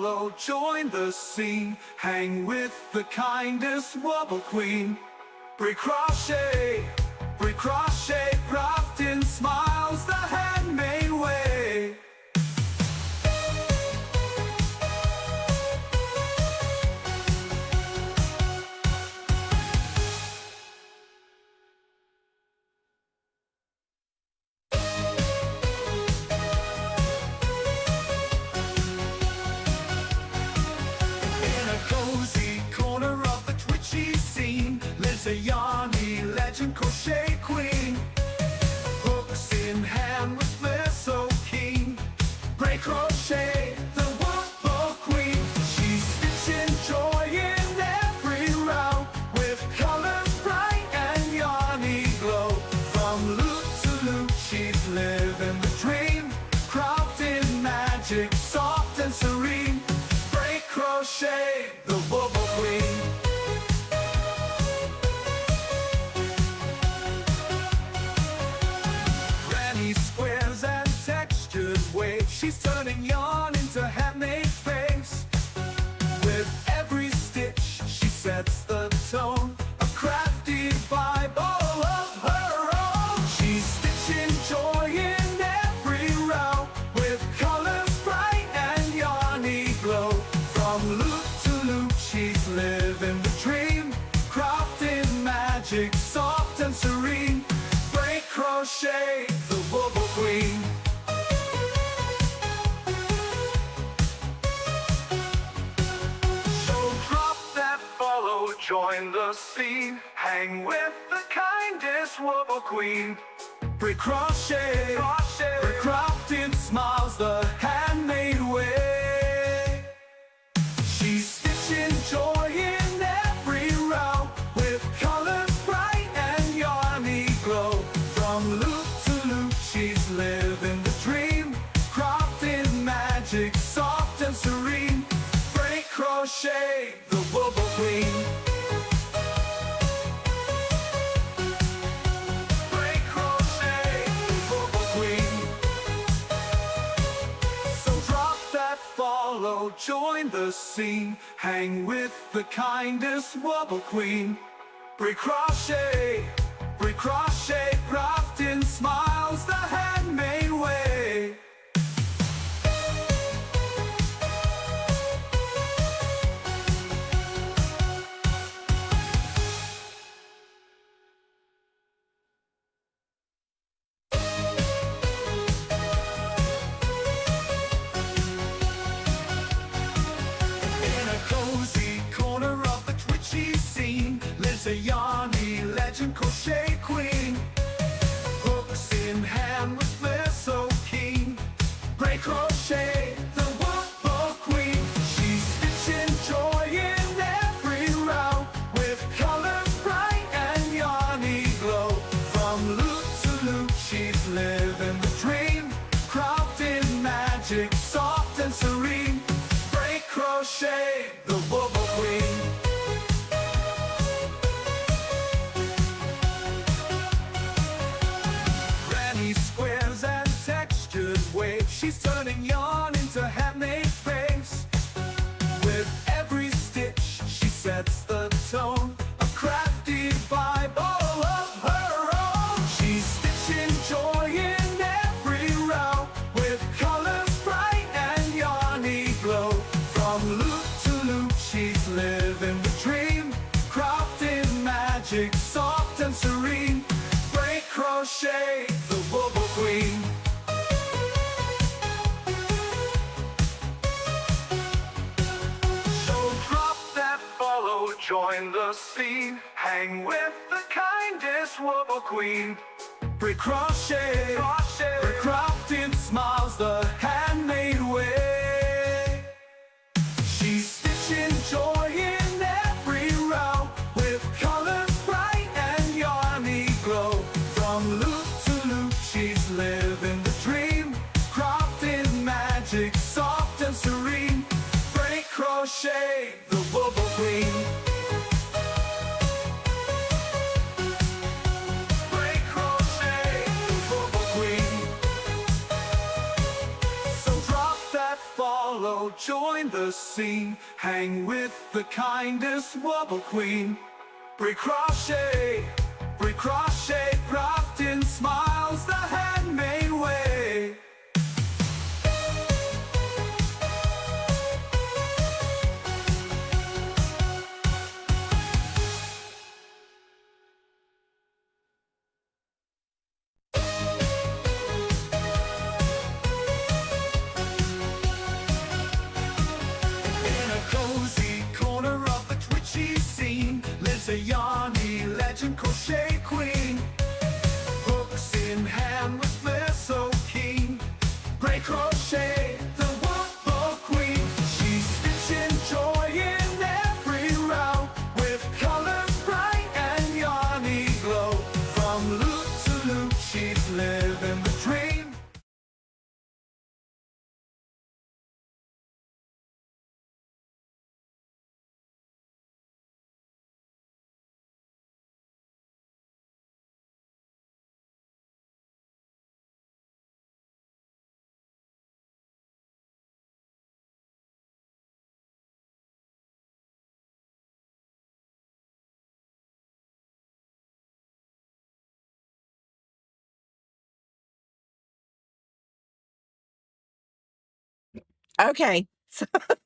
follow, join the scene, hang with the kindest wobble queen. Crochet, crochet, crafting smiles the handmade way. A yarny legend crochet queen, hooks in hand with flair so keen. Break crochet, the wobble queen. She's stitching joy in every round, with colors bright and yarny glow. From loop to loop she's living the dream, crafting magic soft and serene. Break crochet, the wobble queen. She's turning yarn into handmade face. With every stitch she sets the tone, a crafty vibe all of her own. She's stitching joy in every round, with colors bright and yarny glow. From loop to loop she's living the dream, crafting magic soft and serene. Break crochet, the wobble queen. Join the scene, hang with the kindest wobble queen. Crochet, crafting smiles the handmade way. She's stitching joy in every round, with colors bright and yarny glow. From loop to loop she's living the dream, crafting magic soft and serene. Break crochet, the wobble queen. Follow, join the scene, hang with the kindest wobble queen. Crochet, crochet, crafting smiles the handmade way. A yarny legend crochet queen, hooks in hand with flair so keen. Break crochet, the wobble queen. She's stitching joy in every round, with colors bright and yarny glow. From loop to loop she's living the dream, crafting magic soft and serene. Break crochet, the wobble queen. She's turning yarn into handmade face. With every stitch she sets the tone, a crafty vibe all of her own. She's stitching joy in every round, with colors bright and yarny glow. From loop to loop she's living the dream, crafting magic soft and serene. Break crochet, the wobble queen. Join the scene, hang with the kindest wobble queen. Crochet, crafting smiles the handmade way. She's stitching joy in every round, with colors bright and yarny glow. From loop to loop she's living the dream, crafting magic soft and serene. Break crochet, the wobble queen. Break crochet, the wobble queen. follow, join the scene, hang with the kindest wobble queen. Brie crochet, craft in smiles the handmade way. In a cozy corner of the twitchy scene lives a yarny legend crochet queen. Hooks in hand with flair so keen. Great crochet, the wobble queen. She's stitching joy in every row with colors bright and yarny glow. From loop to loop, she's living the dream. Okay, so it's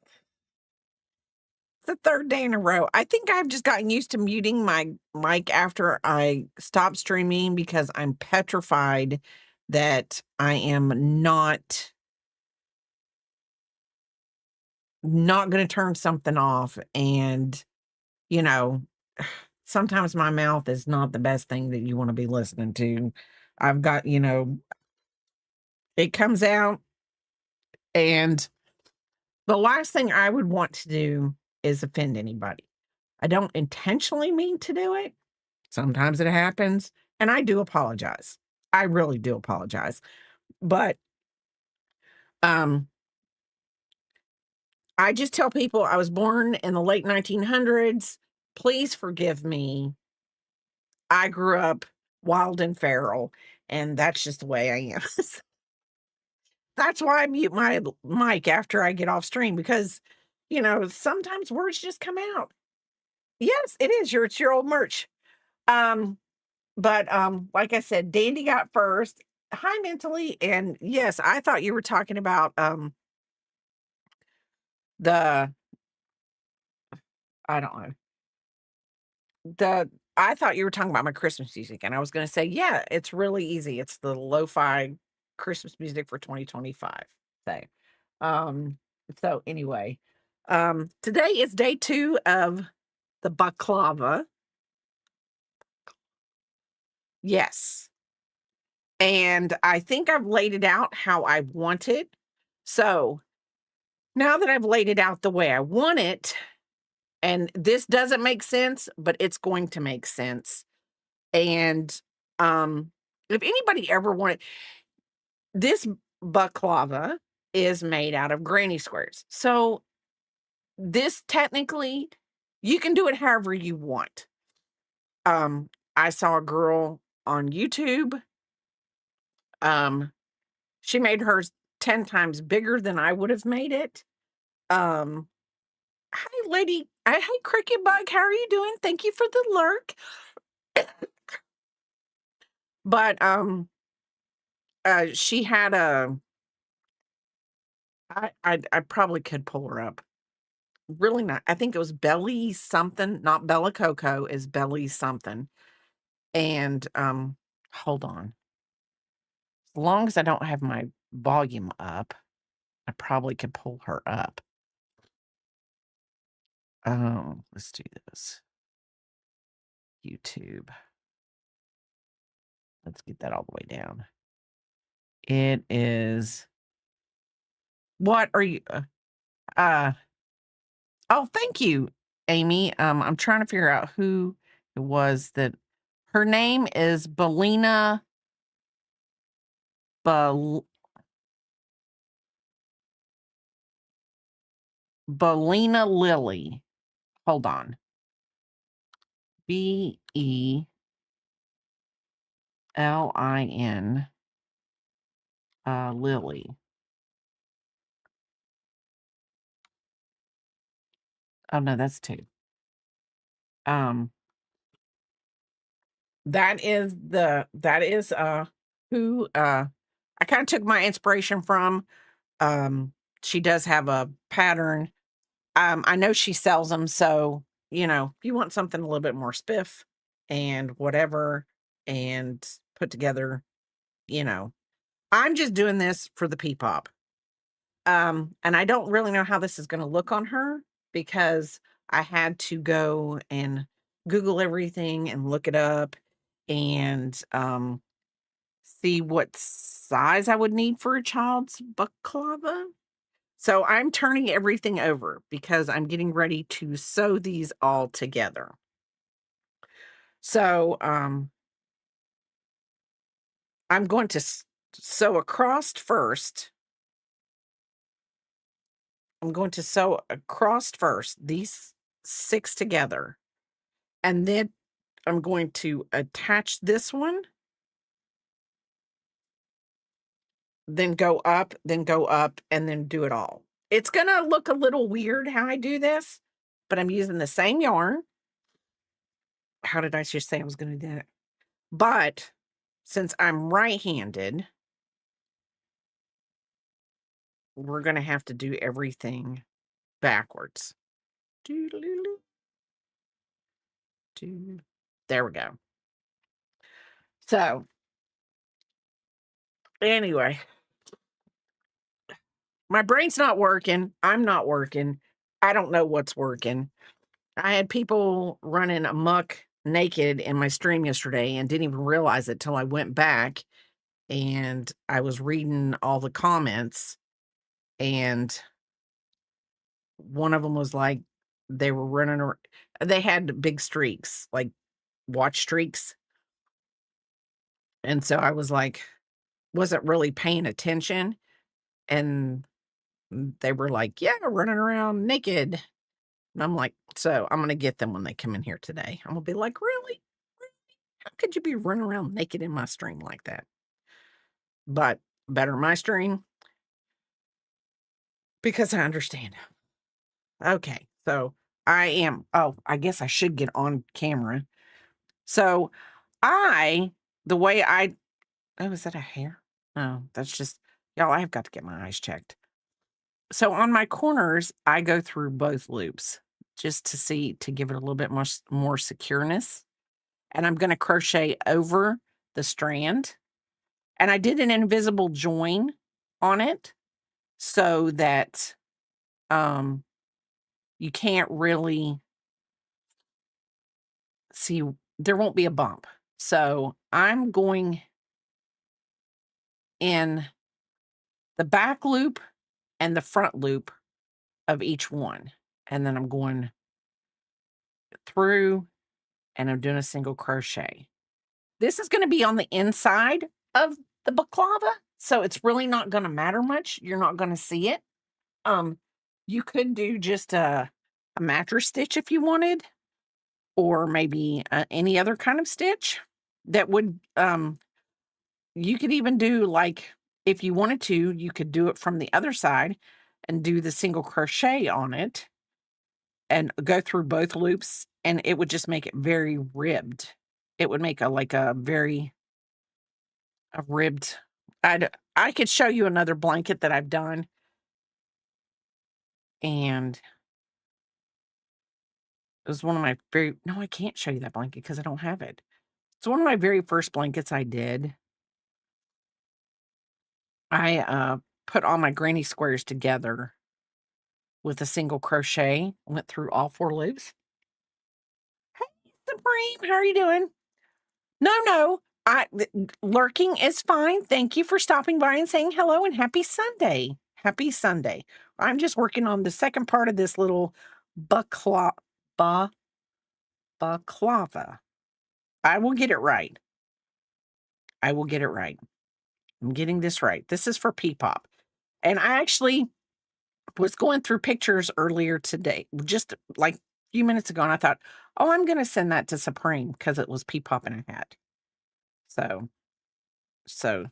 the 3rd day in a row. I think I've just gotten used to muting my mic after I stop streaming because I'm petrified that I am not gonna turn something off, and, you know, sometimes my mouth is not the best thing that you wanna be listening to. I've got, it comes out, and the last thing I would want to do is offend anybody. I don't intentionally mean to do it. Sometimes it happens, and I do apologize. I really do apologize. But, um, I just tell people I was born in the late 1900s. Please forgive me. I grew up wild and feral, and that's just the way I am. That's why I mute my mic after I get off stream because, sometimes words just come out. Yes, it is it's your old merch. Um But, like I said, Dandy got first. Hi, Mentally, and yes, I thought you were talking about, the I don't know, the I thought you were talking about my Christmas music, and I was gonna say, yeah, it's really easy. It's the lo-fi Christmas music for 2025. So, um, anyway, today is day 2 of the baklava. Yes, and I think I've laid it out how I want it. So now that I've laid it out the way I want it, and this doesn't make sense, but it's going to make sense. And if anybody ever wanted this baklava is made out of granny squares. So this technically you can do it however you want. I saw a girl on YouTube. Um, she made hers 10 times bigger than I would have made it. Um, Hi, lady. Hey, Cricket Bug. How are you doing? Thank you for the lurk. But she had I probably could pull her up. Really not. I think it was Belly something, not Bella Coco, is Belly something. And hold on. As long as I don't have my volume up, I probably could pull her up. Let's do this. YouTube. Let's get that all the way down. It is what are you uh oh, thank you, Amy. I'm trying to figure out who it was that her name is Bel Belina Lilly. Hold on. Belin, Lily. Oh, no, that's 2. Um, that is who, I kinda took my inspiration from. Um, she does have a pattern. I know she sells them, so, if you want something a little bit more spiff and whatever and put together, you know. I'm just doing this for the P-pop. And I don't really know how this is gonna look on her because I had to go and Google everything and look it up and, see what size I would need for a child's baklava. So I'm turning everything over because I'm getting ready to sew these all together. So, I'm going to sew across first. I'm going to sew across first, these 6 together, and then I'm going to attach this one, then go up, and then do it all. It's gonna look a little weird how I do this, but I'm using the same yarn. How did I just say I was gonna do it? But since I'm right-handed, we're gonna have to do everything backwards. Doodaloo, doo. There we go. So, anyway, my brain's not working. I'm not working. I don't know what's working. I had people running amok naked in my stream yesterday and didn't even realize it till I went back and I was reading all the comments, and one of them was like, they were they had big streaks, like watch streaks. And so I was like, wasn't really paying attention. And they were like, yeah, running around naked. And I'm like, so I'm going to get them when they come in here today. I'm going to be like, really? How could you be running around naked in my stream like that? But better my stream because I understand. Okay. So I guess I should get on camera. So the way oh, is that a hair? No, that's just, y'all, I've got to get my eyes checked. So on my corners, I go through both loops just to give it a little bit more secureness. And I'm going to crochet over the strand. And I did an invisible join on it so that um you can't really see, there won't be a bump. So I'm going in the back loop and the front loop of each one. And then I'm going through and I'm doing a single crochet. This is going to be on the inside of the baklava, so it's really not going to matter much. You're not going to see it. Um, you could do just a mattress stitch if you wanted, or maybe any other kind of stitch that would. You could even do like if you wanted to, you could do it from the other side and do the single crochet on it and go through both loops, and it would just make it very ribbed. It would make a very a ribbed. I could show you another blanket that I've done, and it was one of my very no, I can't show you that blanket because I don't have it. It's one of my very first blankets I did. I, put all my granny squares together with a single crochet, went through all 4 loops. "Hey, Supreme, how are you doing?" "No, no, lurking is fine. Thank you for stopping by and saying hello, and happy Sunday. Happy Sunday. I'm just working on the second part of this little bakla ba baklava. I will get it right. I will get it right. I'm getting this right. This is for P-pop. And I actually was going through pictures earlier today, just like a few minutes ago, and I thought, oh, I'm going to send that to Supreme because it was P-pop in a hat. So, so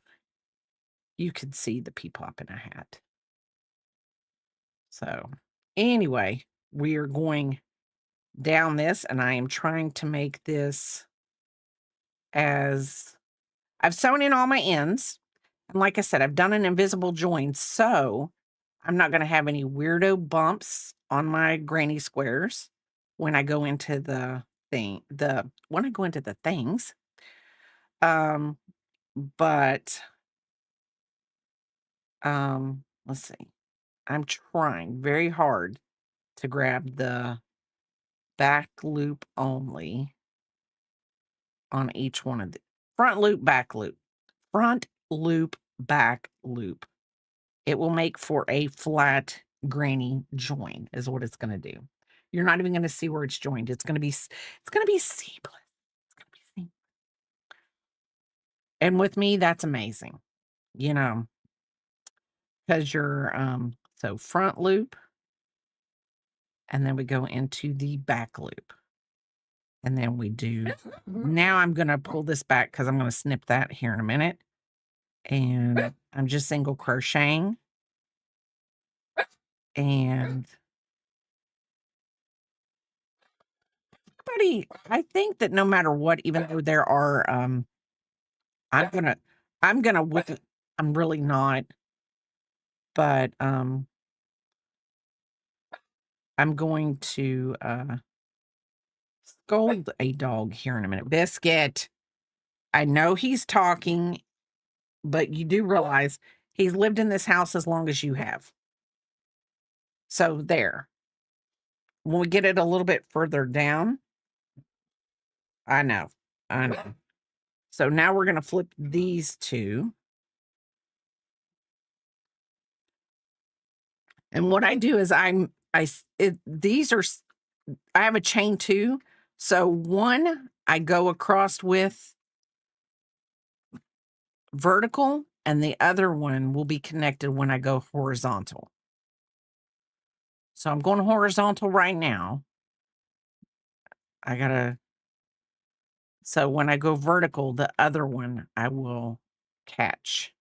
you could see the P-pop in a hat. So anyway, we are going down this, and I am trying to make this as I've sewn in all my ends. And like I said, I've done an invisible join, so I'm not gonna have any weirdo bumps on my granny squares when I go into the things. Um, but, let's see. I'm trying very hard to grab the back loop only on each one of the front loop, back loop, front loop, back loop. It will make for a flat granny join is what it's gonna do. You're not even gonna see where it's joined. It's gonna be seamless. It's gonna be seam and with me, that's amazing, you know, because you're, so front loop, and then we go into the back loop, and then we do now I'm gonna pull this back because 'cause I'm gonna snip that here in a minute, and I'm just single crocheting, and I think that no matter what, even though there are, I'm gonna I'm gonna whip it. I'm really not, but, I'm going to, scold a dog here in a minute. Biscuit, I know he's talking, but you do realize he's lived in this house as long as you have. So there. When we get it a little bit further down I know, I know. So now we're gonna flip these 2, and what I do is I s it these are s I have a chain 2, so 1 I go across with vertical, and the other one will be connected when I go horizontal. So I'm going horizontal right now. I gotta so when I go vertical, the other one I will catch,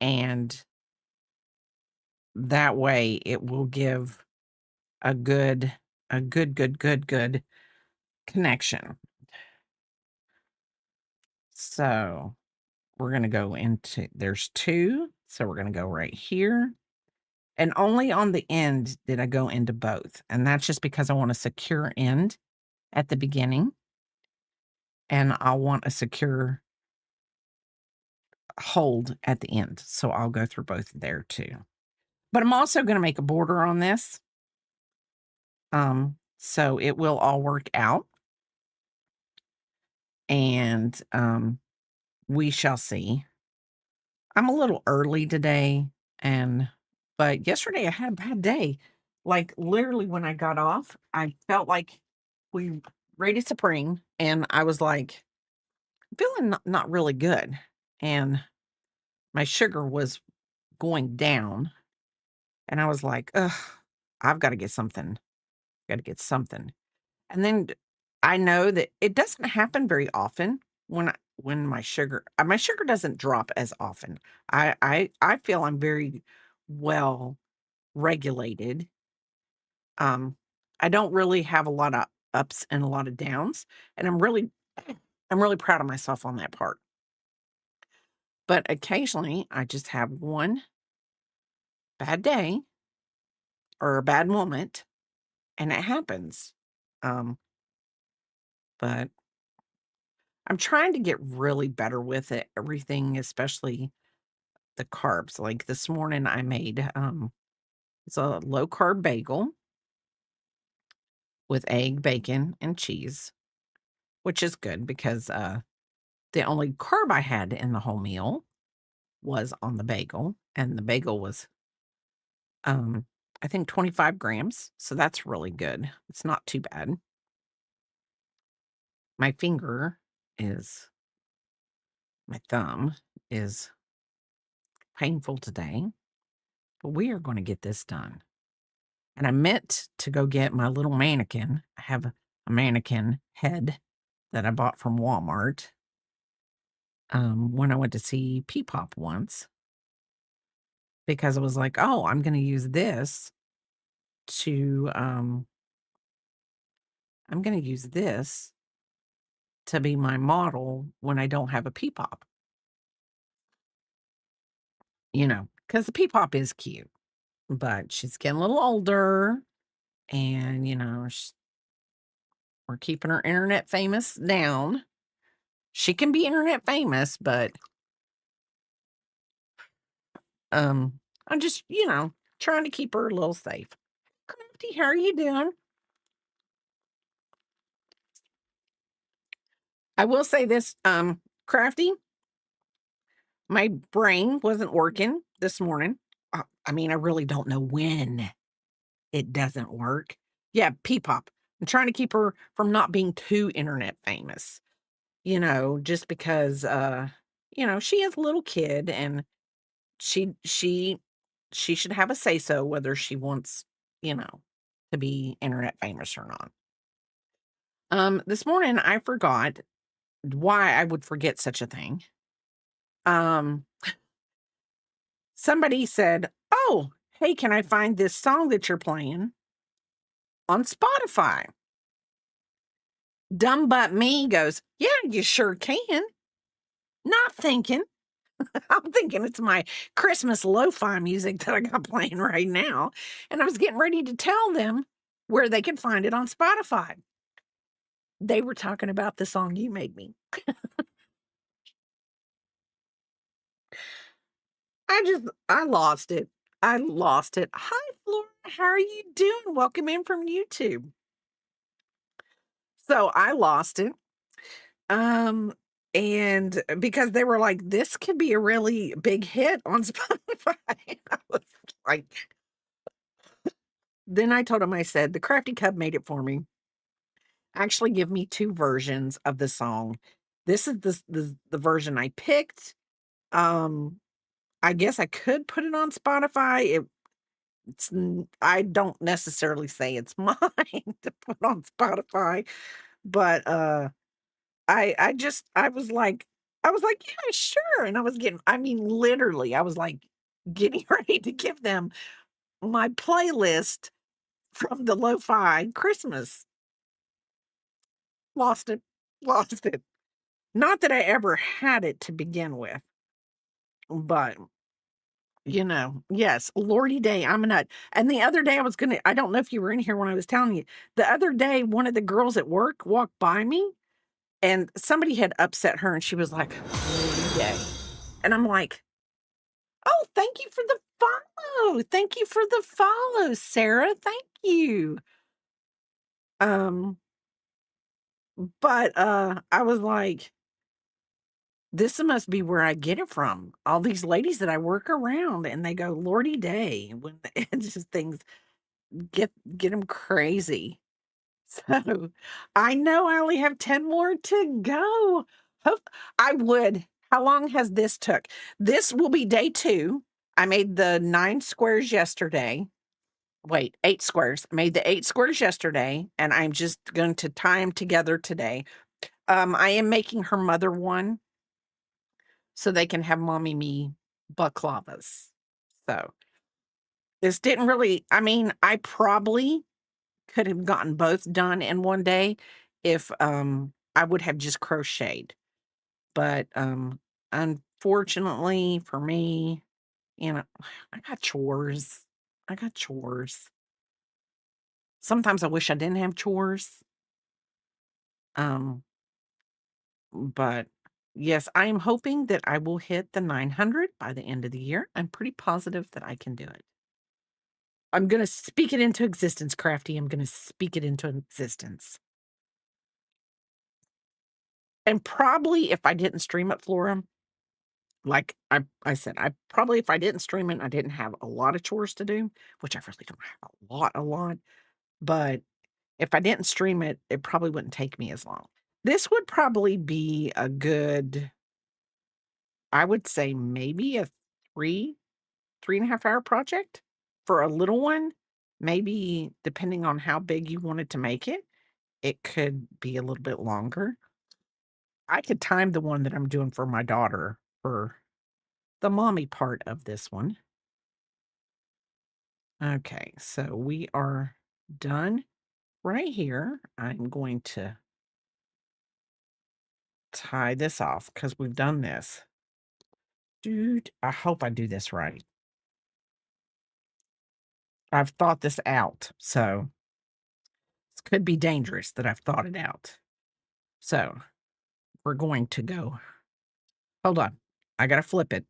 and that way it will give a good connection. So we're gonna go into there's 2, so we're gonna go right here. And only on the end did I go into both, and that's just because I want a secure end at the beginning, and I want a secure hold at the end, so I'll go through both there too. But I'm also gonna make a border on this, so it will all work out, and, we shall see. I'm a little early today, and but yesterday I had a bad day. Like, literally when I got off, I felt like we rated spring, and I was like, feeling not really good, and my sugar was going down, and I was like, "Ugh, I've gotta get something, gotta get something." And then I know that it doesn't happen very often when my sugar doesn't drop as often. I feel I'm very well regulated. Um, I don't really have a lot of ups and a lot of downs, and I'm really proud of myself on that part. But occasionally, I just have one bad day or a bad moment, and it happens. Um, but I'm trying to get really better with it, everything, especially the carbs. Like this morning I made it's a low carb bagel with egg, bacon, and cheese, which is good because the only carb I had in the whole meal was on the bagel, and the bagel was um I think 25 grams, so that's really good. It's not too bad. My finger is my thumb is painful today, but we are going to get this done. And I meant to go get my little mannequin. I have a mannequin head that I bought from Walmart, when I went to see Peepop once because I was like, "Oh, I'm gonna use this to, I'm gonna use this to be my model when I don't have a Peepop, because the Peepop is cute, but she's getting a little older and, we're keeping her internet famous down. She can be internet famous, but, um, I'm just, trying to keep her a little safe. Crafty, how are you doing? I will say this, Crafty, my brain wasn't working this morning. I mean, I really don't know when it doesn't work. Yeah, Peepop. I'm trying to keep her from not being too internet famous, just because, she is a little kid and she she she should have a say so whether she wants, you know, to be internet famous or not. This morning I forgot why I would forget such a thing. Um, Somebody said, "Oh, hey, can I find this song that you're playing on Spotify?" Dumb but me goes, "Yeah, you sure can." Not thinking. I'm thinking it's my Christmas lo-fi music that I got playing right now. And I was getting ready to tell them where they could find it on Spotify. They were talking about the song you made me. I lost it. I lost it. Hi, Flora. How are you doing? Welcome in from YouTube. So I lost it. Um, and because they were like, this could be a really big hit on Spotify. I was like, then I told him, I said, the Crafty Cub made it for me. Actually, give me two versions of the song. This is the version I picked. Um, I guess I could put it on Spotify. I don't necessarily say it's mine to put on Spotify, but I was like, yeah, sure. And I mean, literally, I was like getting ready to give them my playlist from the lo-fi Christmas. Lost it. Lost it. Not that I ever had it to begin with, but yes, Lordy day, I'm a nut. And the other day I don't know if you were in here when I was telling you, the other day, one of the girls at work walked by me and somebody had upset her and she was like, Lordy day. And I'm like, oh, thank you for the follow. Thank you for the follow, Sarah. Thank you. Um, but I was like, this must be where I get it from. All these ladies that I work around and they go, Lordy day, when it's just things get them crazy. So I know I only have 10 more to go. Hope I would. How long has this took? This will be day 2. I made the 9 squares yesterday. Wait, 8 squares. I made the 8 squares yesterday, and I'm just going to tie them together today. I am making her mother one so they can have mommy me balaclavas. So this didn't really, I mean, I probably could have gotten both done in one day if I would have just crocheted. But unfortunately for me, you know, I got chores. I got chores. Sometimes I wish I didn't have chores. Um, but yes, I am hoping that I will hit the 900 by the end of the year. I'm pretty positive that I can do it. I'm going to speak it into existence, Crafty. I'm going to speak it into existence. And probably if I didn't stream it, Flora, like I said, I probably if I didn't stream it and I didn't have a lot of chores to do, which I really don't have a lot, but if I didn't stream it, it probably wouldn't take me as long. This would probably be a good, I would say maybe a 3.5 hour project for a little one. Maybe depending on how big you wanted to make it, it could be a little bit longer. I could time the one that I'm doing for my daughter for the mommy part of this one. Okay, so we are done right here. I'm going to tie this off because we've done this. Dude, I hope I do this right. I've thought this out, so it could be dangerous that I've thought it out. So we're going to go. Hold on. I got to flip it.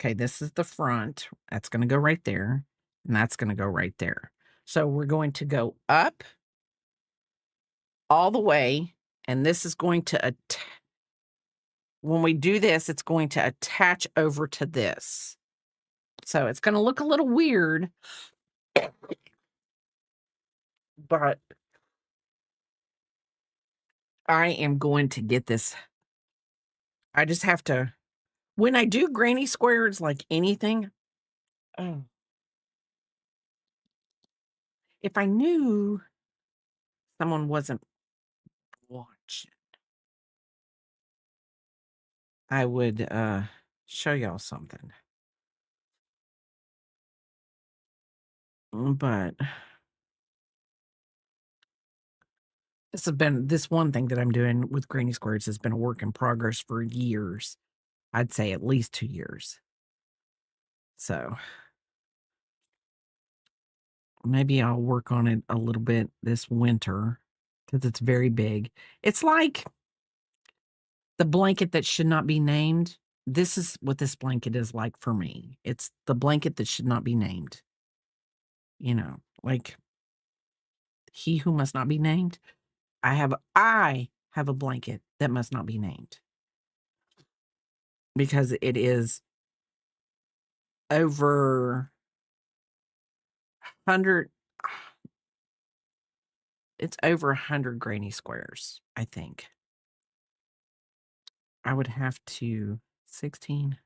Okay, this is the front. That's going to go right there. And that's going to go right there. So we're going to go up all the way. And this is going to, when we do this, it's going to attach over to this. So it's going to look a little weird, but I am going to get this. I just have to, when I do granny squares, like anything, oh, if I knew someone wasn't watching, I would show y'all something. But this one thing that I'm doing with granny squares has been a work in progress for years. I'd say at least 2 years. So maybe I'll work on it a little bit this winter because it's very big. It's like the blanket that should not be named. This is what this blanket is like for me. It's the blanket that should not be named. Like he who must not be named. I have a blanket that must not be named because it is over 100. It's over 100 granny squares, I think. I would have to 16.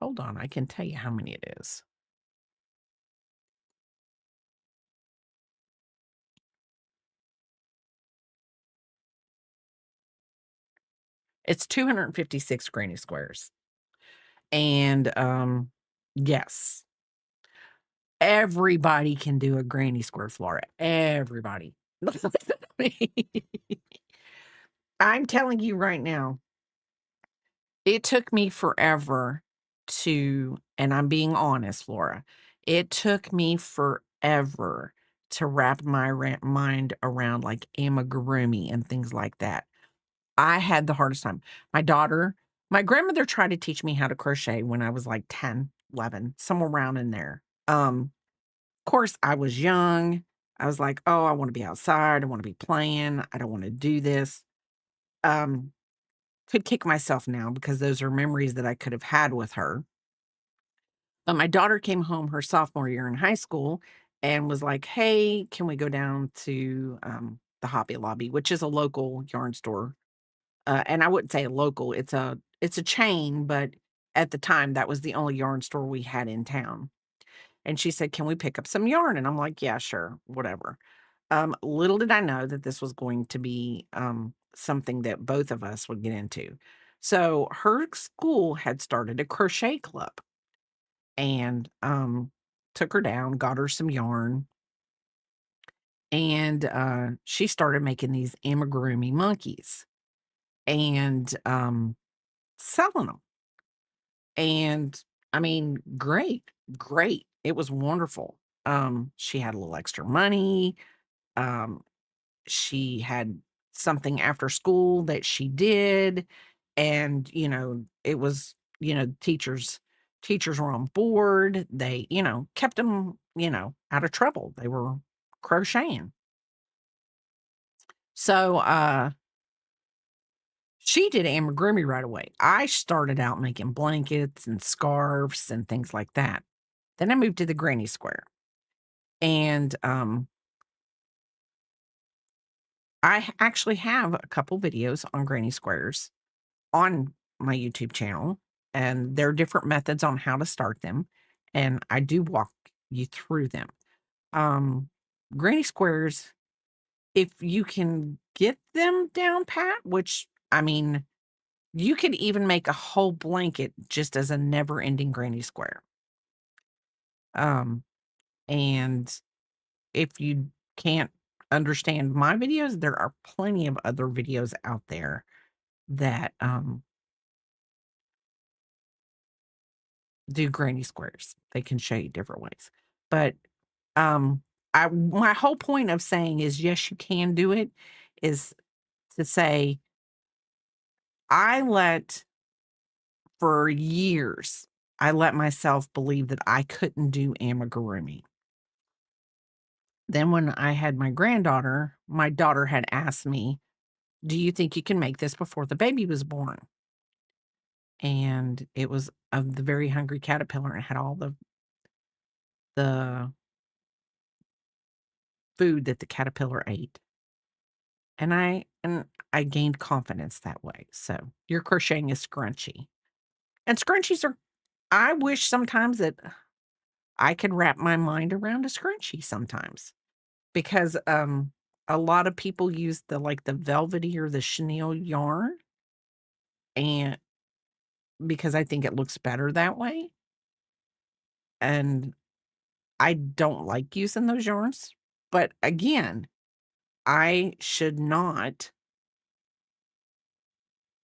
Hold on, I can tell you how many it is. It's 256 granny squares. And yes, everybody can do a granny square, Flora. Everybody. I'm telling you right now, it took me forever and I'm being honest, Flora, it took me forever to wrap my mind around like amigurumi and things like that. I had the hardest time. My grandmother tried to teach me how to crochet when I was like 10, 11, somewhere around in there. Of course, I was young. I was like, oh, I want to be outside. I want to be playing. I don't want to do this. Um, could kick myself now because those are memories that I could have had with her. But my daughter came home her sophomore year in high school and was like, hey, can we go down to the Hobby Lobby, which is a local yarn store. And I wouldn't say a local, it's a chain, but at the time that was the only yarn store we had in town. And she said, "Can we pick up some yarn?" And I'm like, "Yeah, sure, whatever." Little did I know that this was going to be something that both of us would get into. So her school had started a crochet club and took her down, got her some yarn, and she started making these amigurumi monkeys and selling them. And I mean, great, great. It was wonderful. She had a little extra money. Um, she had something after school that she did. And, it was, teachers were on board. They, kept them, out of trouble. They were crocheting. So, she did amigurumi right away. I started out making blankets and scarves and things like that. Then I moved to the granny square, and, actually have a couple videos on granny squares on my YouTube channel, and there are different methods on how to start them, and I do walk you through them. Um, Granny squares, if you can get them down pat, which, I mean, you could even make a whole blanket just as a never-ending granny square. And if you can't understand my videos, there are plenty of other videos out there that, do granny squares. They can show you different ways. But, um, my whole point of saying is, yes, you can do it, is to say, I let for years, I let myself believe that I couldn't do amigurumi. Then when I had my daughter had asked me, "Do you think you can make this before the baby was born?" And it was of the Very Hungry Caterpillar, and had all the food that the caterpillar ate. And I gained confidence that way. So, you're crocheting a scrunchie. And scrunchies are I wish sometimes that I could wrap my mind around a scrunchie sometimes, because, a lot of people use the velvety or the chenille yarn, and because I think it looks better that way, and I don't like using those yarns, but again, I should not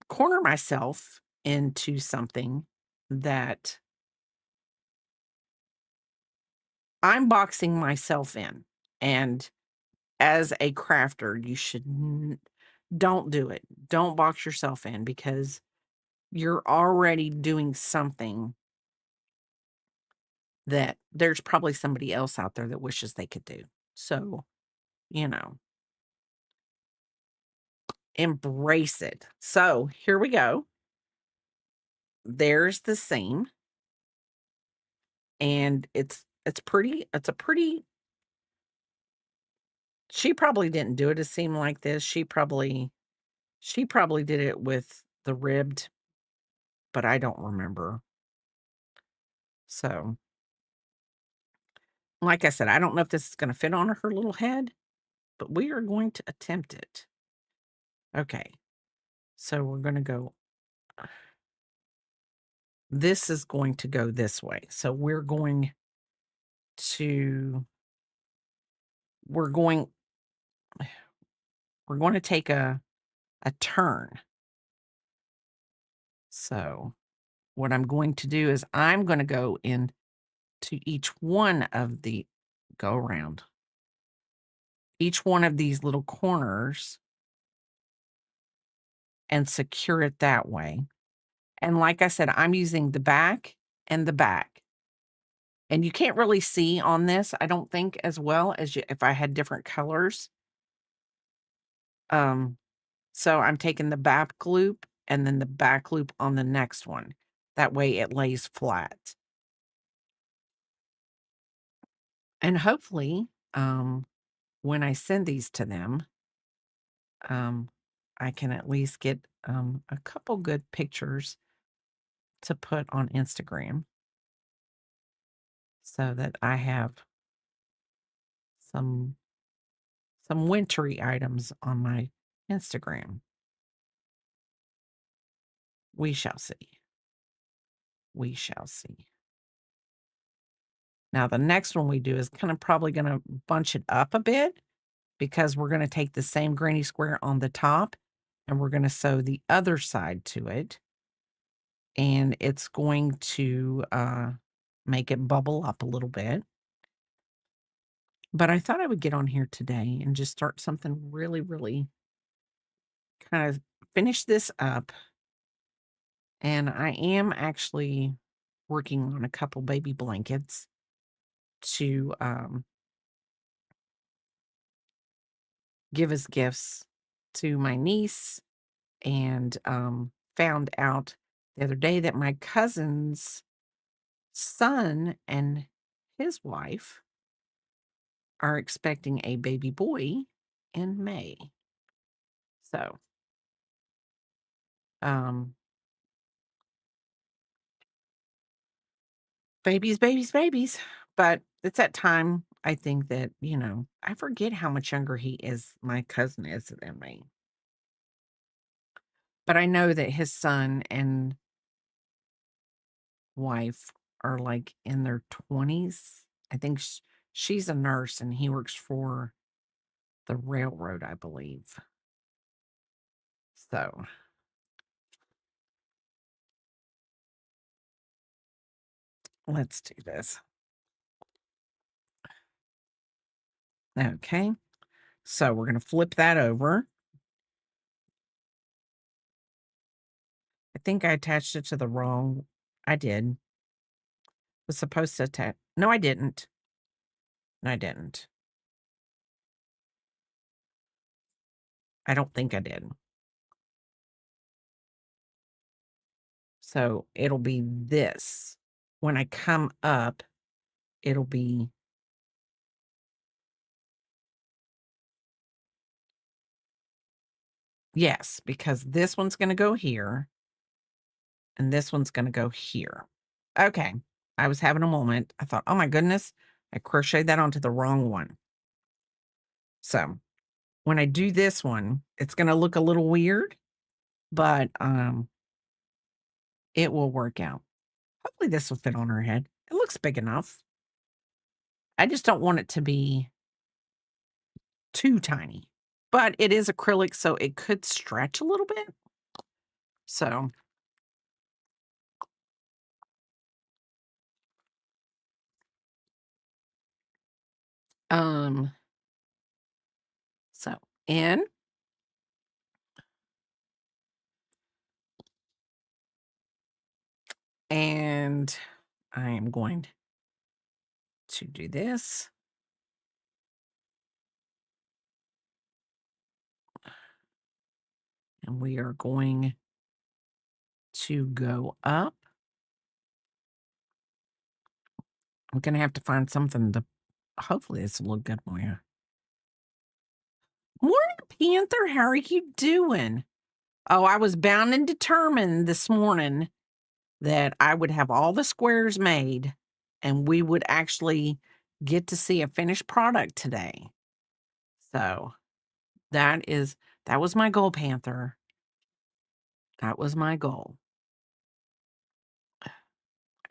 corner myself into something that I'm boxing myself in, and as a crafter, you should don't do it. Don't box yourself in, because you're already doing something that there's probably somebody else out there that wishes they could do. So, you know, embrace it. So here we go. There's the seam, and it's a pretty she probably didn't do it a seam like this. She probably did it with the ribbed, but I don't remember. So, like I said, I don't know if this is gonna fit on her little head, but we are going to attempt it. Okay, so we're gonna go this is going to go this way. So to we're going we're going to take a turn. So, what I'm going to do is I'm gonna go into each one of the go around. Each one of these little corners and secure it that way. And like I said, I'm using the back and the back. And you can't really see on this, I don't think, as well as if I had different colors. Um, so I'm taking the back loop and then the back loop on the next one. That way it lays flat. And hopefully, when I send these to them, um, I can at least get a couple good pictures to put on Instagram, so that I have some wintry items on my Instagram. We shall see. We shall see. Now, the next one we do is kind of probably going to bunch it up a bit, because we're going to take the same granny square on the top and we're going to sew the other side to it. And it's going to make it bubble up a little bit. But I thought I would get on here today and just start something really, really kind of finish this up. And I am actually working on a couple baby blankets to give as gifts to my niece, and found out the other day that my cousin's son and his wife are expecting a baby boy in May. So, um, babies, babies, babies. But it's that time, I think, that, I forget how much younger my cousin is than me. But I know that his son and wife are like in their 20s. I think She's a nurse and he works for the railroad, I believe. So, let's do this. Okay. So, we're going to flip that over. I think I attached it to the wrong. I did. Was supposed to attach. No, I didn't. No, I didn't. I don't think I did. So, it'll be this. When I come up, it'll be yes, because this one's going to go here and this one's going to go here. Okay. I was having a moment. I thought, oh my goodness, I crocheted that onto the wrong one. So when I do this one, it's going to look a little weird, but it will work out. Hopefully this will fit on her head. It looks big enough. I just don't want it to be too tiny, but it is acrylic, so it could stretch a little bit. So um so in and I am going to do this. And we are going to go up. I'm gonna have to find something to hopefully this will look good for you. Morning, Panther. How are you doing? Oh, I was bound and determined this morning that I would have all the squares made and we would actually get to see a finished product today. So that was my goal, Panther. That was my goal.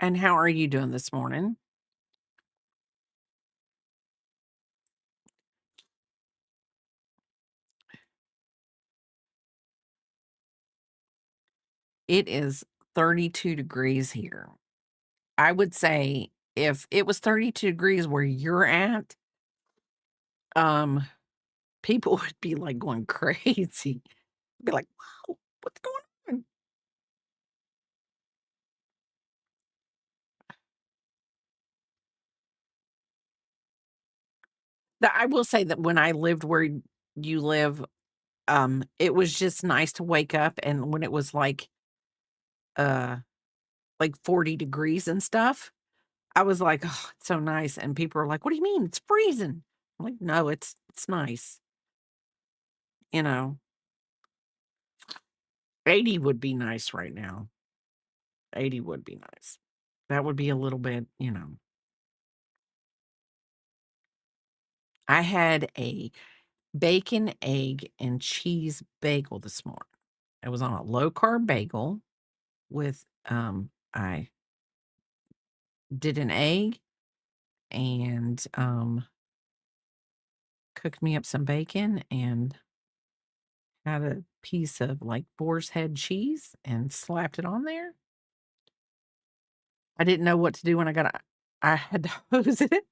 And how are you doing this morning? It is 32 degrees here. I would say if it was 32 degrees where you're at, um, people would be, like, going crazy. Be like, "Wow, what's going on?" I will say that when I lived where you live, it was just nice to wake up and when it was, uh, like 40 degrees and stuff, I was like, "Oh, it's so nice," and people are like, "What do you mean? It's freezing." I'm like, "No, it's nice." You know? 80 would be nice right now. 80 would be nice. That would be a little bit, you know. I had a bacon, egg, and cheese bagel this morning. It was on a low carb bagel with I did an egg and cooked me up some bacon and had a piece of like boar's head cheese and slapped it on there. I didn't know what to do when I had to hose it.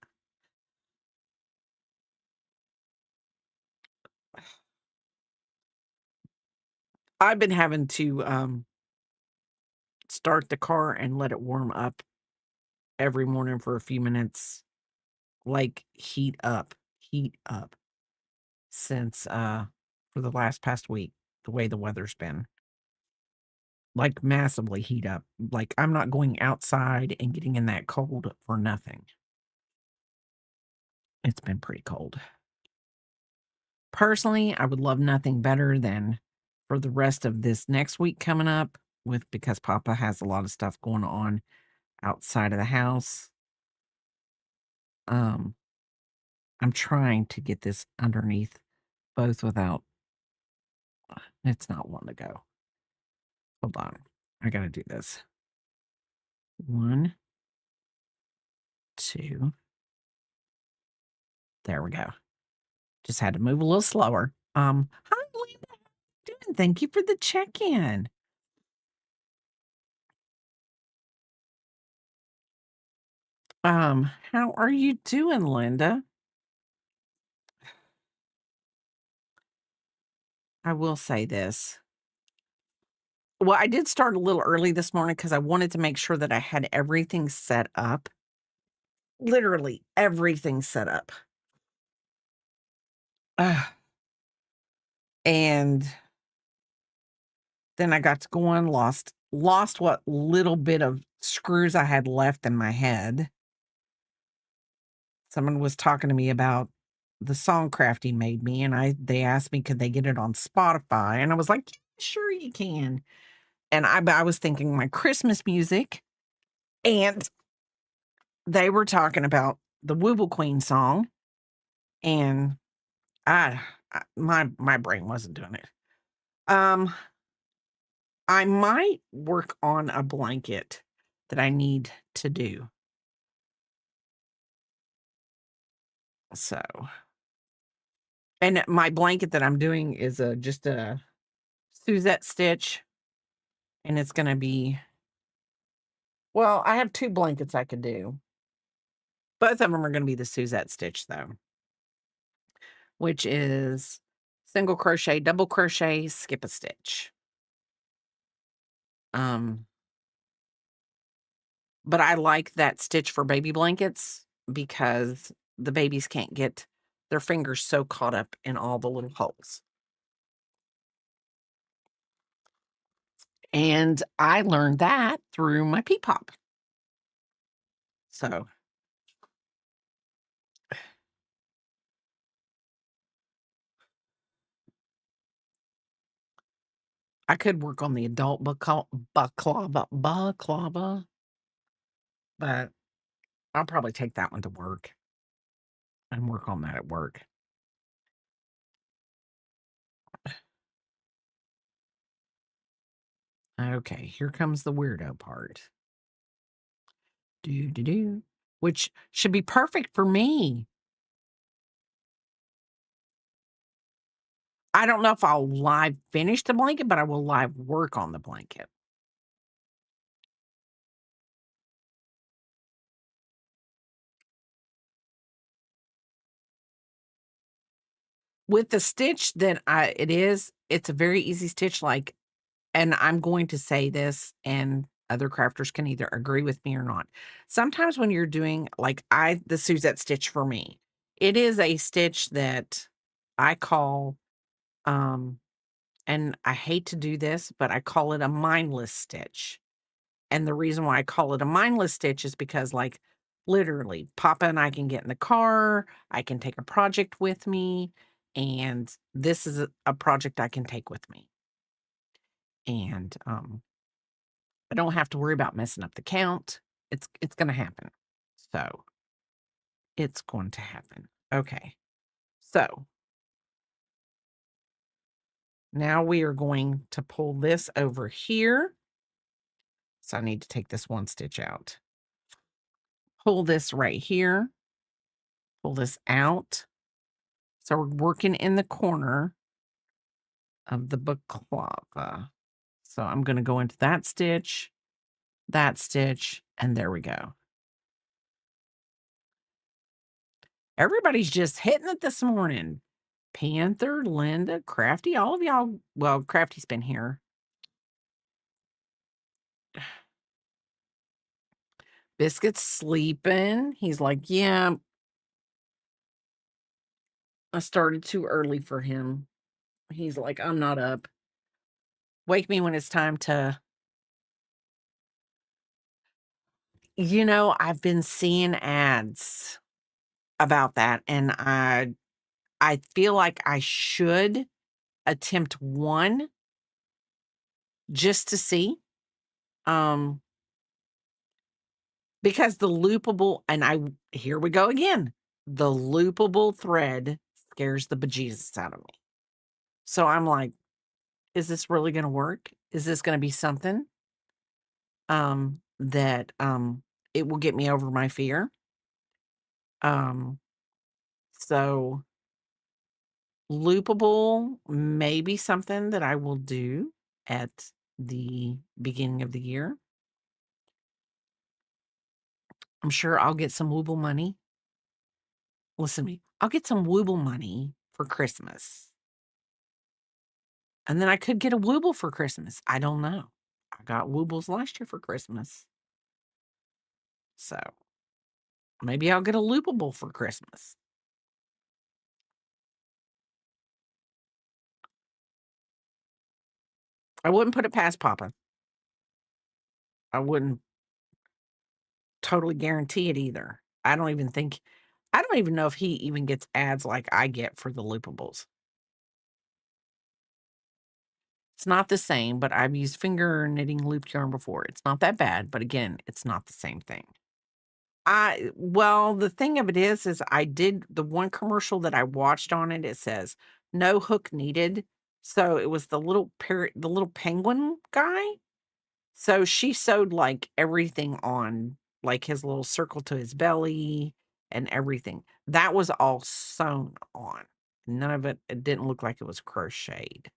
I've been having to start the car and let it warm up every morning for a few minutes, like heat up since for the last past week, the way the weather's been. Like massively heat up. Like I'm not going outside and getting in that cold for nothing. It's been pretty cold. Personally, I would love nothing better than for the rest of this next week coming up with because Papa has a lot of stuff going on outside of the house. Um, I'm trying to get this underneath both without it's not one to go. Hold on. I gotta do this. One, two, There we go. Just had to move a little slower. Hi, Linda. How you doing? Thank you for the check-in. How are you doing, Linda? I will say this. Well, I did start a little early this morning because I wanted to make sure that I had everything set up. Literally everything set up. Ugh, and then I got to going, lost what little bit of screws I had left in my head. Someone was talking to me about the song Crafty made me, and they asked me could they get it on Spotify, and I was like, "Yeah, sure you can." And I was thinking my Christmas music, and they were talking about the Wooble Queen song, and my brain wasn't doing it. Um, I might work on a blanket that I need to do. So, and my blanket that I'm doing is just a Suzette stitch, and it's gonna be well, I have 2 blankets I could do. Both of them are gonna be the Suzette stitch, though, which is single crochet, double crochet, skip a stitch. Um, but I like that stitch for baby blankets because the babies can't get their fingers so caught up in all the little holes. And I learned that through my P-pop. So, I could work on the adult baklava, but I'll probably take that one to work and work on that at work. Okay, here comes the weirdo part. Do do do, which should be perfect for me. I don't know if I'll live finish the blanket, but I will live work on the blanket. With the stitch that it's a very easy stitch, like, and I'm going to say this, and other crafters can either agree with me or not. Sometimes when you're doing like the Suzette stitch for me, it is a stitch that I call, um, and I hate to do this, but I call it a mindless stitch. And the reason why I call it a mindless stitch is because, like, literally, Papa and I can get in the car, I can take a project with me, and this is a project I can take with me. And I don't have to worry about messing up the count. It's gonna happen. So it's going to happen. Okay. So now we are going to pull this over here. So I need to take this one stitch out. Pull this right here. Pull this out. So we're working in the corner of the baklava. So I'm going to go into that stitch, and there we go. Everybody's just hitting it this morning. Panther, Linda, Crafty, all of y'all. Well, Crafty's been here. Biscuit's sleeping. He's like, yeah, I started too early for him. He's like, I'm not up. Wake me when it's time to. I've been seeing ads about that, and I feel like I should attempt one just to see, um, because the loopable and here we go again, the loopable thread scares the bejesus out of me. So I'm like, "Is this really gonna work? Is this gonna be something, that, it will get me over my fear?" Um, So, loopable may be something that I will do at the beginning of the year. I'm sure I'll get some Wooble money. Listen to me. I'll get some Wooble money for Christmas. And then I could get a Wooble for Christmas. I don't know. I got Woobles last year for Christmas. So maybe I'll get a loopable for Christmas. I wouldn't put it past Papa. I wouldn't totally guarantee it either. I don't even know if he even gets ads like I get for the loopables. It's not the same, but I've used finger knitting looped yarn before. It's not that bad, but again, it's not the same thing. Well, the thing of it is I did the one commercial that I watched on it, it says no hook needed. So it was the little penguin guy. So she sewed like everything on, like his little circle to his belly and everything. That was all sewn on. None of it didn't look like it was crocheted.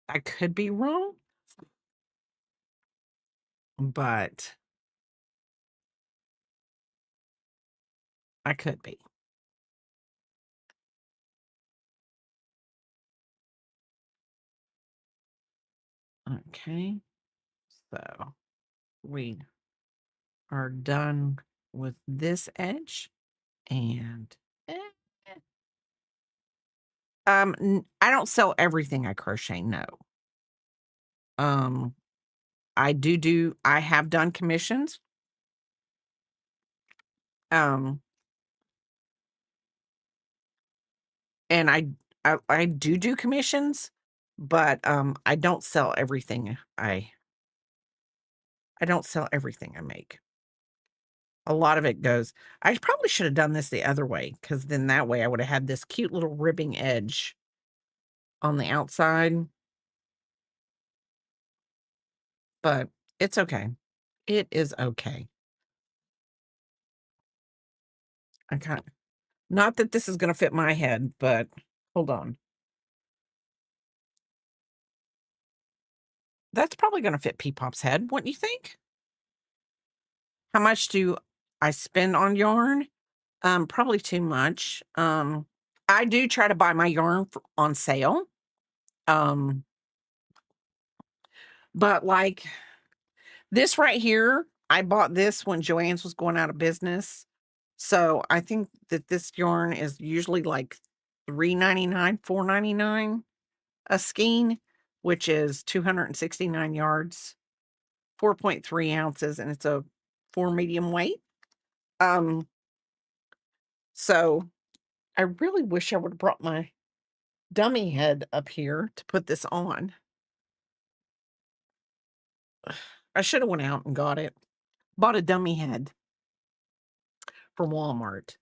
I could be wrong, but I could be. Okay. So we are done with this edge and eh, eh. I don't sell everything I crochet, no. Um I have done commissions. Um and I do commissions, but I don't sell everything I don't sell everything I make. A lot of it goes I probably should have done this the other way, because then that way I would have had this cute little ribbing edge on the outside, but it's okay. It is okay. I kind not that this is gonna fit my head, but hold on. That's probably gonna fit Peepop's head, wouldn't you think? How much do I spend on yarn? Probably too much. I do try to buy my yarn on sale. Um, but like this right here, I bought this when Joann's was going out of business. So I think that this yarn is usually like $3.99, $4.99 a skein, which is 269 yards, 4.3 ounces, and it's a 4 medium weight. Um, so I really wish I would have brought my dummy head up here to put this on. I should have went out and got it. Bought a dummy head from Walmart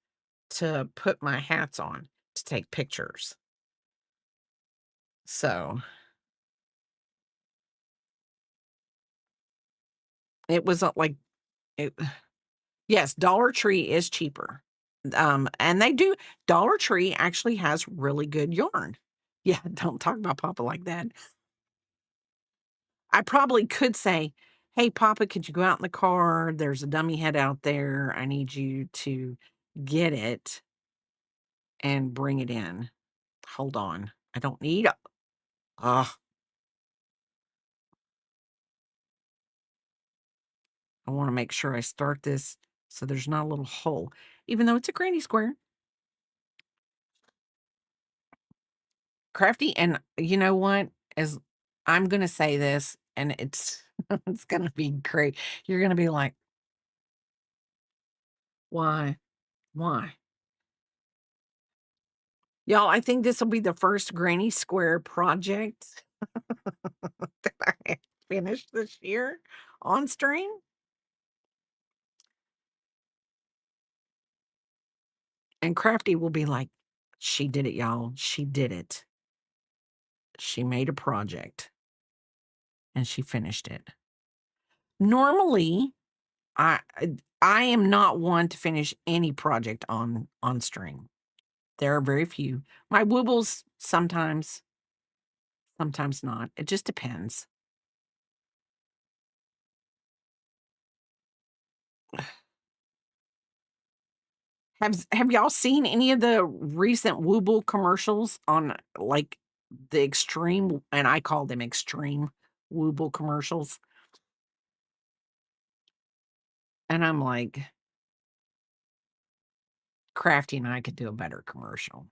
to put my hats on to take pictures. So it was like it, yes, Dollar Tree is cheaper. And they do Dollar Tree actually has really good yarn. Yeah, don't talk about Papa like that. I probably could say, "Hey, Papa, could you go out in the car? There's a dummy head out there. I need you to get it and bring it in. Hold on. I don't need a ugh, I wanna make sure I start this so there's not a little hole, even though it's a granny square." Crafty, and you know what? As I'm gonna say this, and it's it's gonna be great. You're gonna be like, "Why? Why?" Y'all, I think this will be the first granny square project that I finished this year on stream, and Crafty will be like, "She did it, y'all. She did it. She made a project, and she finished it." Normally, I I am not one to finish any project on stream. There are very few. My woobles sometimes, sometimes not. It just depends. Have y'all seen any of the recent Wooble commercials on, like, the extreme, and I call them extreme Wooble commercials? And I'm like, Crafty and I could do a better commercial.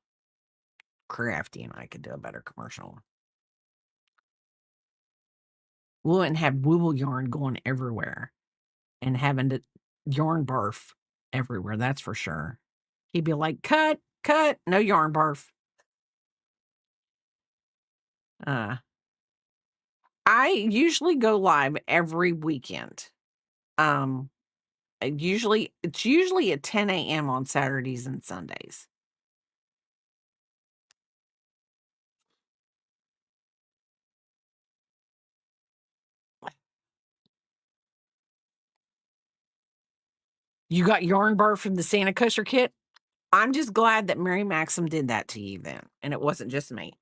Crafty and I could do a better commercial. We wouldn't have Wooble yarn going everywhere and having to yarn barf everywhere, that's for sure. He'd be like, "Cut, cut, no yarn barf." Uh, I usually go live every weekend. Um, it's usually at 10 a.m. on Saturdays and Sundays. You got yarn barf from the Santa Kosher kit? I'm just glad that Mary Maxim did that to you then, and it wasn't just me.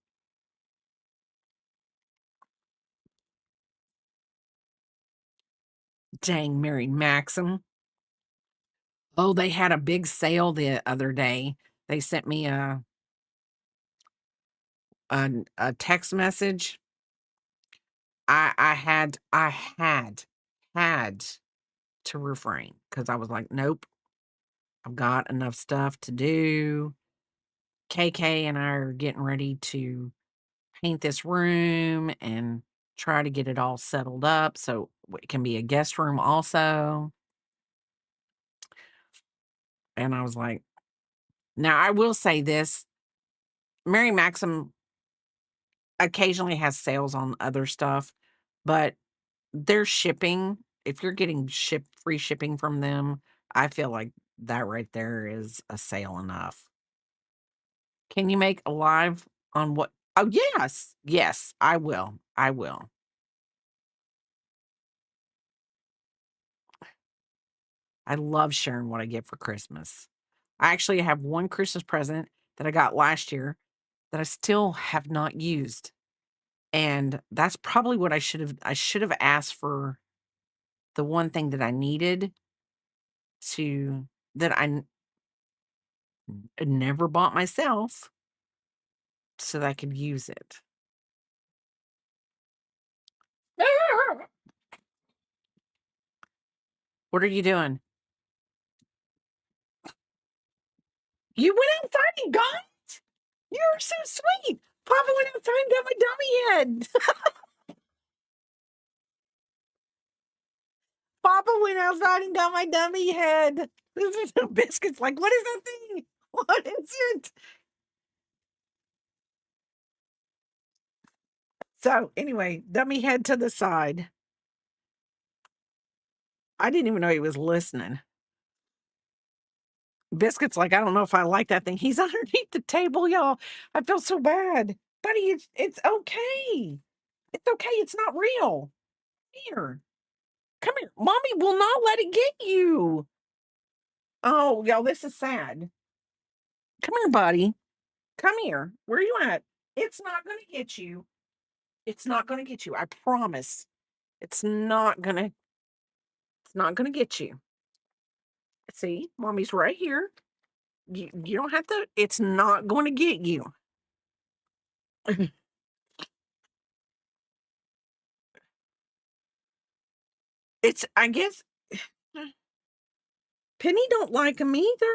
Dang, Mary Maxim. Oh, they had a big sale the other day. They sent me a text message. I had to refrain because I was like, nope, I've got enough stuff to do. KK and I are getting ready to paint this room and try to get it all settled up so it can be a guest room also. And I was like, now I will say this, Mary Maxim occasionally has sales on other stuff, but their shipping, if you're getting free shipping from them, I feel like that right there is a sale enough. Can you make a live on what? Oh, yes. Yes, I will. I will. I love sharing what I get for Christmas. I actually have one Christmas present that I got last year that I still have not used. And that's probably what I should have asked for the one thing that I needed to that never bought myself so that I could use it. What are you doing? You went outside and got it? You're so sweet. Papa went outside and got my dummy head. Papa went outside and got my dummy head. This is Biscuit's like, what is that thing? What is it? So anyway, dummy head to the side. I didn't even know he was listening. Biscuit's like, I don't know if I like that thing. He's underneath the table, y'all. I feel so bad. Buddy, it's okay. It's okay. It's not real. Here. Come here. Mommy will not let it get you. Oh, y'all, this is sad. Come here, buddy. Come here. Where are you at? It's not gonna get you. It's not gonna get you. I promise. It's not gonna get you. See, mommy's right here. You don't have to, it's not gonna get you. It's I guess Penny don't like him either.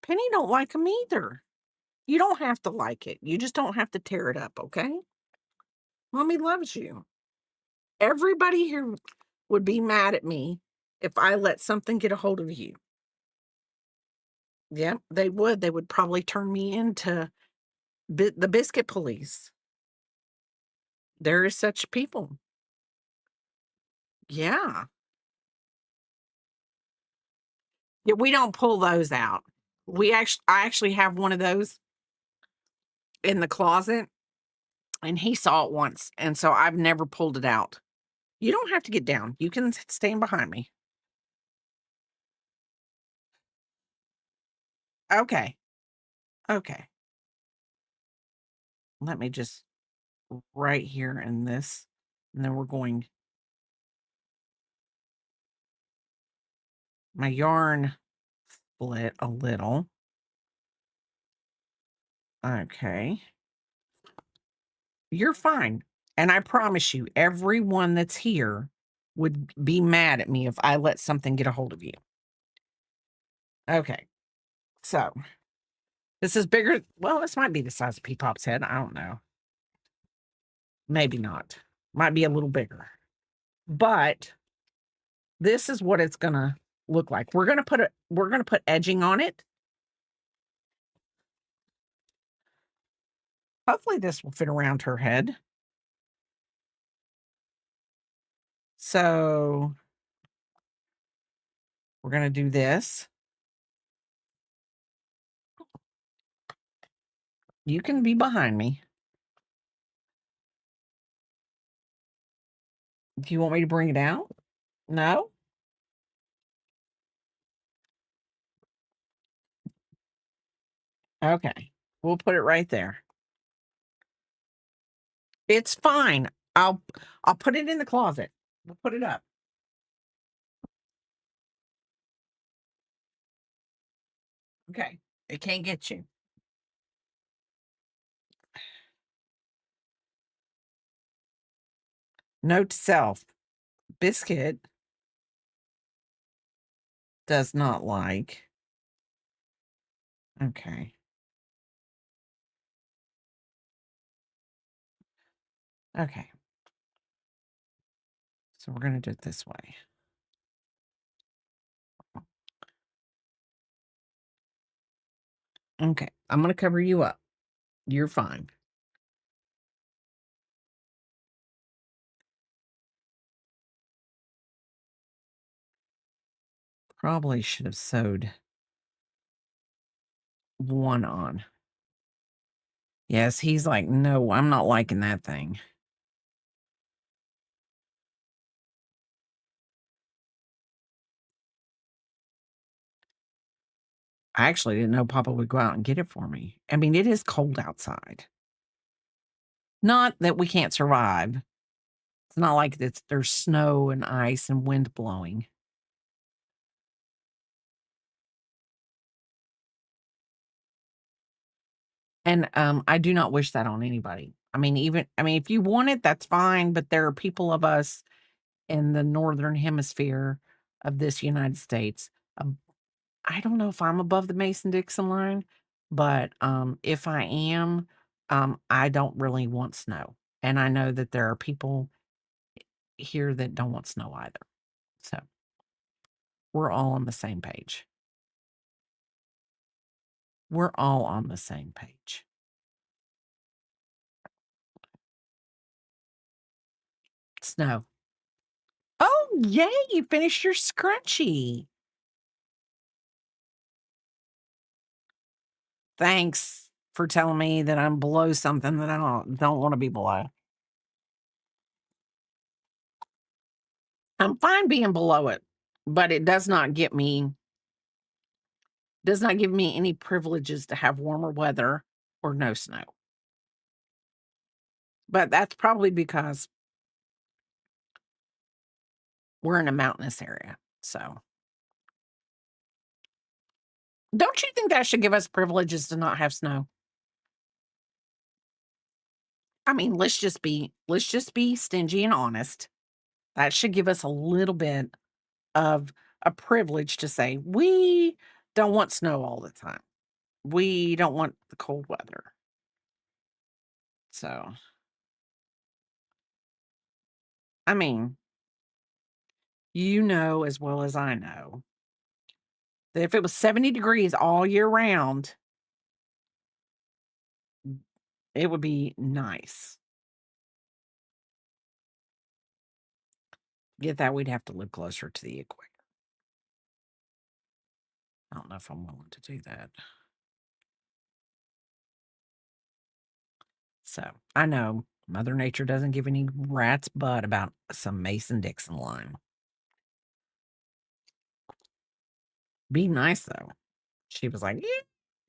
Penny don't like him either. You don't have to like it. You just don't have to tear it up, okay? Mommy loves you. Everybody here would be mad at me if I let something get a hold of you. Yeah, they would. They would probably turn me into the biscuit police. There is such people. Yeah. Yeah, we don't pull those out. I actually have one of those in the closet, and he saw it once, and so I've never pulled it out. You don't have to get down. You can stand behind me. Okay. Okay. Let me just right here in this, and then we're going my yarn split a little. Okay. You're fine. And I promise you, everyone that's here would be mad at me if I let something get a hold of you. Okay. So this is bigger. Well, this might be the size of Peepop's head. I don't know. Maybe not. Might be a little bigger. But this is what it's gonna look like. We're gonna put edging on it. Hopefully this will fit around her head. So we're gonna do this. You can be behind me. Do you want me to bring it out? No? Okay. We'll put it right there. It's fine. I'll put it in the closet. We'll put it up. Okay. It can't get you. Note to self. Biscuit does not like. Okay. Okay. So we're going to do it this way. Okay. I'm going to cover you up. You're fine. Probably should have sewed one on. Yes, he's like, no, I'm not liking that thing. I actually didn't know Papa would go out and get it for me. I mean, it is cold outside. Not that we can't survive. It's not like there's snow and ice and wind blowing. And I do not wish that on anybody. If you want it, that's fine. But there are people of us in the northern hemisphere of this United States. I don't know if I'm above the Mason-Dixon line, but if I am, I don't really want snow. And I know that there are people here that don't want snow either. So we're all on the same page. We're all on the same page. Snow. Oh, yay, you finished your scrunchie. Thanks for telling me that I'm below something that I don't want to be below. I'm fine being below it, but it does not give me any privileges to have warmer weather or no snow. But that's probably because we're in a mountainous area. So, don't you think that should give us privileges to not have snow? I mean, let's just be stingy and honest. That should give us a little bit of a privilege to say we don't want snow all the time. We don't want the cold weather. So, I mean, you know as well as I know that if it was 70 degrees all year round, it would be nice. Get that, we'd have to live closer to the equator. I don't know if I'm willing to do that. So, I know Mother Nature doesn't give any rat's butt about some Mason-Dixon line. Be nice, though. She was like, "Yeah."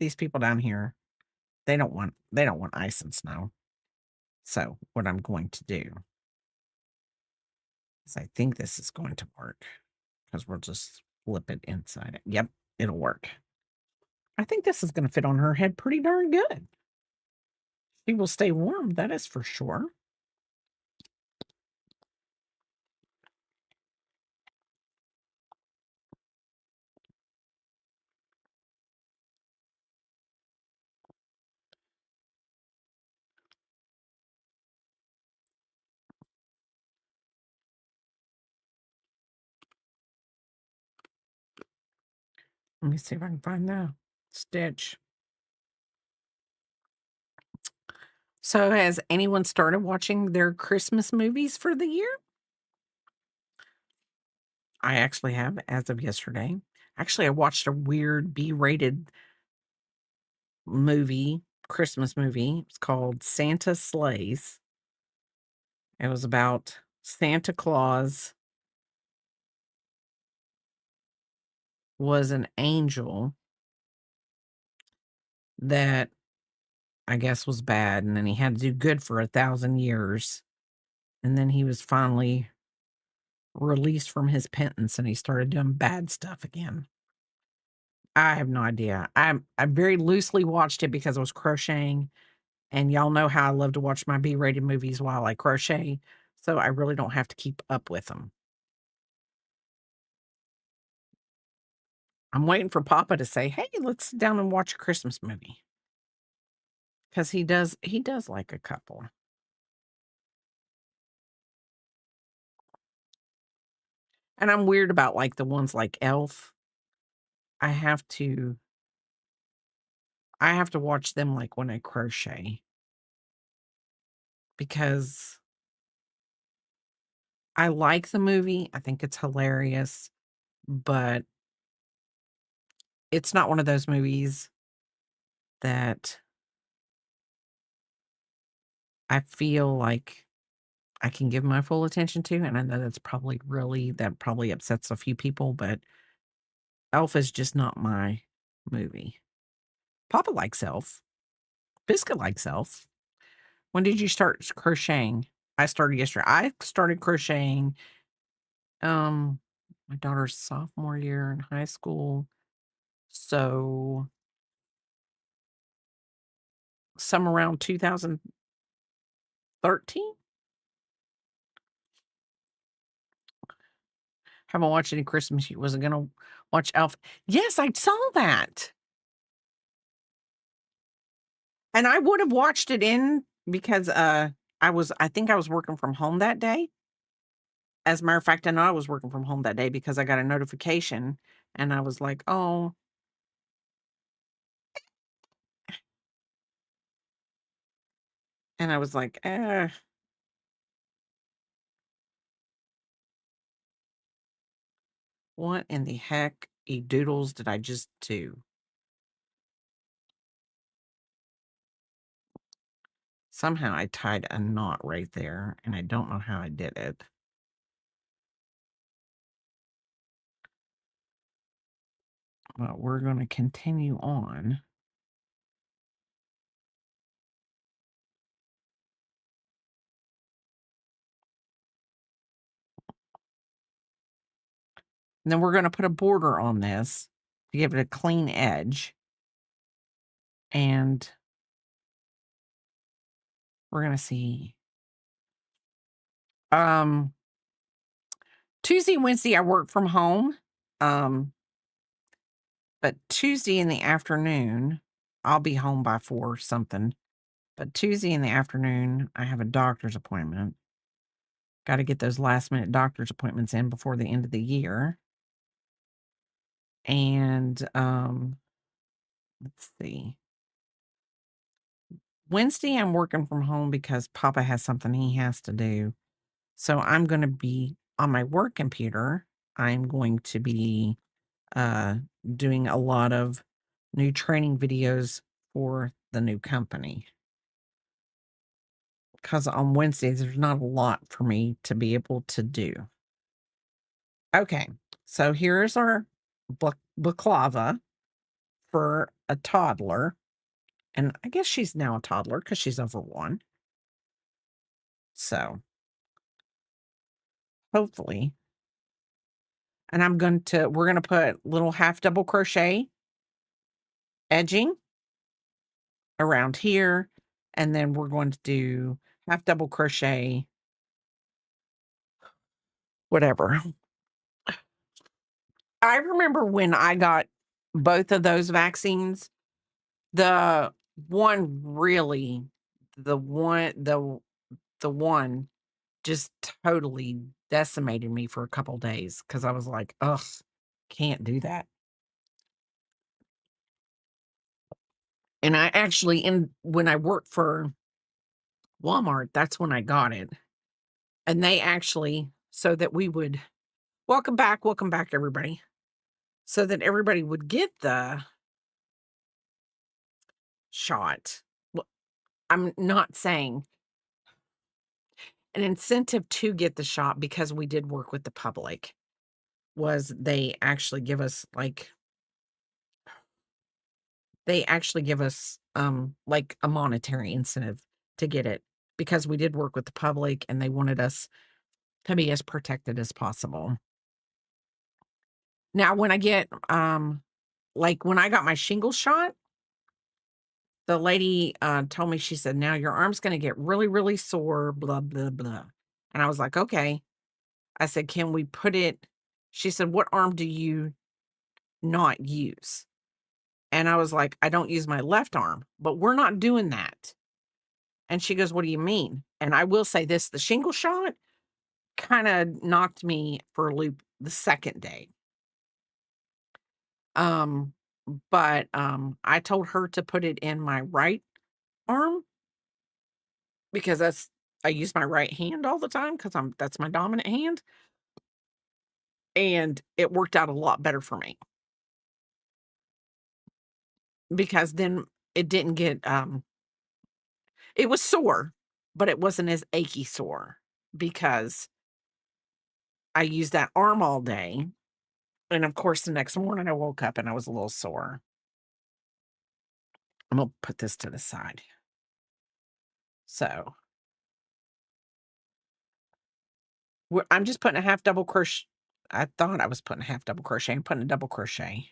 these people down here, they don't want ice and snow. So what I'm going to do is I think this is going to work because we'll just flip it inside it. Yep, it'll work. I think this is going to fit on her head pretty darn good. She will stay warm, that is for sure. Let me see if I can find the stitch. So has anyone started watching their Christmas movies for the year? I actually have as of yesterday. Actually, I watched a weird B-rated movie, Christmas movie. It's called Santa Slays. It was about Santa Claus was an angel that I guess was bad, and then he had to do good for 1,000 years, and then he was finally released from his penance, and he started doing bad stuff again. I have no idea. I very loosely watched it because I was crocheting, and y'all know how I love to watch my B-rated movies while I crochet, so I really don't have to keep up with them. I'm waiting for Papa to say, "Hey, let's sit down and watch a Christmas movie," because he does like a couple. And I'm weird about, like, the ones like Elf. I have to I have to watch them, like, when I crochet because I like the movie, I think it's hilarious, but it's not one of those movies that I feel like I can give my full attention to, and I know that probably upsets a few people, but Elf is just not my movie. Papa likes Elf. Biscuit likes Elf. When did you start crocheting? I started yesterday. I started crocheting, um, my daughter's sophomore year in high school, so some around 2013? Haven't watched any Christmas yet. Was I gonna watch Elf? Yes, I saw that, and I would have watched it in because, I think I was working from home that day. As a matter of fact, I know I was working from home that day because I got a notification, and I was like, "Oh," and I was like, what in the heck e doodles did I just do?" Somehow I tied a knot right there, and I don't know how I did it. But we're gonna continue on. And then we're gonna put a border on this to give it a clean edge, and we're gonna see. Um, Tuesday, Wednesday, I work from home, um, but Tuesday in the afternoon, I'll be home by 4 something, but Tuesday in the afternoon, I have a doctor's appointment. Gotta get those last minute doctor's appointments in before the end of the year, and, let's see. Wednesday, I'm working from home because Papa has something he has to do. So I'm going to be on my work computer. I'm going to be uh, doing a lot of new training videos for the new company. Because on Wednesdays, there's not a lot for me to be able to do. Okay, so here's our balaclava. for a toddler, and I guess she's now a toddler because she's over 1. So, hopefully, and we're gonna put little half double crochet edging around here, and then we're going to do half double crochet whatever. I remember when I got both of those vaccines, the one really the one the one just totally decimated me for a couple days because I was like, "Ugh, can't do that." And I actually in when I worked for Walmart, that's when I got it. And they actually so that we would welcome back, everybody. So that everybody would get the shot. Well, I'm not saying an incentive to get the shot because we did work with the public was they actually give us, like, a monetary incentive to get it because we did work with the public and they wanted us to be as protected as possible. Now when I get, like, when I got my shingle shot, the lady, told me, she said, "Now your arm's gonna get really, really sore, blah, blah, blah." And I was like, "Okay." I said, "Can we put it" she said, "What arm do you not use?" And I was like, "I don't use my left arm, but we're not doing that." And she goes, "What do you mean?" And I will say this, the shingle shot kinda knocked me for a loop the 2nd day. Um, I told her to put it in my right arm because I use my right hand all the time because that's my dominant hand, and it worked out a lot better for me because then it didn't get, it was sore, but it wasn't as achy sore because I used that arm all day, and of course, the next morning I woke up and I was a little sore. I'm gonna put this to the side. So, I'm just putting a half double crochet. I thought I was putting a half double crochet. I'm putting a double crochet.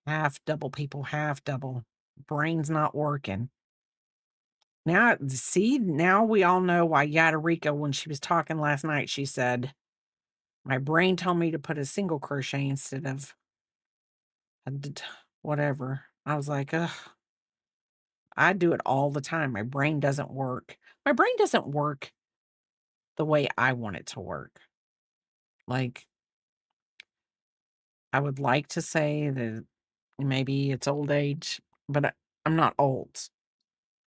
Half double, people, half double. Brain's not working. Now, see, now we all know why Yadarika, when she was talking last night, she said, "My brain told me to put a single crochet instead of a whatever." I was like, ugh, I do it all the time. My brain doesn't work. My brain doesn't work the way I want it to work. Like, I would like to say that maybe it's old age, but I'm not old.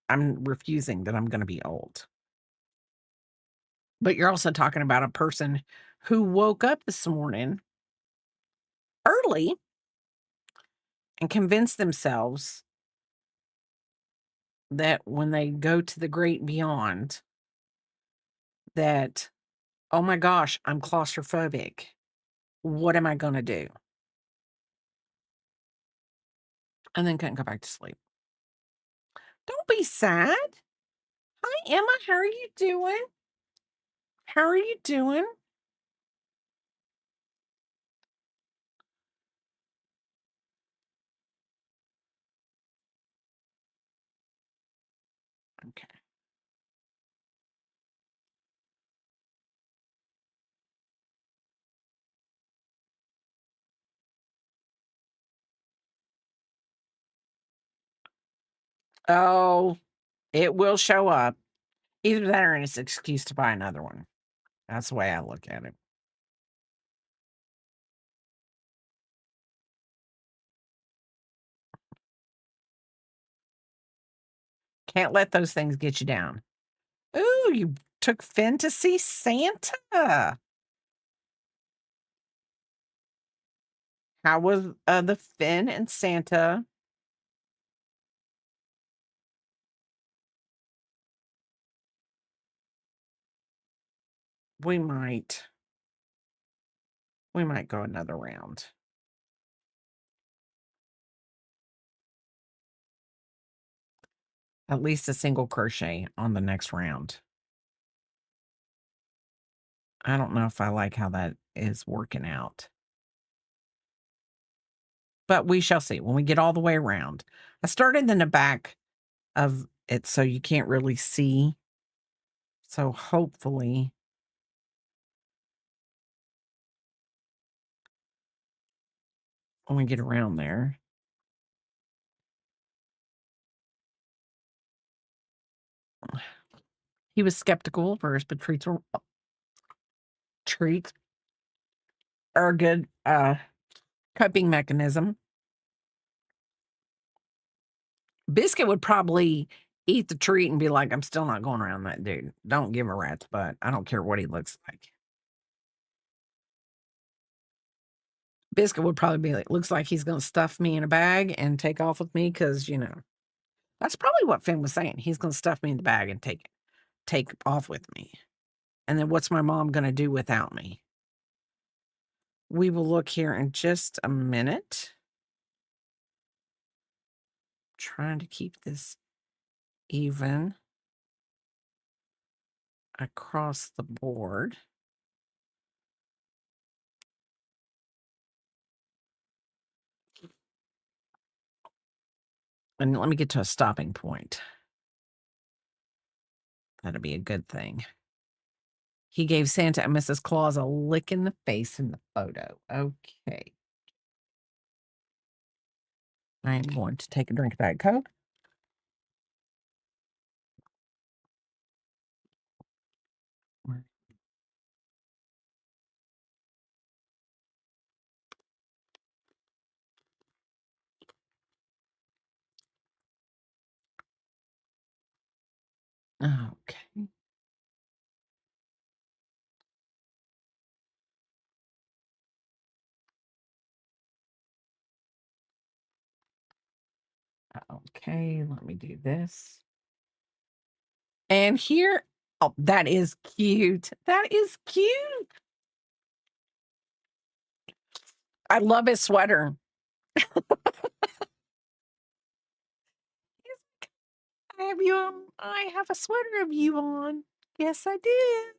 I'm refusing that I'm gonna be old. But you're also talking about a person who woke up this morning early and convinced themselves that when they go to the great beyond, that, "Oh my gosh, I'm claustrophobic. What am I gonna do?" And then couldn't go back to sleep. Don't be sad. Hi, Emma. How are you doing? How are you doing? Okay. Oh, it will show up. Either that or it's an excuse to buy another one. That's the way I look at it. Can't let those things get you down. Ooh, you took Finn to see Santa. How was the Finn and Santa? We might we might go another round. at least a single crochet on the next round. I don't know if I like how that is working out, but we shall see when we get all the way around. I started in the back of it so you can't really see. So hopefully when we get around there. He was skeptical at first, but treats are a good coping mechanism. Biscuit would probably eat the treat and be like, I'm still not going around that dude. Don't give a rat's butt. I don't care what he looks like. Biscuit would probably be like, looks like he's going to stuff me in a bag and take off with me because, that's probably what Finn was saying. He's going to stuff me in the bag and take off with me. And then what's my mom going to do without me? We will look here in just a minute. Trying to keep this even across the board. And let me get to a stopping point. That'd be a good thing. He gave Santa and Mrs. Claus a lick in the face in the photo. Okay. I am going to take a drink of Diet Coke. Okay. Okay, let me do this. And here, oh, that is cute. That is cute. I love his sweater. I have you on. I have a sweater of you on. Yes, I did.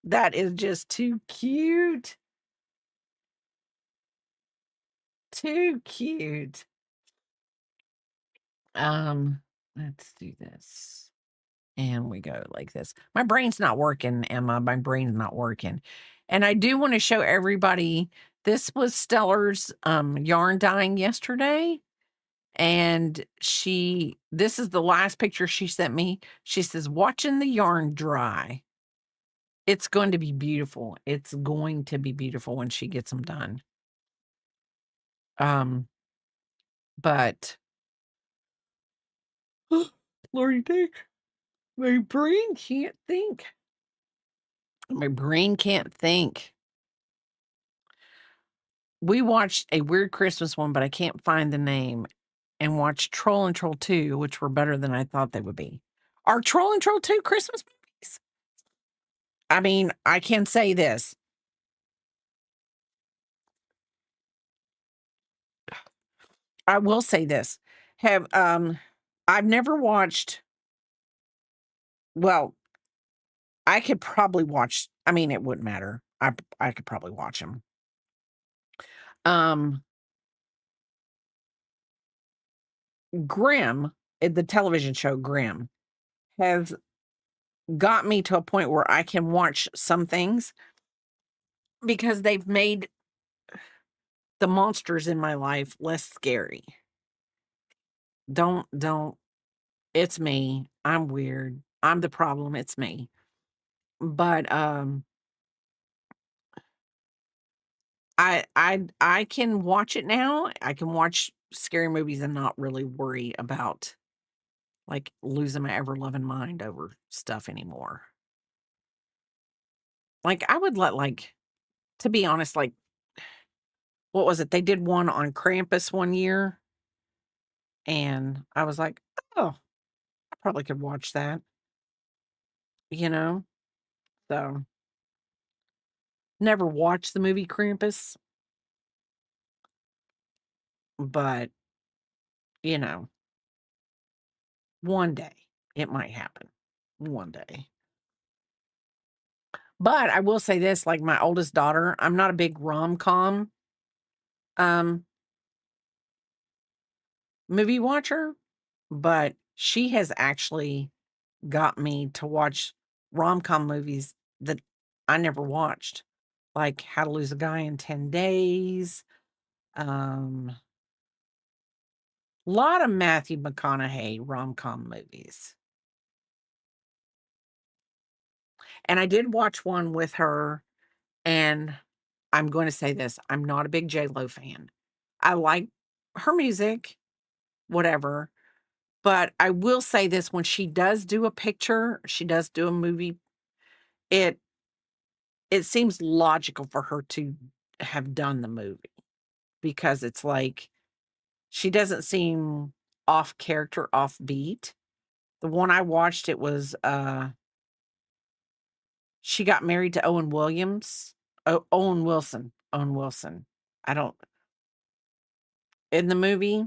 That is just too cute. Too cute. Let's do this. And we go like this. My brain's not working, Emma. My brain's not working. And I do want to show everybody this was Stellar's yarn dyeing yesterday. And this is the last picture she sent me. She says, watching the yarn dry. It's going to be beautiful. It's going to be beautiful when she gets them done. But Lordy Dick, my brain can't think. My brain can't think. We watched a Weird Christmas one, but I can't find the name, and watched Troll and Troll 2, which were better than I thought they would be. Are Troll and Troll 2 Christmas movies? I mean, I can say this. I will say this. I've never watched, well, I could probably watch, I mean, it wouldn't matter. I could probably watch them. Grimm, the television show Grimm, has got me to a point where I can watch some things because they've made the monsters in my life less scary. Don't. It's me. I'm weird. I'm the problem. It's me. But I can watch it now. I can watch scary movies and not really worry about like losing my ever loving mind over stuff anymore. Like I would to be honest, like what was it? They did one on Krampus one year, and I was like, oh, I probably could watch that, you know? So never watched the movie Krampus, but you know, One day, it might happen. One day. But I will say this, like, my oldest daughter, I'm not a big rom-com, um, movie watcher, but she has actually got me to watch rom-com movies that I never watched, like How to Lose a Guy in 10 Days, um, lot of Matthew McConaughey rom-com movies. And I did watch one with her, and I'm going to say this, I'm not a big J Lo fan. I like her music, whatever, but I will say this, when she does do a picture, she does do a movie, it it seems logical for her to have done the movie because it's like she doesn't seem off character, off beat. The one I watched, it was, she got married to Owen Williams. Owen Wilson. Owen Wilson. I don't in the movie,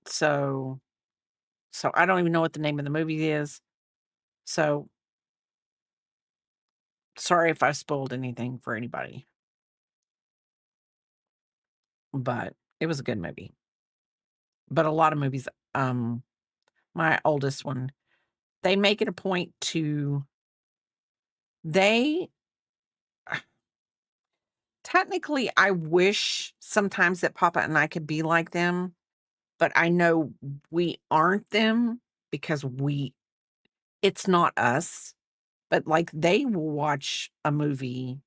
so I don't even know what the name of the movie is. So, sorry if I spoiled anything for anybody, but it was a good movie. But a lot of movies, um, my oldest one, they make it a point to they technically, I wish sometimes that Papa and I could be like them, but I know we aren't them because it's not us. But, like, they will watch a movie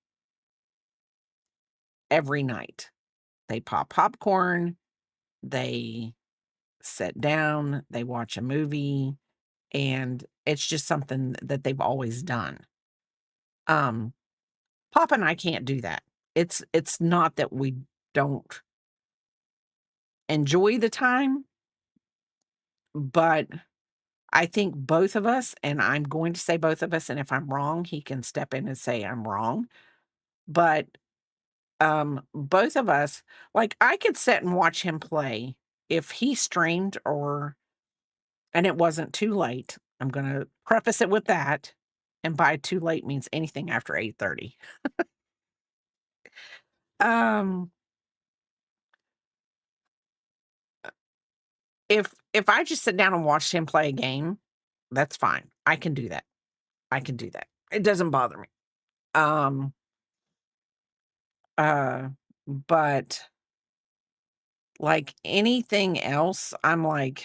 every night. They pop popcorn, they sit down, they watch a movie, and it's just something that they've always done. Um, Papa and I can't do that. It's not that we don't enjoy the time, but I think both of us, and I'm going to say both of us, and if I'm wrong, he can step in and say I'm wrong, but, both of us, like, I could sit and watch him play if he streamed or and it wasn't too late. I'm gonna preface it with that, and by too late means anything after 8:30. Um, if I just sit down and watch him play a game, that's fine. I can do that. I can do that. It doesn't bother me. Um, uh, but, like, anything else, I'm like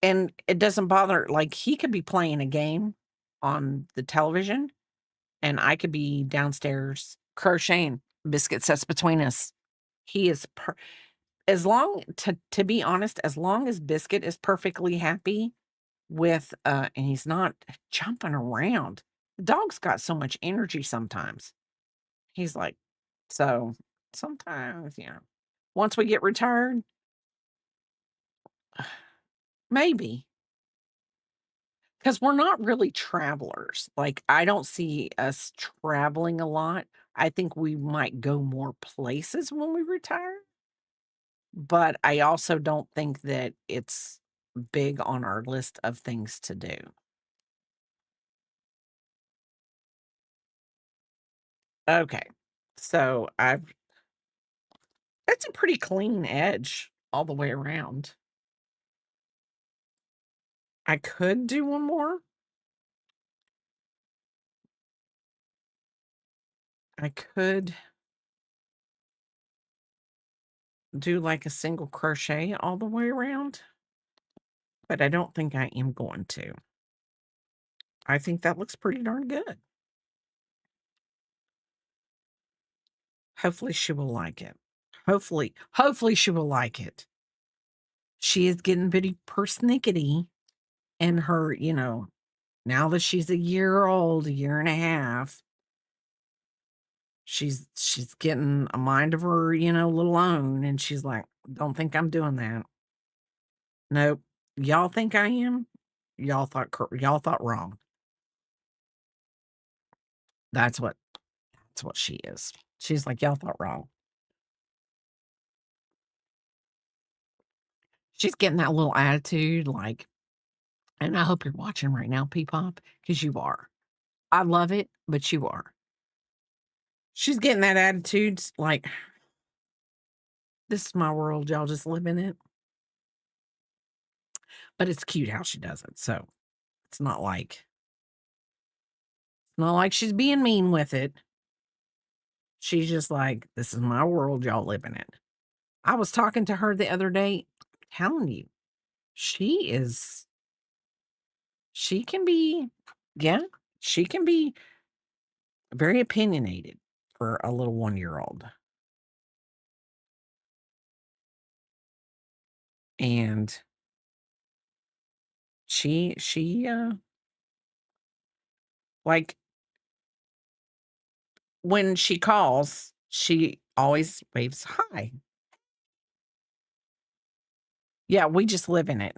and it doesn't bother like, he could be playing a game on the television, and I could be downstairs crocheting. Biscuit sits between us. He is as long to be honest, as long as Biscuit is perfectly happy with, and he's not jumping around. The dog's got so much energy sometimes. He's like so, sometimes, once we get retired, maybe, because 'cause we're not really travelers. Like, I don't see us traveling a lot. I think we might go more places when we retire, but I also don't think that it's big on our list of things to do. Okay. So, it's a pretty clean edge all the way around. I could do one more. I could do, like, a single crochet all the way around, but I don't think I am going to. I think that looks pretty darn good. Hopefully, she will like it. Hopefully she will like it. She is getting pretty persnickety in her, now that she's a year old, a year and a half, she's getting a mind of her, little own, and she's like, "Don't think I'm doing that. Nope. Y'all think I am? Y'all thought wrong." That's what that's what she is. She's like, "Y'all thought wrong." She's getting that little attitude, like, and I hope you're watching right now, Peepop, because you are. I love it, but you are. She's getting that attitude, like, this is my world, y'all just live in it. But it's cute how she does it, so it's not like she's being mean with it. She's just like, "This is my world, y'all live in it." I was talking to her the other day, telling you, she is she can be yeah, she can be very opinionated for a little one-year-old. And she like, when she calls, she always waves hi. Yeah, we just live in it.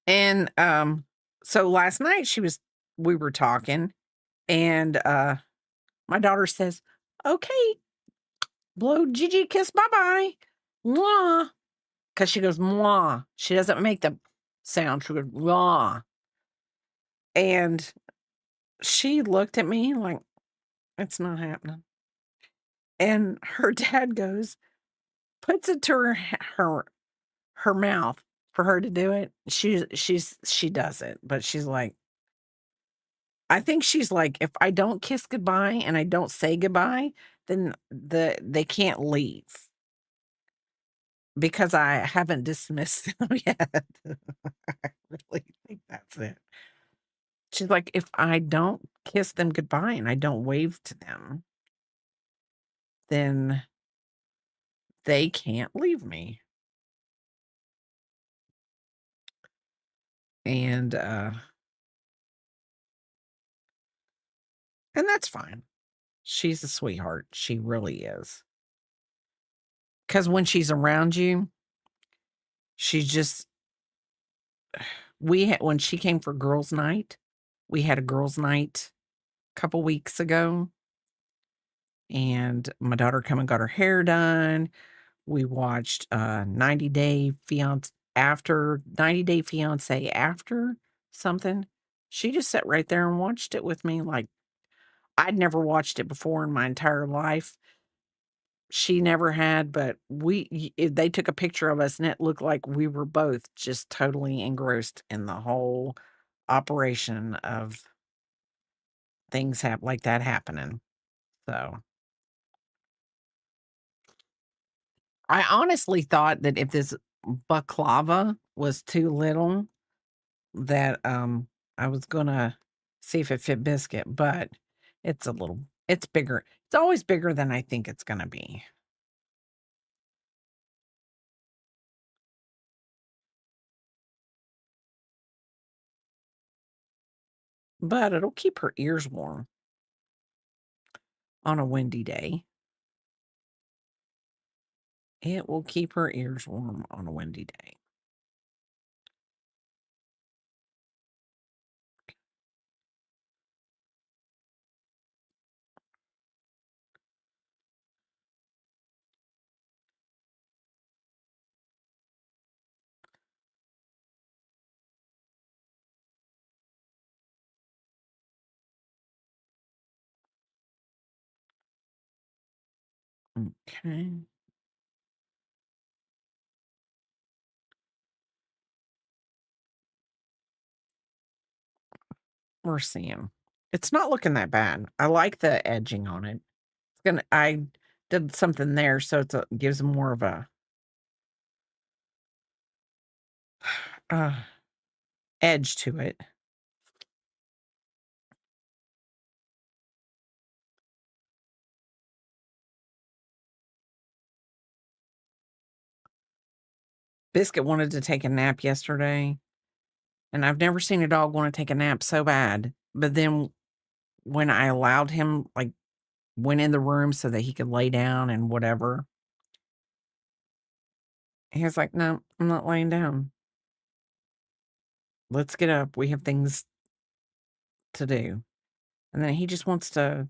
And, so last night we were talking and, my daughter says, "Okay, blow Gigi a kiss, bye-bye. Mwah." 'Cause she goes, "Mwah." She doesn't make the sound, she goes, "Mwah." And she looked at me like, "It's not happening." And her dad goes, puts it to her mouth for her to do it. She does it, but she's like, I think she's like, "If I don't kiss goodbye and I don't say goodbye, then they can't leave because I haven't dismissed them yet." I really think that's it. She's like, "If I don't kiss them goodbye and I don't wave to them, then they can't leave me." And, and that's fine. She's a sweetheart. She really is. Because when she's around you, she's just when she came for girls' night, we had a girls' night a couple weeks ago, and my daughter come and got her hair done. We watched, 90 Day Fiancé after something. She just sat right there and watched it with me like I'd never watched it before in my entire life. She never had, but they took a picture of us, and it looked like we were both just totally engrossed in the whole operation of things like that happening. So, I honestly thought that if this baklava was too little, that, I was gonna see if it fit biscuit, but it's bigger. It's always bigger than I think it's gonna be, but it'll keep her ears warm on a windy day. It will keep her ears warm on a windy day. Okay, we're seeing. It's not looking that bad. I like the edging on it. I did something there, so gives more of a, uh, edge to it. Biscuit wanted to take a nap yesterday, and I've never seen a dog wanna take a nap so bad, but then when I allowed him, like, went in the room so that he could lay down and whatever, he was like, "No, I'm not laying down. Let's get up. We have things to do." And then he just wants to,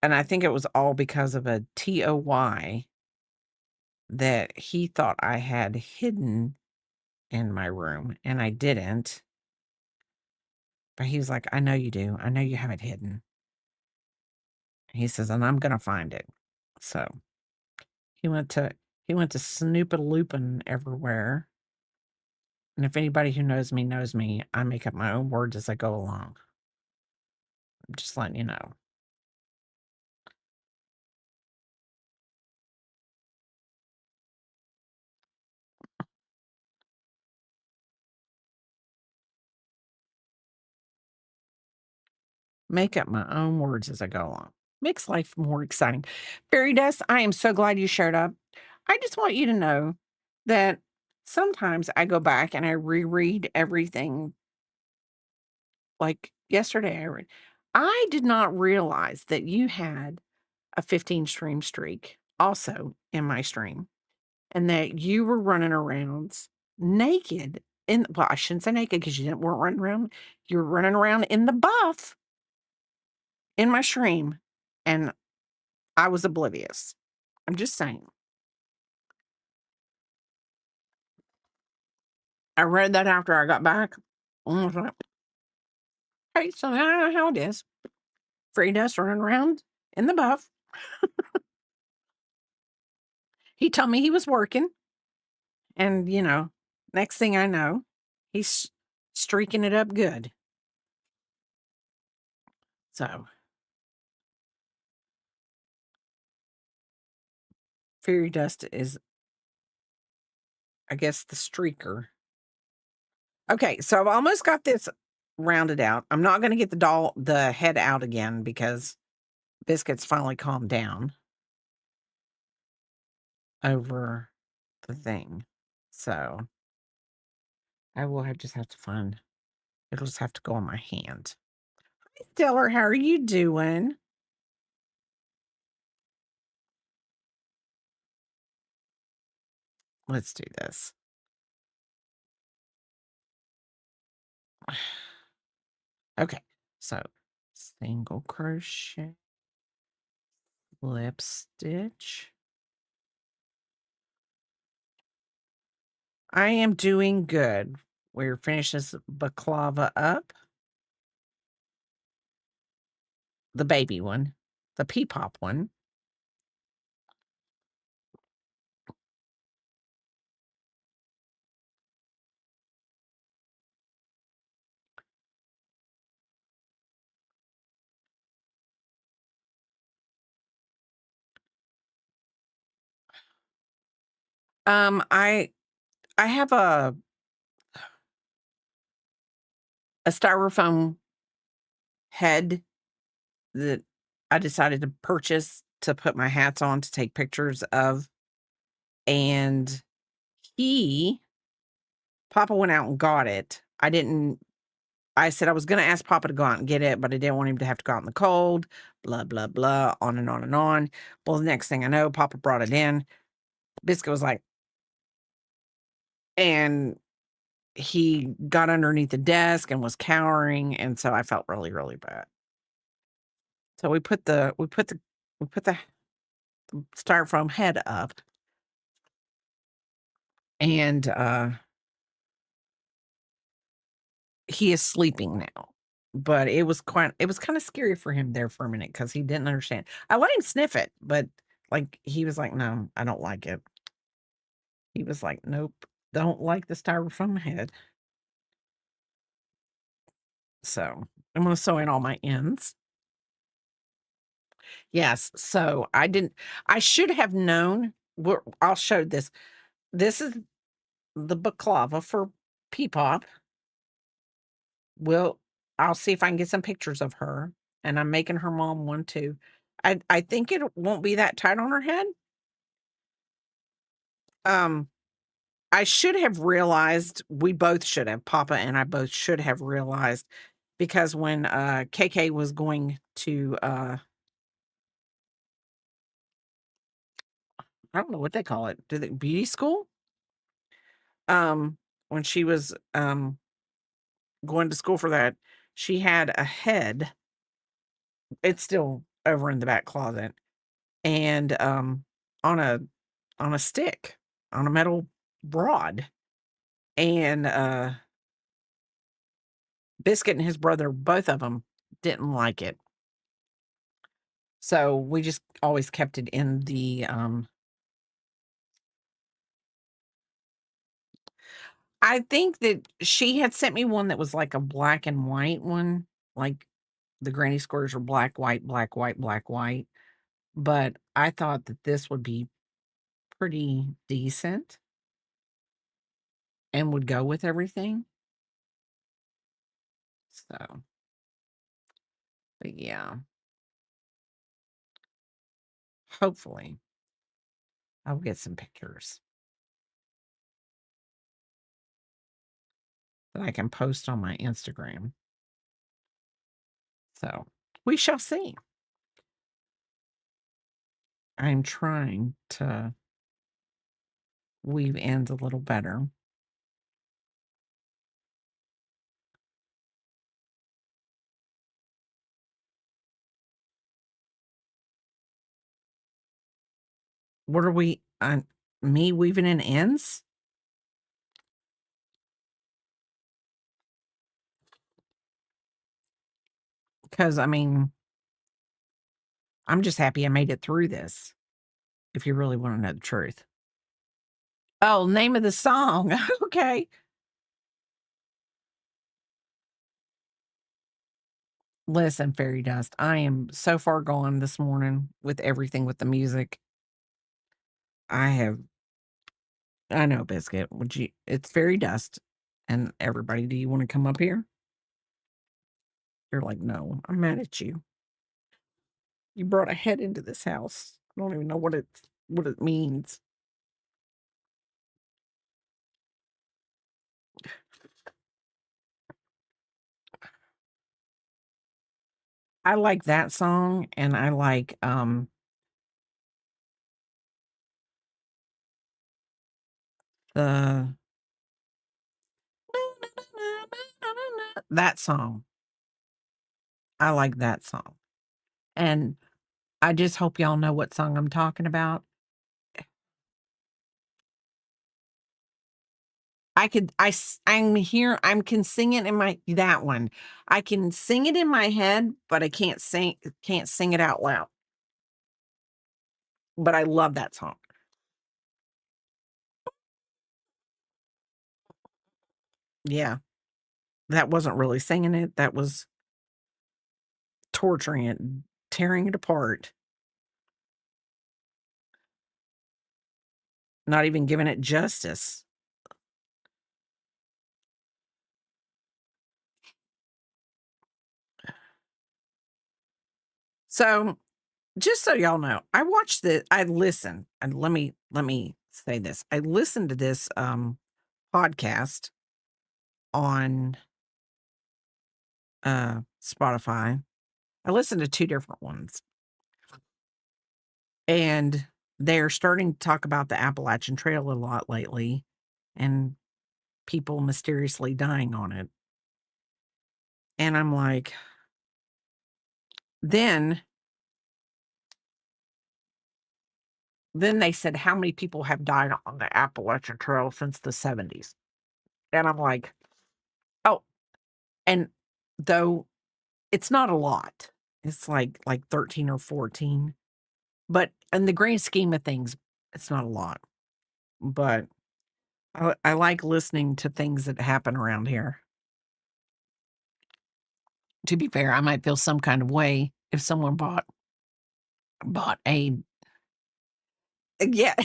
and I think it was all because of a TOY. that he thought I had hidden in my room, and I didn't. But he was like, "I know you do. I know you have it hidden." He says, "And I'm gonna find it." So he went to he went to snooping looping everywhere. And if anybody who knows me, I make up my own words as I go along. I'm just letting you know. Make up my own words as I go along. Makes life more exciting. Fairy Dust, I am so glad you showed up. I just want you to know that sometimes I go back and I reread everything. Like yesterday, I did not realize that you had a 15 stream streak also in my stream, and that you were running around naked well, I shouldn't say naked because you didn't weren't running around. You were running around in the buff in my stream, and I was oblivious. I'm just saying. I read that after I got back. And I was like, hey, so I know how it is. Free dust running around in the buff. He told me he was working, and next thing I know, he's streaking it up good. So fairy dust is, I guess, the streaker. Okay, so I've almost got this rounded out. I'm not going to get the head out again because Biscuit's finally calmed down over the thing. So I will just have to find, it'll just have to go on my hand. Hi, Stellar, how are you doing? Let's do this. Okay, so single crochet, slip stitch. I am doing good. We're finishing this balaclava up. The baby one, the pop one. I have a styrofoam head that I decided to purchase to put my hats on to take pictures of, and Papa went out and got it. I said I was gonna ask Papa to go out and get it, but I didn't want him to have to go out in the cold, blah, blah, blah, on and on and on. Well, the next thing I know, Papa brought it in. Biscuit was like, and he got underneath the desk and was cowering, and so I felt really, really bad. So we put the styrofoam head up, and he is sleeping now. But it was kinda scary for him there for a minute because he didn't understand. I let him sniff it, but, like, he was like, "No, I don't like it." He was like, "Nope, don't like the styrofoam head." So, I'm gonna sew in all my ends. Yes, so I should have known I'll show this. This is the baklava for Peepop. Well, I'll see if I can get some pictures of her, and I'm making her mom one too. I think it won't be that tight on her head. Um, I should have realized, we both should have, Papa and I both should have realized, because when KK was going to I don't know what they call it, do they beauty school? Um, when she was going to school for that, she had a head. It's still over in the back closet, and on a on a stick, on a metal rod, and, Biscuit and his brother, both of them didn't like it. So, we just always kept it in the. I think that she had sent me one that was like a black and white one, like, the granny squares were black, white, black, white, but I thought that this would be pretty decent and would go with everything. So, but yeah, hopefully, I'll get some pictures that I can post on my Instagram. So, we shall see. I'm trying to weave ends a little better. What are we me weaving in ends? Because, I mean, I'm just happy I made it through this, if you really wanna know the truth. Oh, name of the song. Okay. Listen, fairy dust, I am so far gone this morning with everything with the music. I have I know, Biscuit. Would you it's fairy dust. And everybody, do you wanna come up here? You're like, "No, I'm mad at you. You brought a head into this house. I don't even know what it means." I like that song, and I like, the that song. I like that song. And I just hope y'all know what song I'm talking about. I'm here, I can sing it in my that one. I can sing it in my head, but I can't sing it out loud. But I love that song. Yeah, that wasn't really singing it, that was torturing it, tearing it apart, not even giving it justice. So, just so y'all know, I listened, and let me say this. I listened to this, podcast on, Spotify. I listened to 2 different ones, and they're starting to talk about the Appalachian Trail a lot lately and people mysteriously dying on it. And I'm like then then they said how many people have died on the Appalachian Trail since the '70s. And I'm like, "Oh," and though it's not a lot. It's like 13 or 14, but in the grand scheme of things, it's not a lot. But I like listening to things that happen around here. To be fair, I might feel some kind of way if someone bought a yeah,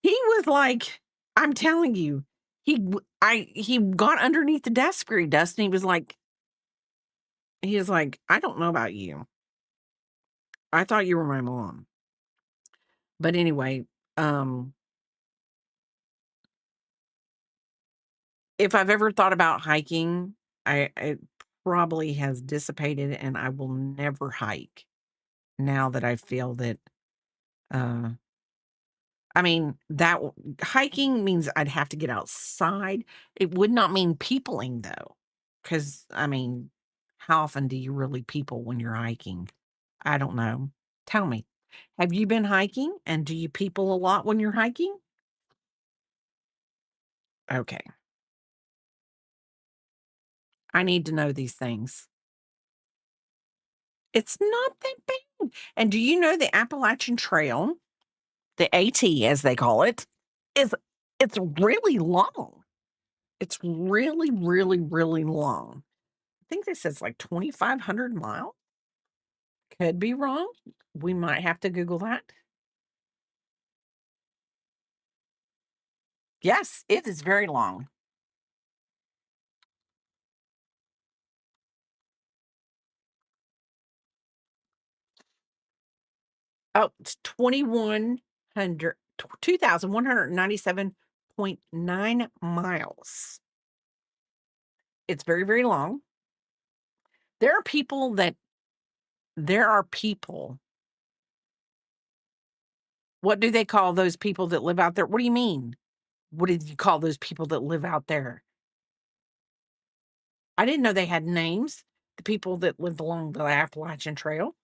he was like, I'm telling you, he got underneath the desk very dust, and he was like, "I don't know about you. I thought you were my mom." But anyway, um, if I've ever thought about hiking, it probably has dissipated, and I will never hike now that I feel that, uh I mean, hiking means I'd have to get outside. It would not mean peopling though, because I mean, how often do you really people when you're hiking? I don't know. Tell me. Have you been hiking, and do you people a lot when you're hiking? Okay. I need to know these things. It's not that big. And do you know the Appalachian Trail, the AT as they call it, is it's really long. It's really, really, really long. I think this says like 2,500 miles. Could be wrong. We might have to Google that. Yes, it is very long. Oh, it's 2,100 2,197.9 miles. It's very, very long. There are people that there are people what do they call those people that live out there? What do you mean? What did you call those people that live out there? I didn't know they had names, the people that lived along the Appalachian Trail.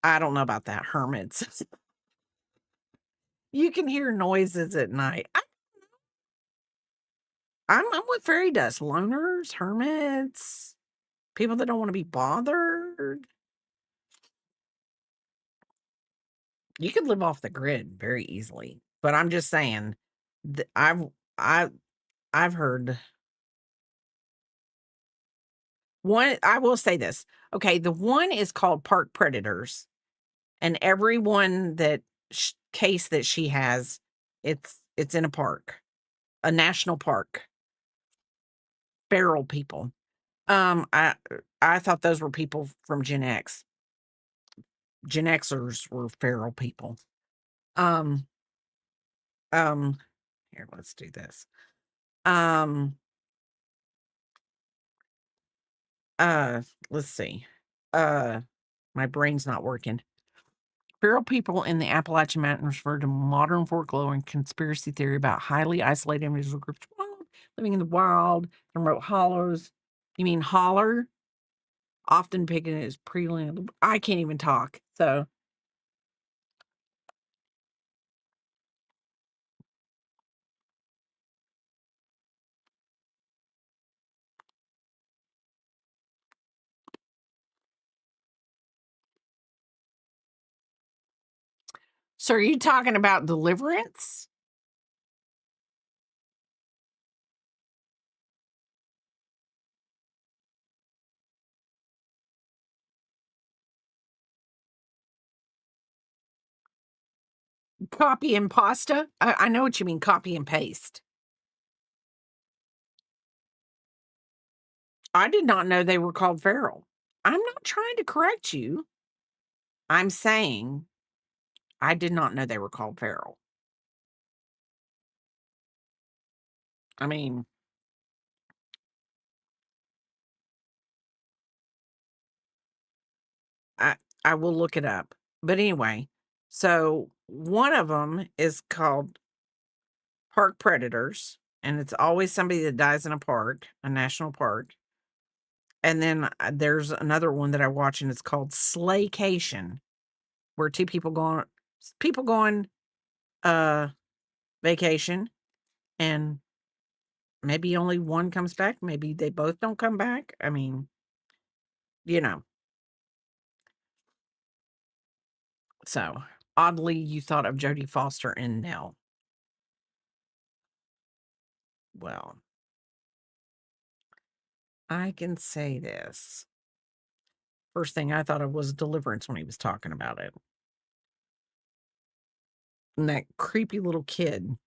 I don't know about that, hermits. You can hear noises at night. I'm with fairy dust, loners, hermits, people that don't wanna be bothered. You could live off the grid very easily, but I'm just saying, th I I've heard one I will say this, okay, the one is called park predators, and every one that case that she has, it's in a park, a national park, feral people. I thought those were people from Gen X. Gen Xers were feral people. Um, um, Here, let's do this. Um, uh, let's see. Uh, my brain's not working. Feral people in the Appalachian Mountains refer to modern folklore and conspiracy theory about highly isolated individual groups living in the wild, remote hollows. You mean holler? Often picking as preland. I can't even talk. So so are you talking about deliverance? Copy and pasta? I know what you mean, copy and paste. I did not know they were called feral. I'm not trying to correct you. I'm saying I did not know they were called feral. I mean, I I will look it up. But anyway, so one of them is called park predators, and it's always somebody that dies in a park, a national park. And then there's another one that I watch, and it's called slaycation, where two people go on vacation, and maybe only one comes back. Maybe they both don't come back. I mean, you know. So oddly, you thought of Jodie Foster and Nell. Well, I can say this. First thing I thought of was Deliverance when he was talking about it. And that creepy little kid.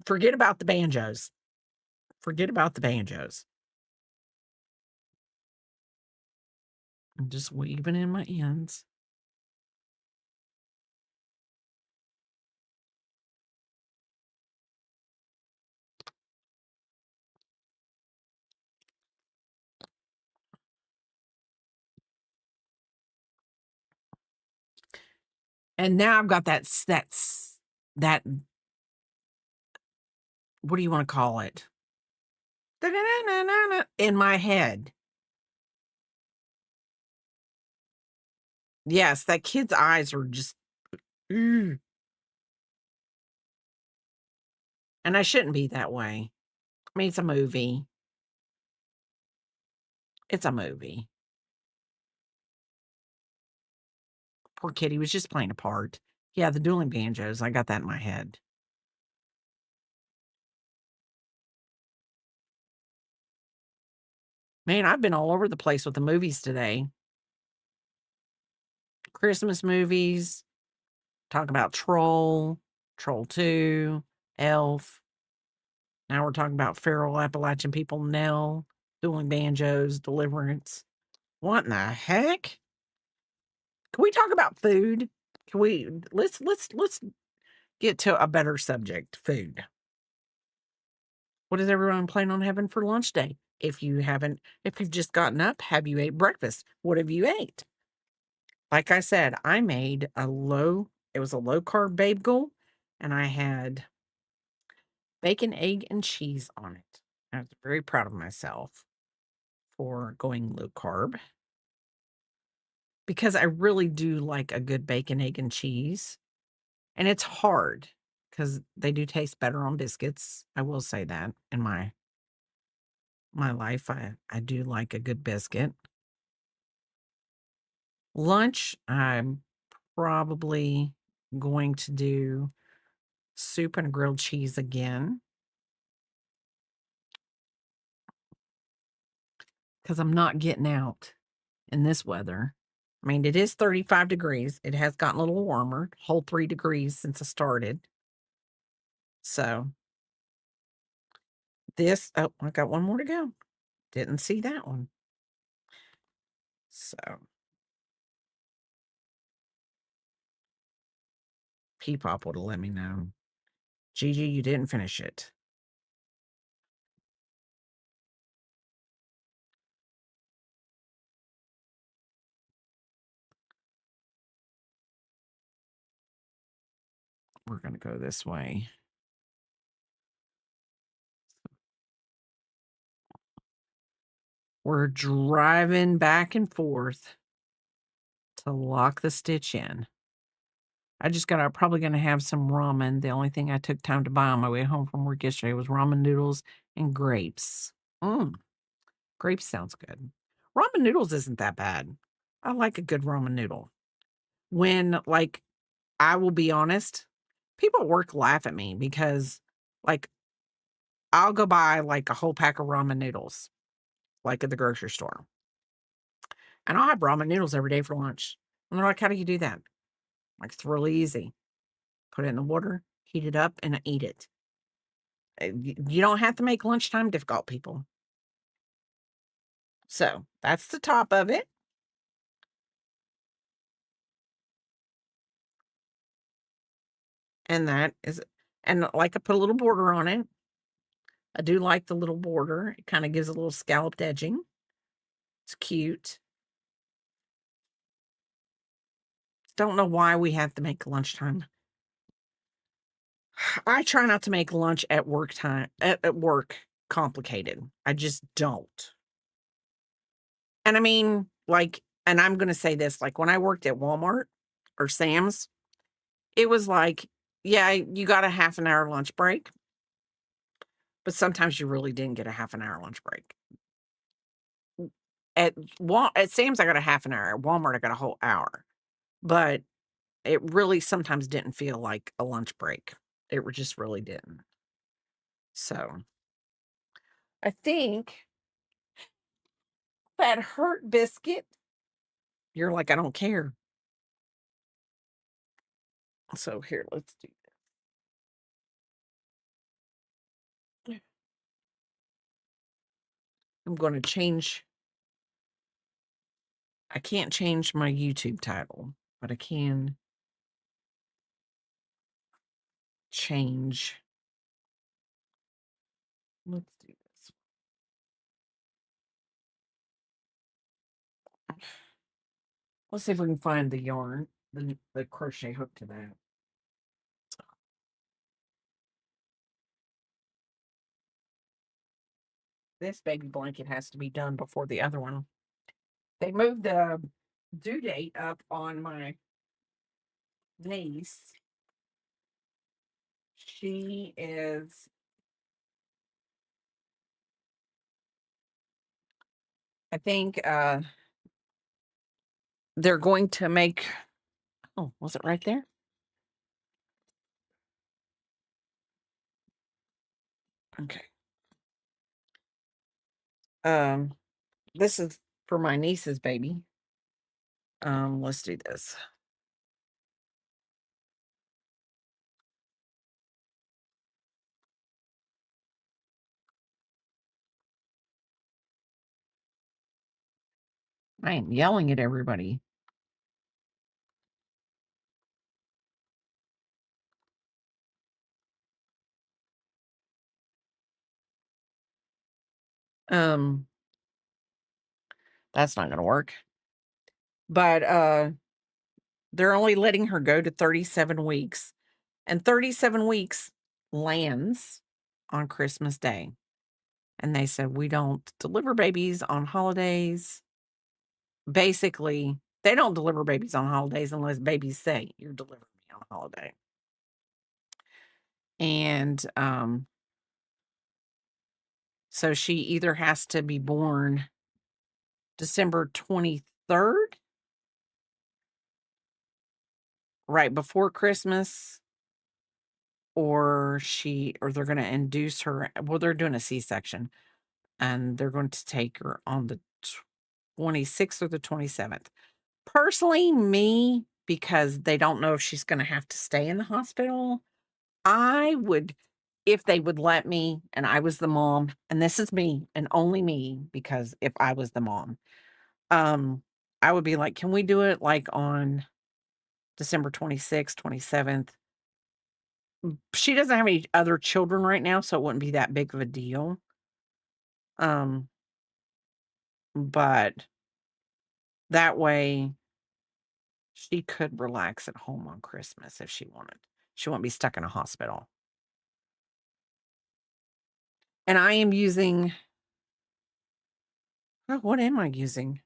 Forget about the banjos. Forget about the banjos. I'm just weaving in my ends. And now I've got that what do you want to call it? Da-na-na-na-na-na, in my head. Yes, that kid's eyes are just, mm, and I shouldn't be that way. I mean, it's a movie. It's a movie. Poor kid, he was just playing a part. Yeah, the dueling banjos, I got that in my head. Man, I've been all over the place with the movies today. Christmas movies, talk about Troll, Troll 2, Elf. Now we're talking about feral Appalachian people, Nell, dueling banjos, Deliverance. What in the heck? Can we talk about food? Can we let's get to a better subject, food. What is everyone planning on having for lunch day? If you've just gotten up, have you ate breakfast? What have you ate? Like I said, it was a low carb bagel, and I had bacon, egg, and cheese on it. I was very proud of myself for going low carb because I really do like a good bacon, egg, and cheese. And it's hard because they do taste better on biscuits. I will say that in my life, I do like a good biscuit. Lunch, I'm probably going to do soup and grilled cheese again because I'm not getting out in this weather. I mean, it is 35 degrees. It has gotten a little warmer, whole 3 degrees since I started. So oh, I got one more to go. Didn't see that one. So P-Pop would have let me know. Gigi, you didn't finish it. We're going to go this way. We're driving back and forth to lock the stitch in. Probably gonna have some ramen. The only thing I took time to buy on my way home from work yesterday was ramen noodles and grapes. Mm, grapes sounds good. Ramen noodles isn't that bad. I like a good ramen noodle. Like, I will be honest, people at work laugh at me because, like, I'll go buy like a whole pack of ramen noodles, like at the grocery store, and I'll have ramen noodles every day for lunch. And they're like, "How do you do that?" Like, it's really easy. Put it in the water, heat it up, and I eat it. You don't have to make lunchtime difficult, people. So that's the top of it. And like I put a little border on it. I do like the little border. It kind of gives a little scalloped edging. It's cute. Don't know why we have to make lunchtime. I try not to make lunch at work time at work complicated. I just don't. And I mean, like, and I'm gonna say this, like when I worked at Walmart or Sam's, it was like, yeah, you got a half an hour lunch break, but sometimes you really didn't get a half an hour lunch break. At Sam's, I got a half an hour. At Walmart, I got a whole hour. But it really sometimes didn't feel like a lunch break. Just really didn't. So I think that hurt biscuit. You're like, I don't care. So here, let's do this. I'm going to change. I can't change my YouTube title, but I can change. Let's do this. Let's see if we can find the yarn, the crochet hook to that. This baby blanket has to be done before the other one. They moved the due date up on my niece. She is, I think, they're going to make, oh, was it right there? Okay. Um, this is for my niece's baby. Let's do this. I am yelling at everybody. Um, that's not gonna work. But they're only letting her go to 37 weeks, and 37 weeks lands on Christmas Day. And they said, we don't deliver babies on holidays. Basically, they don't deliver babies on holidays unless babies say you're delivering me on a holiday. And so she either has to be born December 23rd, right before Christmas, or they're going to induce her. Well, they're doing a C-section, and they're going to take her on the 26th or the 27th. Personally, me, because they don't know if she's going to have to stay in the hospital, I would, if they would let me, and I was the mom, and this is me and only me, because if I was the mom, um, I would be like, can we do it like on December 26th, 27th? She doesn't have any other children right now, so it wouldn't be that big of a deal. Um, but that way she could relax at home on Christmas if she wanted. She won't be stuck in a hospital. And I am using, oh, what am I using?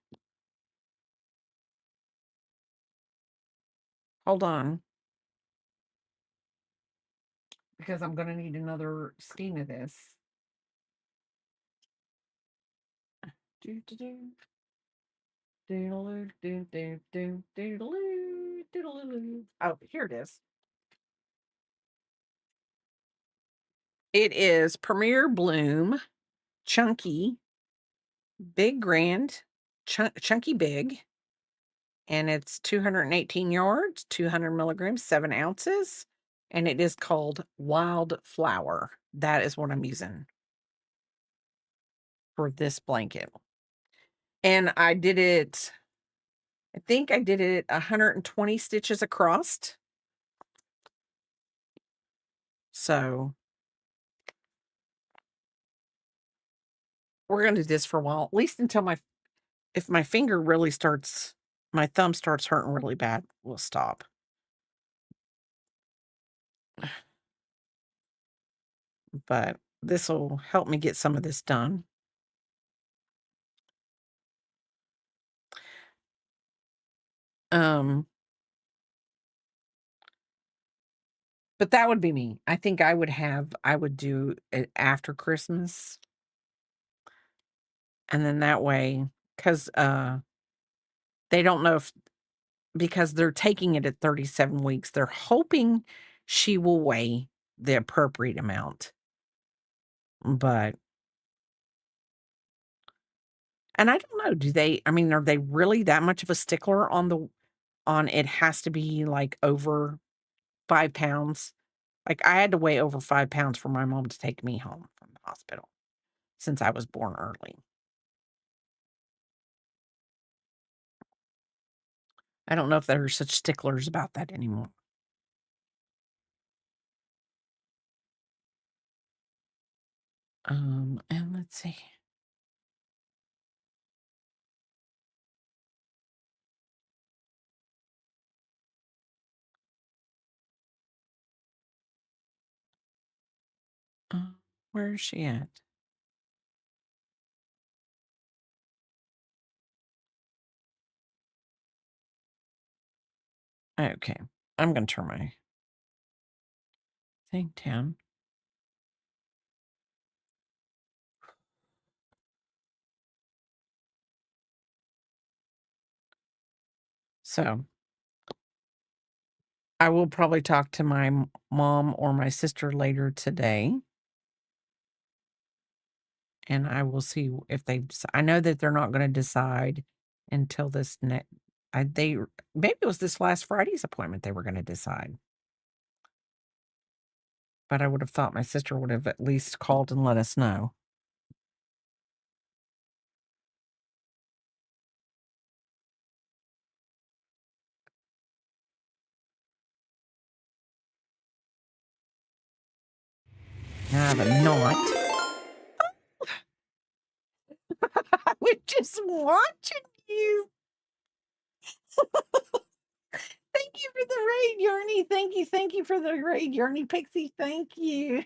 Hold on, because I'm going to need another skein of this. Do, do, do. Doodaloo, doo, doo, doo, doodaloo, doodaloo. Oh, here it is. It is Premier Bloom, Chunky, Big Grand, Chunky Big, and it's 218 yards, 200 milligrams, 7 ounces, and it is called Wildflower. That is what I'm using for this blanket. And I did it, I think I did it 120 stitches across. So we're going to do this for a while, at least until if my finger really starts, my thumb starts hurting really bad, we'll stop. But this will help me get some of this done. Um, but that would be me. I think I would do it after Christmas. And then that way, because they don't know if, because they're taking it at 37 weeks, they're hoping she will weigh the appropriate amount. But, and I don't know, I mean, are they really that much of a stickler on it has to be like over 5 pounds? Like, I had to weigh over 5 pounds for my mom to take me home from the hospital since I was born early. I don't know if there are such sticklers about that anymore. And let's see. Uh, where is she at? Okay. I'm gonna turn my thing down. So I will probably talk to my mom or my sister later today, and I will see if they. I know that they're not going to decide until this next. They maybe it was this last Friday's appointment they were going to decide, but I would have thought my sister would have at least called and let us know. I have a knot. I was just watching you. Thank you for the raid, Yarny. Thank you for the raid, Yarny Pixie. Thank you.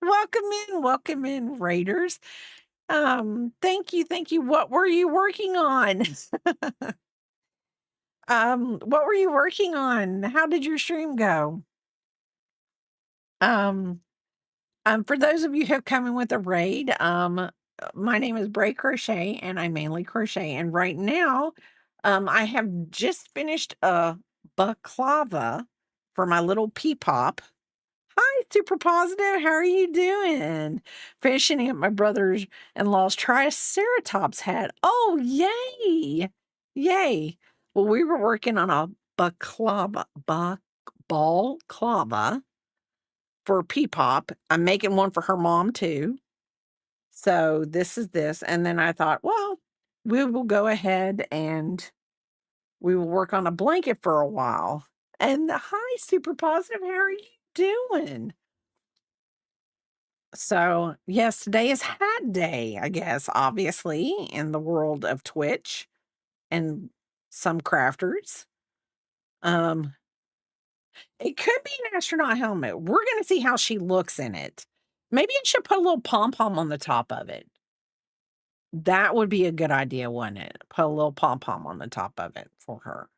Welcome in, raiders. Thank you. What were you working on? What were you working on? How did your stream go? Um, for those of you who have come in with a raid, my name is Bray Crochet and I mainly crochet. And right now, I have just finished a baklava for my little pea pop. Hi, super positive. How are you doing? Finishing up my brother-in-law's Triceratops hat. Oh, yay! Yay. Well, we were working on a balclava for Peepop. I'm making one for her mom too. So this is this. And then I thought, well, we will go ahead and we will work on a blanket for a while. And hi, super positive. How are you doing? So, yes, today is hat day, I guess, obviously, in the world of Twitch and some crafters. Um, it could be an astronaut helmet. We're gonna see how she looks in it. Maybe it should put a little pom-pom on the top of it. That would be a good idea, wouldn't it? Put a little pom-pom on the top of it for her.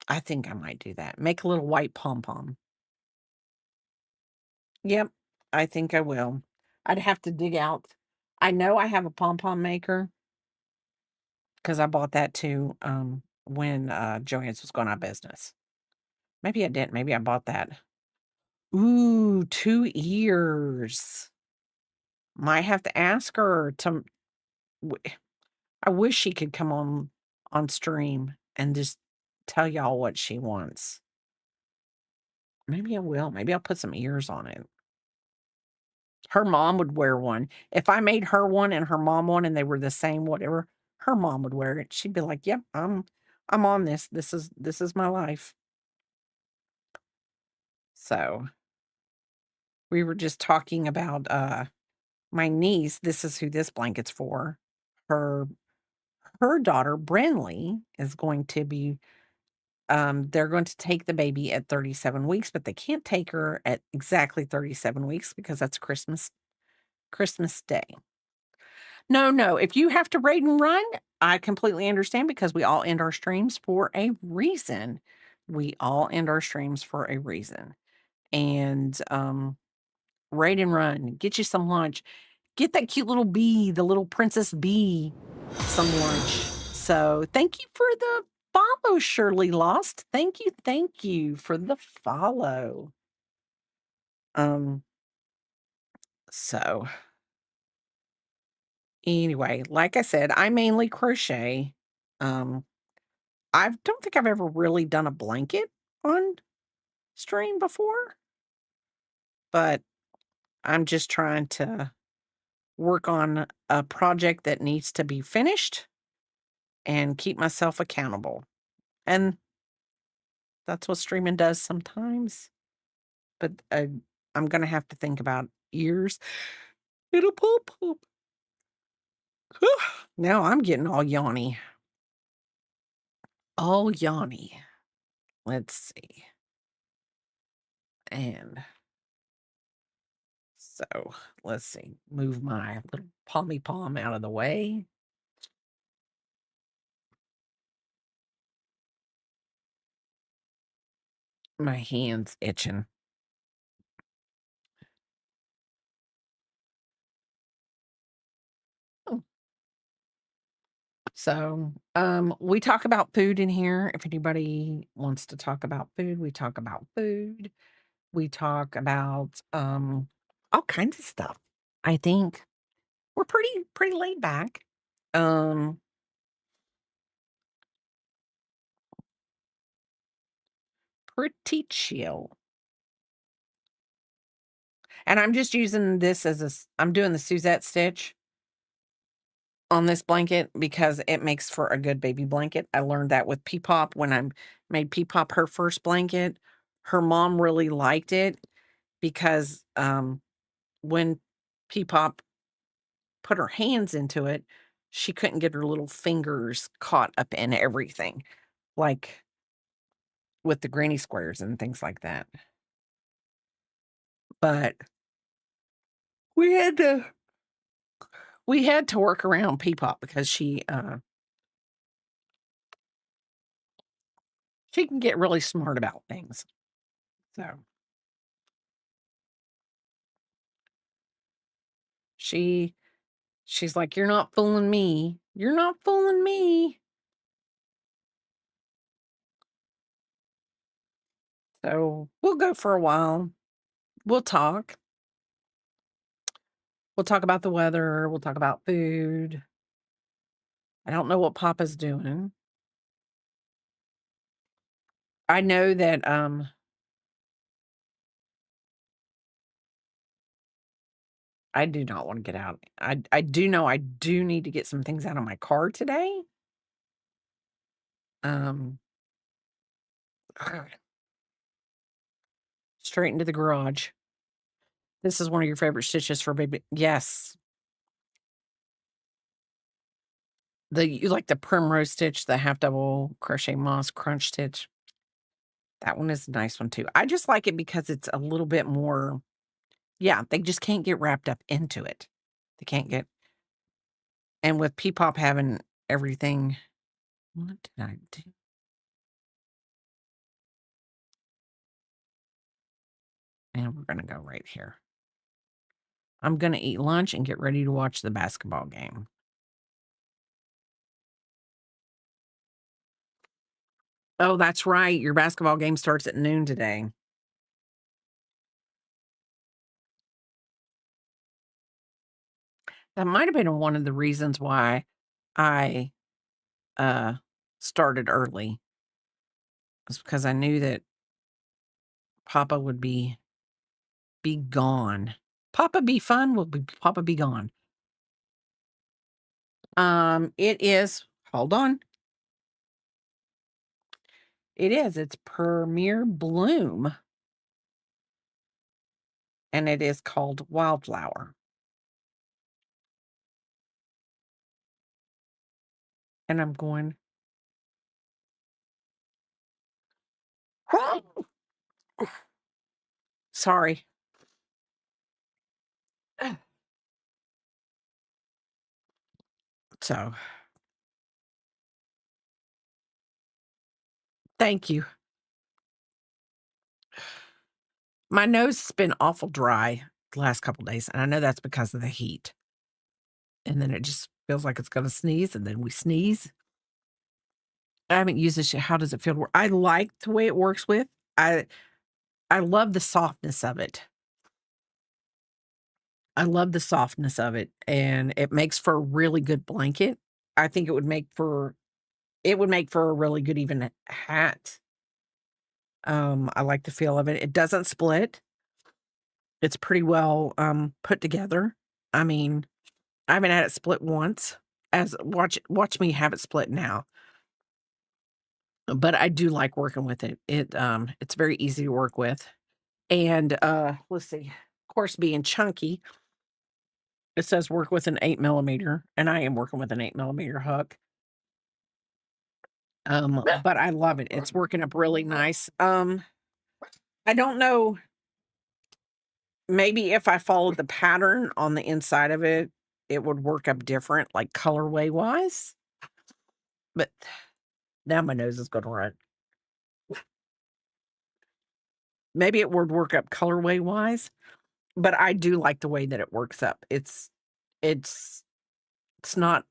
I think I might do that. Make a little white pom-pom. Yep, I think I will. I'd have to dig out. I know I have a pom-pom maker. 'Cause I bought that too, when, Joann's was going out of business. Maybe I didn't, maybe I bought that. Ooh, 2 ears. Might have to ask her to w I wish she could come on stream and just tell y'all what she wants. Maybe I will, maybe I'll put some ears on it. Her mom would wear one. If I made her one and her mom one and they were the same, whatever, her mom would wear it. She'd be like, "Yep, I'm on this. This is my life." So we were just talking about, my niece, this is who this blanket's for. Her her daughter, Brinley, is going to be, they're going to take the baby at 37 weeks, but they can't take her at exactly 37 weeks because that's Christmas Day. No, no, if you have to raid and run, I completely understand because we all end our streams for a reason. We all end our streams for a reason. And, raid and run, get you some lunch. Get that cute little bee, the little princess bee, some lunch. So, thank you for the follow, Shirley Lost. Thank you for the follow. Um, so anyway, like I said, I mainly crochet. Um, I don't think I've ever really done a blanket on stream before, but I'm just trying to work on a project that needs to be finished and keep myself accountable. And that's what streaming does sometimes. But I'm gonna have to think about ears. It'll pop up. Now I'm getting all yawny. All yawny. Let's see. And so let's see. Move my little palmy palm out of the way. My hand's itching. Oh. So, we talk about food in here. If anybody wants to talk about food, we talk about food. We talk about, all kinds of stuff. I think we're pretty laid back. Um, Pretty chill. And I'm just using this as I'm doing the Suzette stitch on this blanket because it makes for a good baby blanket. I learned that with Peepop when I made Peepop her first blanket. Her mom really liked it because when Peepop put her hands into it, she couldn't get her little fingers caught up in everything, like with the granny squares and things like that. But we had to we had to work around Peepop because she can get really smart about things. So she she's like, "You're not fooling me. You're not fooling me." So we'll go for a while. We'll talk. We'll talk about the weather. We'll talk about food. I don't know what Papa's doing. I know that I do not want to get out. I do know I do need to get some things out of my car today. Um Straight into the garage. This is one of your favorite stitches for baby. Yes. You like the primrose stitch, the half double crochet moss crunch stitch. That one is a nice one too. I just like it because it's a little bit more, yeah, they just can't get wrapped up into it. They can't get, and with Peepop having everything, what did I do? And we're gonna go right here. I'm gonna eat lunch and get ready to watch the basketball game. Oh, that's right. Your basketball game starts at noon today. That might have been one of the reasons why I uh started early. Is because I knew that Papa would be gone. Papa be fun, will be Papa be gone. It is, hold on. It's Premier Bloom, and it is called Wildflower. And I'm going, sorry. So, thank you. My nose has been awful dry the last couple days, and I know that's because of the heat. And then it just feels like it's gonna sneeze, and then we sneeze. I haven't used this yet. How does it feel to work? I like the way it works with. I I love the softness of it. I love the softness of it, and it makes for a really good blanket. I think it would make for a really good even hat. I like the feel of it. It doesn't split. It's pretty well, put together. I mean, I haven't had it split once. As watch me have it split now. But I do like working with it. It's very easy to work with. And, let's see, of course, being chunky, it says work with an 8 millimeter, and I am working with an 8 millimeter hook. But I love it. It's working up really nice. I don't know, maybe if I followed the pattern on the inside of it, it would work up different, like colorway wise. But now my nose is gonna run. Maybe it would work up colorway wise, but I do like the way that it works up. It's it's not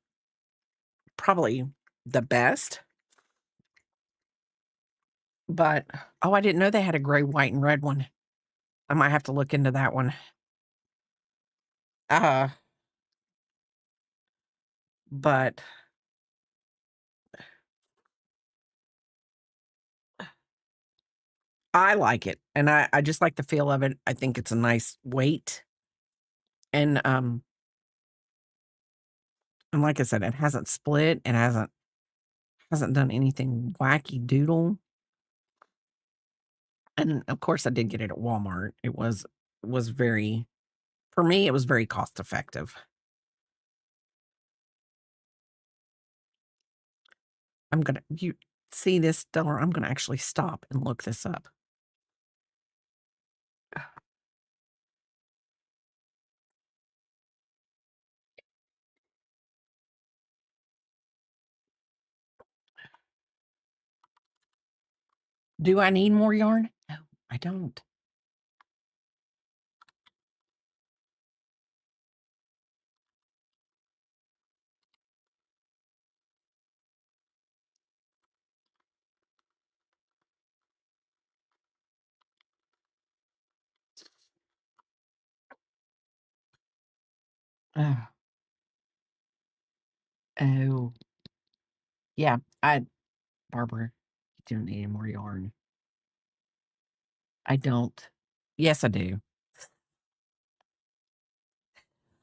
probably the best, but oh, I didn't know they had a gray, white, and red one. I might have to look into that one. Uh, but I like it, and I just like the feel of it. I think it's a nice weight, and, and like I said, it hasn't split, it hasn't done anything wacky doodle, and, of course, I did get it at Walmart. It was very for me, it was very cost effective. You see this dollar? I'm gonna actually stop and look this up. Do I need more yarn? No, I don't. Oh, oh, yeah, Barbara, you don't need any more yarn. I don't. Yes, I do.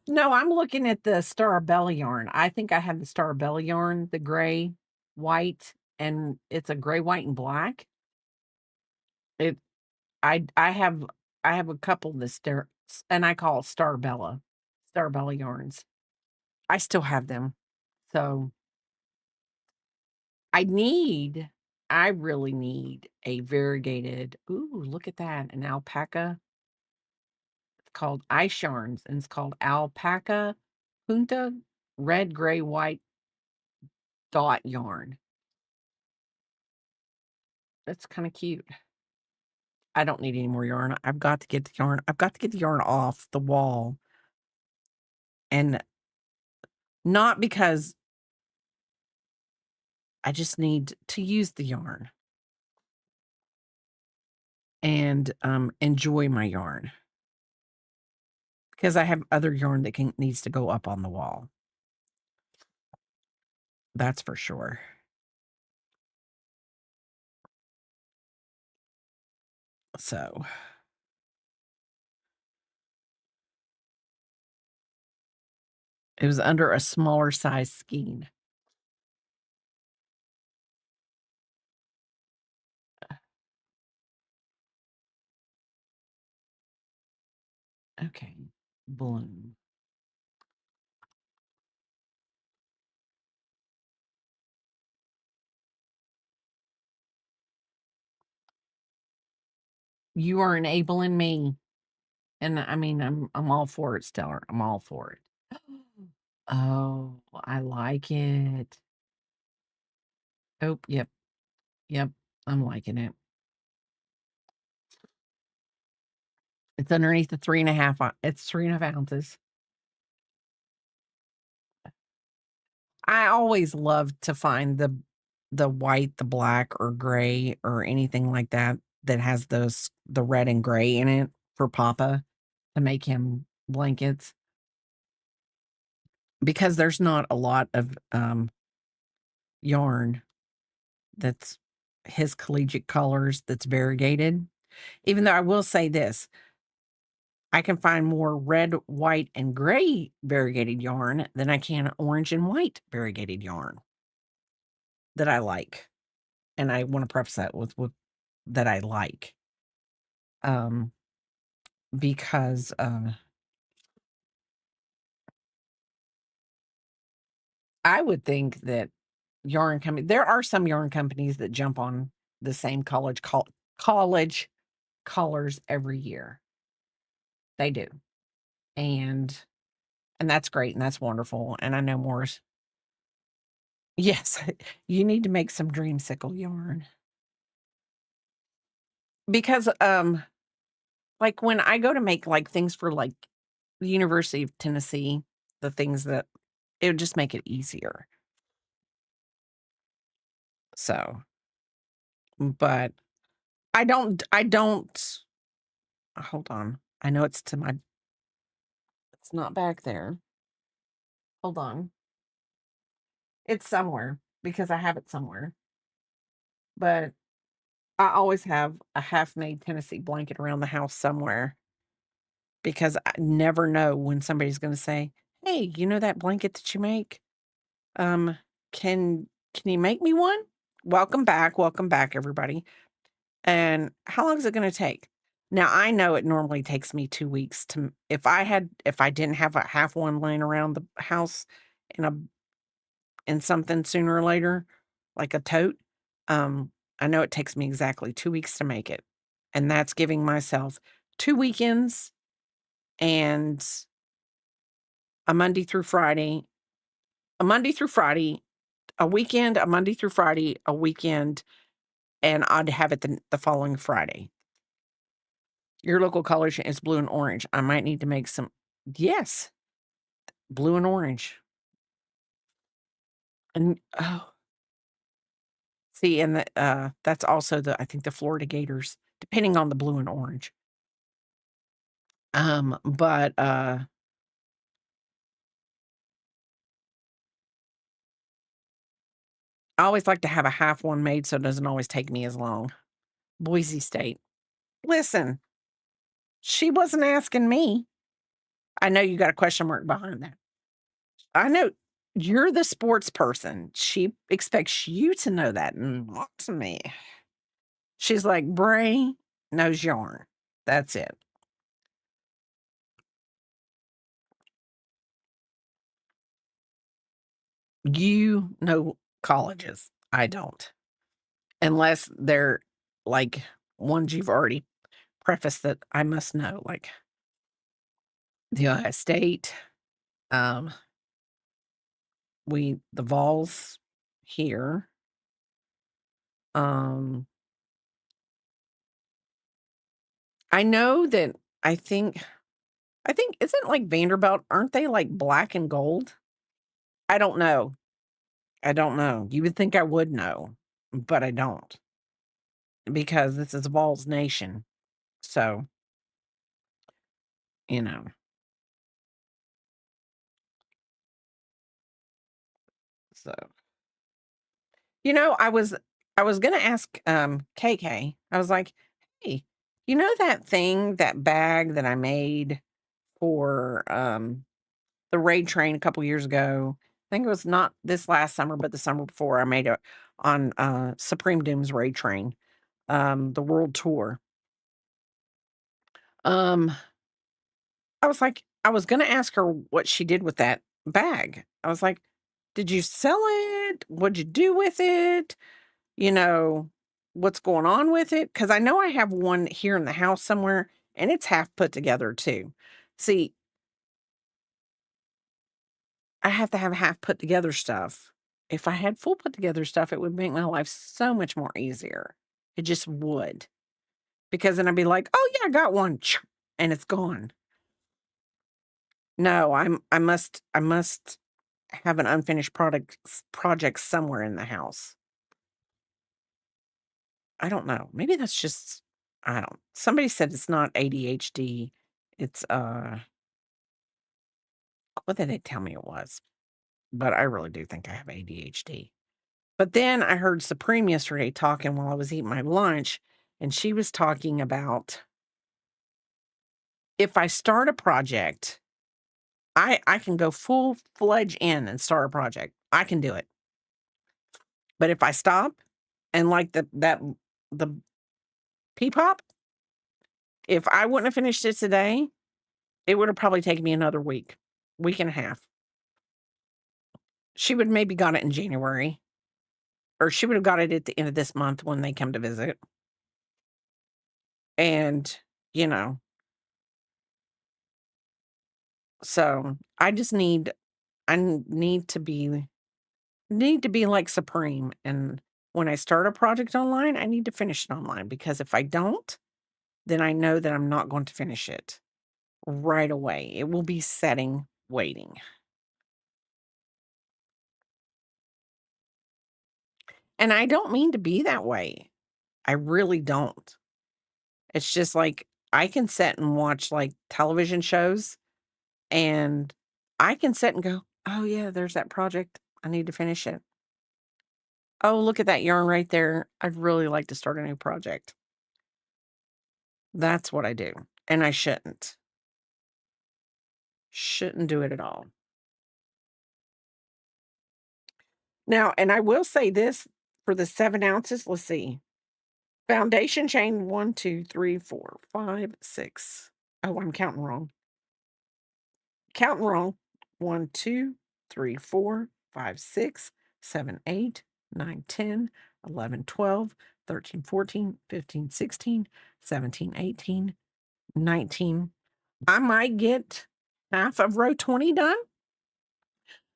No, I'm looking at the Starabella yarn. I think I have the Starabella yarn, the gray, white, and it's a gray, white, and black. It I have a couple of the and I call it Starabella yarns. I still have them. So I need I really need a variegated ooh, look at that, an alpaca. It's called ice yarns, and it's called alpaca punta red, gray, white dot yarn. That's kinda cute. I don't need any more yarn. I've got to get the yarn. I've got to get the yarn off the wall, and not because I just need to use the yarn and, enjoy my yarn because I have other yarn that needs to go up on the wall. That's for sure. So, it was under a smaller size skein. Okay. Bloom. You are enabling me, and I mean, I'm all for it, Stellar. I'm all for it. Oh, I like it. Oh, yep, yep. I'm liking it. It's underneath the 3.5 it's 3.5 ounces. I always love to find the white, the black, or gray, or anything like that that has the red and gray in it for Papa to make him blankets because there's not a lot of, yarn that's his collegiate colors that's variegated. Even though I will say this, I can find more red, white, and gray variegated yarn than I can orange and white variegated yarn that I like. And I wanna preface that with that I like, um, because, I would think that there are some yarn companies that jump on the same college colors every year. They do, and that's great, and that's wonderful, and I know more yes, you need to make some dreamsicle yarn. because, like, when I go to make, like, things for, like, the University of Tennessee, the things that it would just make it easier. So, but I don't hold on. I know it's not back there. Hold on. It's somewhere because I have it somewhere. But I always have a half-made Tennessee blanket around the house somewhere because I never know when somebody's gonna say, "Hey, you know that blanket that you make? Um, can you make me one? Welcome back, everybody." And how long is it gonna take? Now, I know it normally takes me 2 weeks to if I didn't have a half one laying around the house in a in something sooner or later, like a tote, I know it takes me exactly 2 weeks to make it, and that's giving myself 2 weekends and a Monday through Friday a Monday through Friday, a weekend, a Monday through Friday, a weekend, and I'd have it the following Friday. Your local colors is blue and orange. I might need to make some. Yes, blue and orange. And, oh, see, and that's also I think the Florida Gators, depending on the blue and orange. But, I always like to have a half one made so it doesn't always take me as long. Boise State. Listen, she wasn't asking me. I know you got a question mark behind that. I know you're the sports person. She expects you to know that, not to me. She's like, "Bray knows yarn." That's it. You know colleges. I don't. Unless they're like ones you've already prefaced that I must know, like the Ohio State, um, the Vols here. Um, I know that I think isn't like Vanderbilt, aren't they like black and gold? I don't know. I don't know. You would think I would know, but I don't because this is Vols Nation. So, you know. So, I was gonna ask KK. I was like, "Hey, you know that bag that I made for the raid train a couple years ago? I think it was not this last summer, but the summer before I made it on Supreme Doom's raid train, the world tour." Um I was gonna ask her what she did with that bag. I was like, "Did you sell it? What'd you do with it? You know, what's going on with it?" Because I know I have one here in the house somewhere, and it's half put together too. See, I have to have half put together stuff. If I had full put together stuff, it would make my life so much more easier. It just would. Because then I'd be like, "Oh yeah, I got one," and it's gone. No, I must have an unfinished project somewhere in the house. I don't know. Maybe that's just I don't somebody said it's not ADHD. It's what did they tell me it was? But I really do think I have ADHD. But then I heard Supreme yesterday talking while I was eating my lunch, and she was talking about if I start a project, I can go full fledged in and start a project. I can do it. But if I stop and like the pea pop, if I wouldn't have finished it today, it would have probably taken me another week and a half. She would maybe got it in January, or she would have got it at the end of this month when they come to visit. And, you know, so I just need I need to be like Supreme and when I start a project online, I need to finish it online, because if I don't, then I know that I'm not going to finish it right away. It will be setting waiting. And I don't mean to be that way. I really don't. It's just like I can sit and watch like television shows, and I can sit and go, "Oh yeah, there's that project. I need to finish it. Oh, look at that yarn right there. I'd really like to start a new project." That's what I do. And I shouldn't. Shouldn't do it at all. Now, and I will say this for the 7 ounces, let's see. Foundation chain 1, 2, 3, 4, 5, 6. Oh, I'm counting wrong. Counting wrong. 1, 2, 3, 4, 5, 6, 7, 8, 9, 10, 11, 12, 13, 14, 15, 16, 17, 18, 19. I might get half of row 20 done.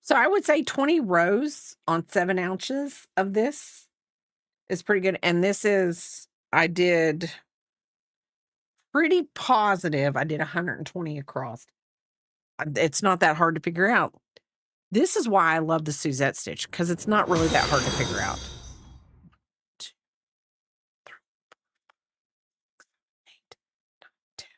So I would say 20 rows on 7 ounces of this is pretty good. And this is, I did pretty positive I did 120 across. It's not that hard to figure out. This is why I love the Suzette stitch, because it's not really that hard to figure out. 2, 3, 8, 10, 22.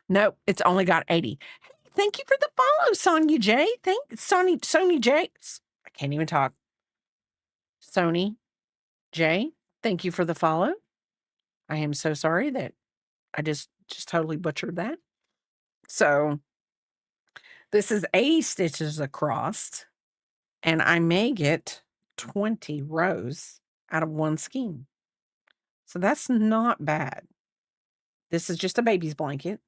Nope, it's only got 80. Hey, thank you for the follow, Sonia J. Sony J. I can't even talk. Sony J, thank you for the follow. I am so sorry that I just totally butchered that. So this is 80 stitches across, and I may get 20 rows out of one skein. So that's not bad. This is just a baby's blanket.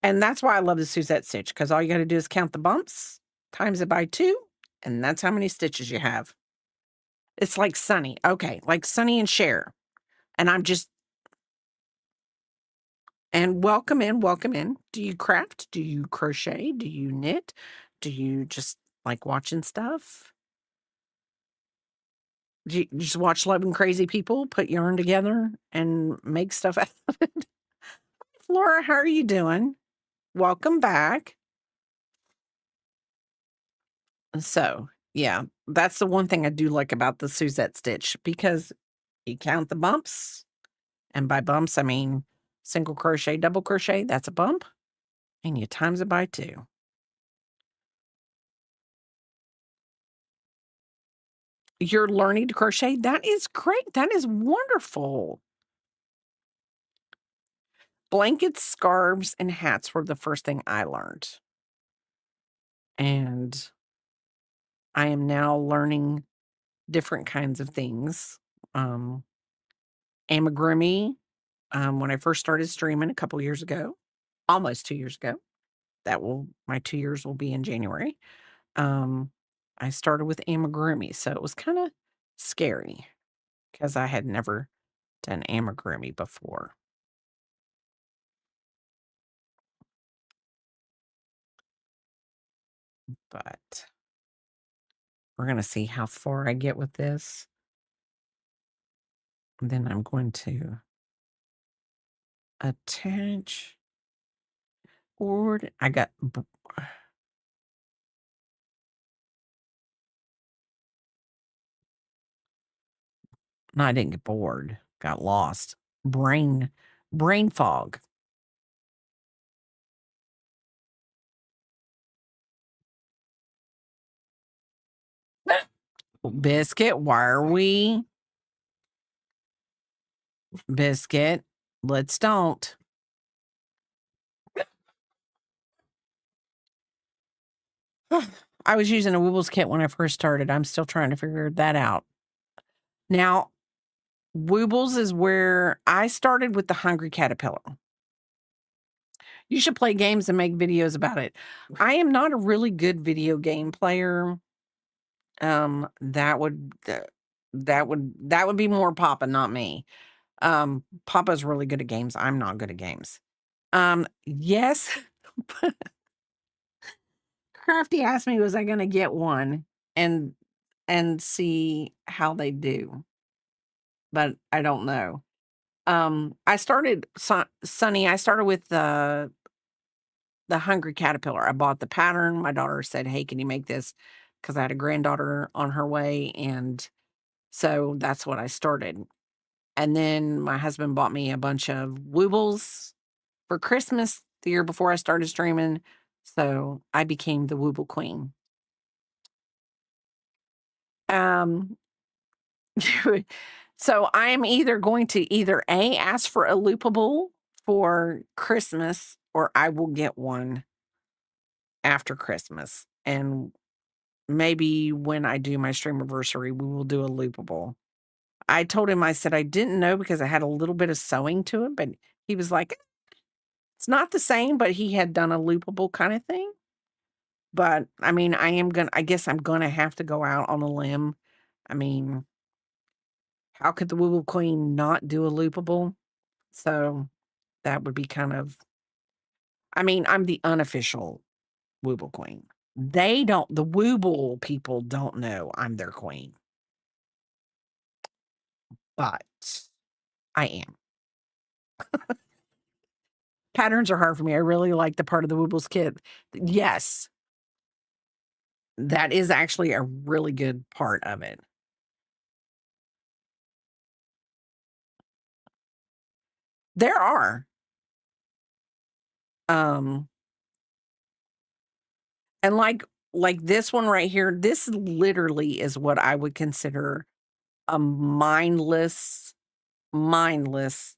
And that's why I love the Suzette stitch, because all you got to do is count the bumps, times it by 2, and that's how many stitches you have. It's like Sunny. Okay, like Sunny and Cher. And I'm just, and welcome in, welcome in. Do you craft? Do you crochet? Do you knit? Do you just like watching stuff? Do you just watch loving crazy people put yarn together and make stuff out of it? Flora, how are you doing? Welcome back. So, yeah, that's the one thing I do like about the Suzette stitch, because you count the bumps, and by bumps, I mean single crochet, double crochet, that's a bump, and you times it by 2. You're learning to crochet? That is great. That is wonderful. Blankets, scarves, and hats were the first thing I learned. And I am now learning different kinds of things. Amigurumi, when I first started streaming a couple years ago, almost 2 years ago. My 2 years will be in January. I started with amigurumi, so it was kinda scary because I had never done amigurumi before. But we're gonna see how far I get with this. And then I'm going to attach board. I got no, I didn't get bored. Got lost. Brain fog. Biscuit, why are we? Biscuit, let's don't. I was using a Woobles kit when I first started. I'm still trying to figure that out. Now, Woobles is where I started with the Hungry Caterpillar. You should play games and make videos about it. I am not a really good video game player. That would that would be more Papa, not me. Papa's really good at games. I'm not good at games. Yes, Crafty asked me, was I gonna get one and see how they do, but I don't know. I started Sunny, I started with the Hungry Caterpillar. I bought the pattern. My daughter said, "Hey, can you make this?" Because I had a granddaughter on her way, and so that's what I started. And then my husband bought me a bunch of Woobles for Christmas the year before I started streaming, so I became the Wooble queen. Um, so I am either going to either A, ask for a loopable for Christmas, or I will get one after Christmas. And maybe when I do my stream anniversary, we will do a loopable. I told him, I said I didn't know because I had a little bit of sewing to it, but he was like, it's not the same, but he had done a loopable kind of thing. But I mean, I guess I'm gonna have to go out on a limb. I mean, how could the Wooble Queen not do a loopable? So that would be kind of, I mean, I'm the unofficial Wooble Queen. The Wooble people don't know I'm their queen, but I am. Patterns are hard for me. I really like the part of the Woobles kit. Yes, that is actually a really good part of it. There are. Um, and like this one right here, this literally is what I would consider a mindless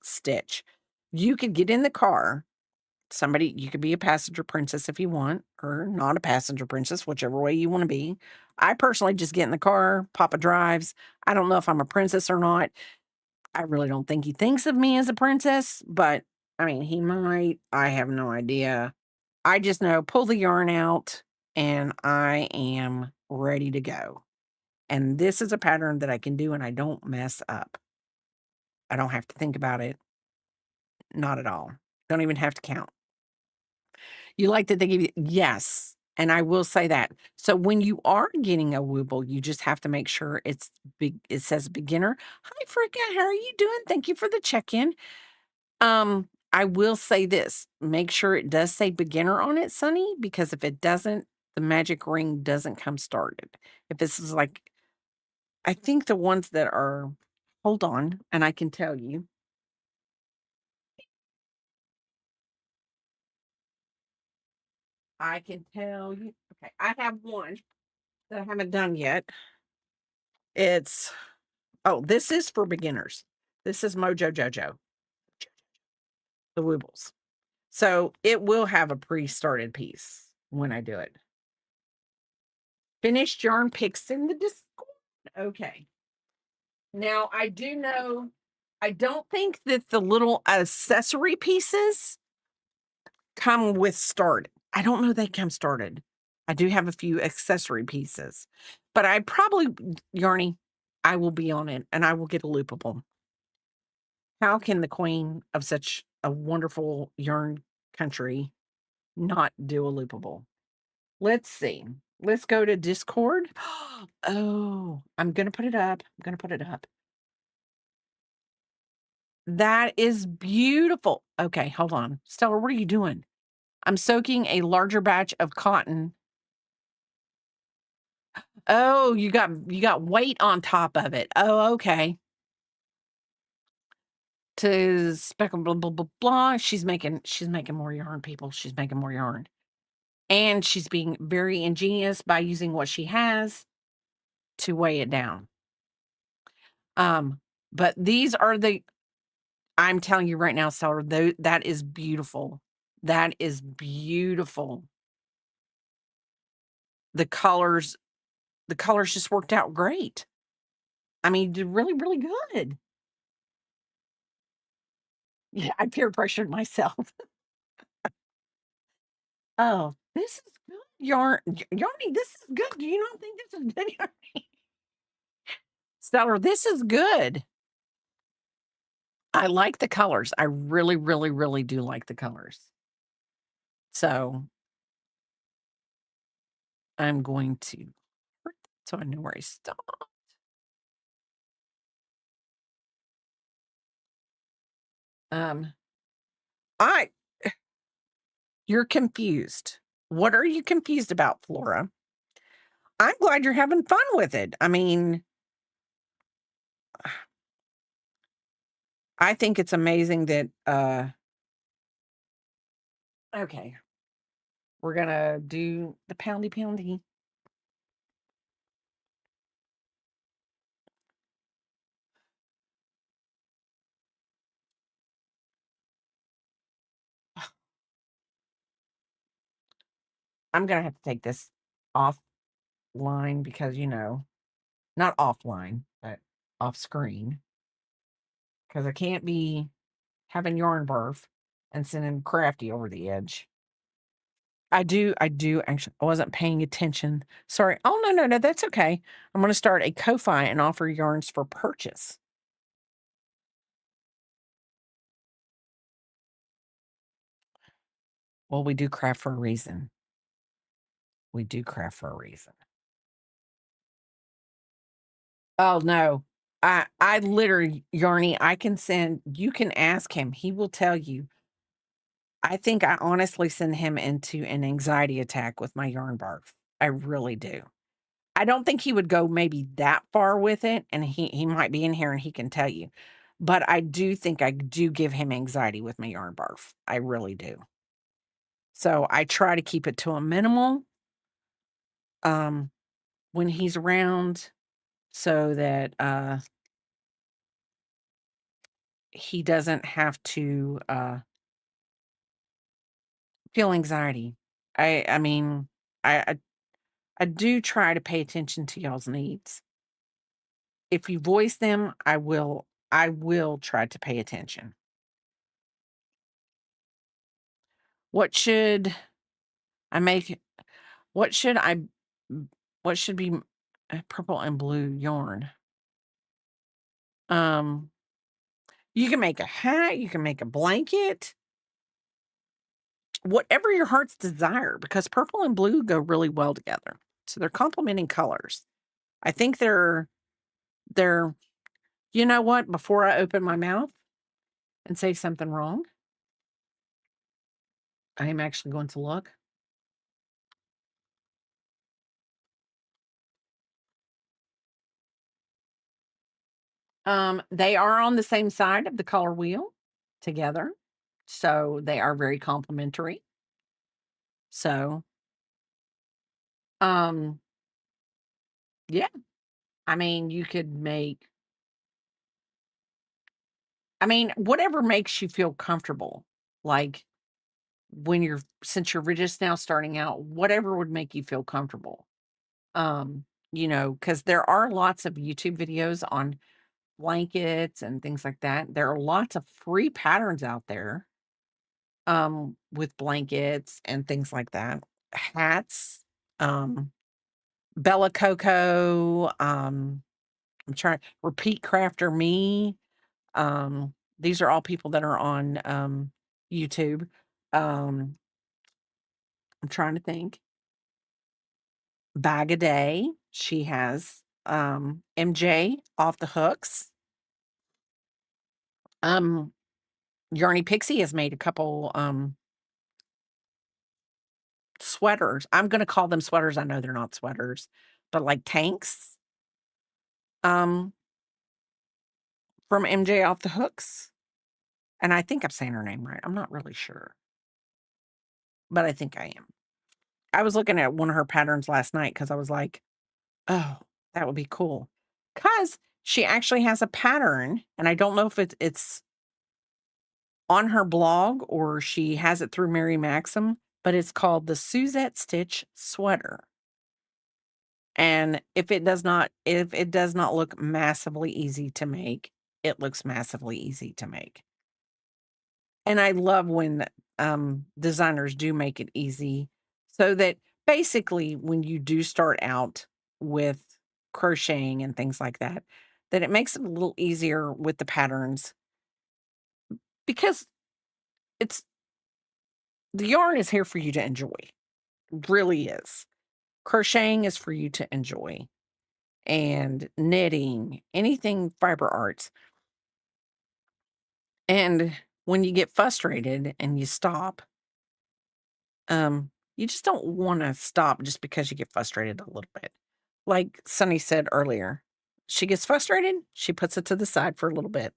stitch. You could get in the car. You could be a passenger princess if you want, or not a passenger princess, whichever way you want to be. I personally just get in the car, Papa drives. I don't know if I'm a princess or not. I really don't think he thinks of me as a princess, but I mean, he might. I have no idea. I just know pull the yarn out and I am ready to go. And this is a pattern that I can do and I don't mess up. I don't have to think about it. Not at all. Don't even have to count. You like that they give you, yes. And I will say that. So when you are getting a Wooble, you just have to make sure it's big. It says beginner. Hi, Fricka. How are you doing? Thank you for the check-in. I will say this, make sure it does say beginner on it, Sunny, because if it doesn't, the magic ring doesn't come started. If this is like, I think the ones that are, hold on, and I can tell you. I can tell you. Okay, I have one that I haven't done yet. It's, oh, this is for beginners. This is Mojo Jojo, the Woobles. So it will have a pre-started piece when I do it. Finished yarn picks in the Discord. Okay. Now, I do know, I don't think that the little accessory pieces come with start. I don't know they come started. I do have a few accessory pieces, but I probably, Yarny, I will be on it and I will get a loopable. How can the queen of such a wonderful yarn country not do a loopable? Let's see. Let's go to Discord. Oh, I'm going to put it up. I'm going to put it up. That is beautiful. Okay, hold on. Stella, what are you doing? I'm soaking a larger batch of cotton. Oh, you got weight on top of it. Oh, okay. To speckle blah blah blah blah. She's making more yarn, people. She's making more yarn. And she's being very ingenious by using what she has to weigh it down. But these are I'm telling you right now, Stella, that is beautiful. That is beautiful. The colors just worked out great. I mean, did really, really good. Yeah, I peer pressured myself. Oh, this is good Yarny, this is good. Do you not think this is good yarn? Stellar, this is good. I like the colors. I really, really, really do like the colors. So, I'm going to so I know where I stop. Um, I You're confused. What are you confused about, Flora? I'm glad you're having fun with it. I mean, I think it's amazing that, okay, we're gonna do the poundy poundy. I'm gonna have to take this offline because, not offline, but off screen because I can't be having yarn barf and sending Crafty over the edge. I do actually I wasn't paying attention. Sorry. Oh, no, no, no, that's okay. I'm gonna start a Ko-fi and offer yarns for purchase. Well, we do craft for a reason. We do craft for a reason. Oh, no. I literally Yarny, I can send you can ask him. He will tell you. I think I honestly send him into an anxiety attack with my yarn barf. I really do. I don't think he would go maybe that far with it, and he might be in here and he can tell you. But I do think I do give him anxiety with my yarn barf. I really do. So I try to keep it to a minimal um when he's around so that he doesn't have to feel anxiety. I mean, I I do try to pay attention to y'all's needs. If you voice them, I will try to pay attention. What should I make what should I what should be purple and blue yarn? Um, you can make a hat, you can make a blanket, whatever your heart's desire, because purple and blue go really well together. So they're complementing colors. I think they're you know what? Before I open my mouth and say something wrong, I am actually going to look. They are on the same side of the color wheel together. So they are very complementary. So, um, yeah, I mean, you could make, I mean, whatever makes you feel comfortable. Like when since you're just now starting out, whatever would make you feel comfortable. Um, because there are lots of YouTube videos on blankets and things like that. There are lots of free patterns out there with blankets and things like that. Hats, um, Bella Coco, I'm trying Repeat Crafter Me. These are all people that are on YouTube. I'm trying to think. Bag a Day. She has MJ off the hooks. Um Yarny Pixie has made a couple sweaters. I'm gonna call them sweaters. I know they're not sweaters, but like tanks. Um from MJ off the hooks. And I think I'm saying her name right. I'm not really sure, but I think I am. I was looking at one of her patterns last night because I was like, oh, that would be cool. Because she actually has a pattern, and I don't know if it's on her blog or she has it through Mary Maxim, but it's called the Suzette Stitch Sweater. And if it does not look massively easy to make, it looks massively easy to make. And I love when designers do make it easy so that basically when you do start out with crocheting and things like that, that it makes it a little easier with the patterns because it's the yarn is here for you to enjoy. Really is. Crocheting is for you to enjoy, and knitting, anything fiber arts. And when you get frustrated and you stop, you just don't want to stop just because you get frustrated a little bit. Like Sunny said earlier, she gets frustrated, she puts it to the side for a little bit,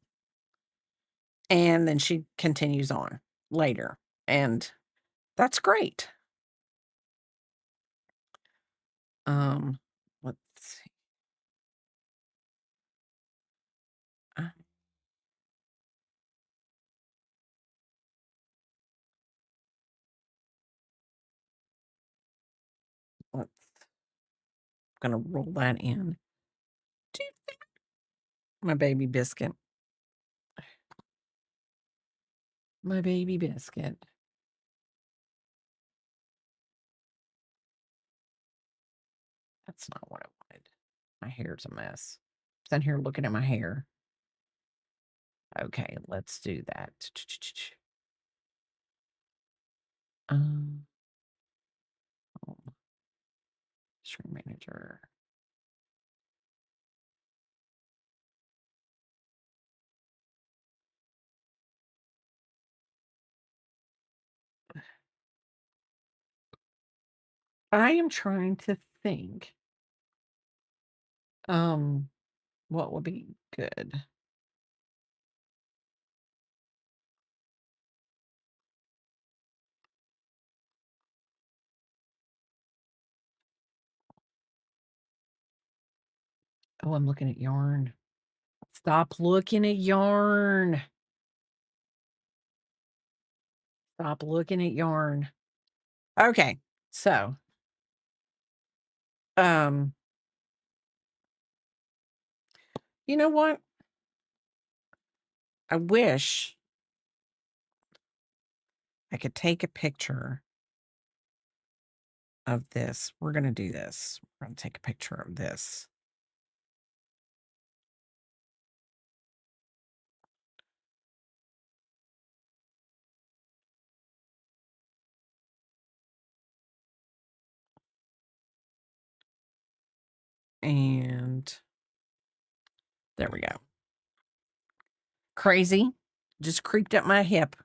and then she continues on later. And that's great. Um, let's see. uh, Let's gonna roll that in. My baby biscuit. My baby biscuit. That's not what I wanted. My hair's a mess. Sitting here looking at my hair. Okay, let's do that. Um, home, stream manager. I am trying to think, um, what would be good. Oh, I'm looking at yarn. Stop looking at yarn. Stop looking at yarn. Okay, so, um, you know what? I wish I could take a picture of this. We're gonna do this. We're gonna take a picture of this. And there we go. Crazy. Just creeped up my hip.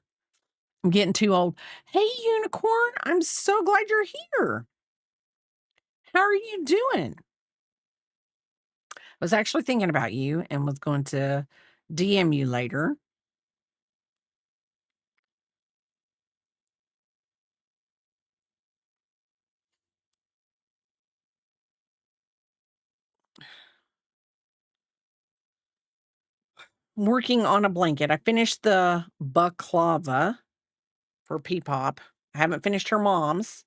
I'm getting too old. Hey, unicorn, I'm so glad you're here. How are you doing? I was actually thinking about you and was going to DM you later. Working on a blanket. I finished the baklava for Peepop. I haven't finished her mom's,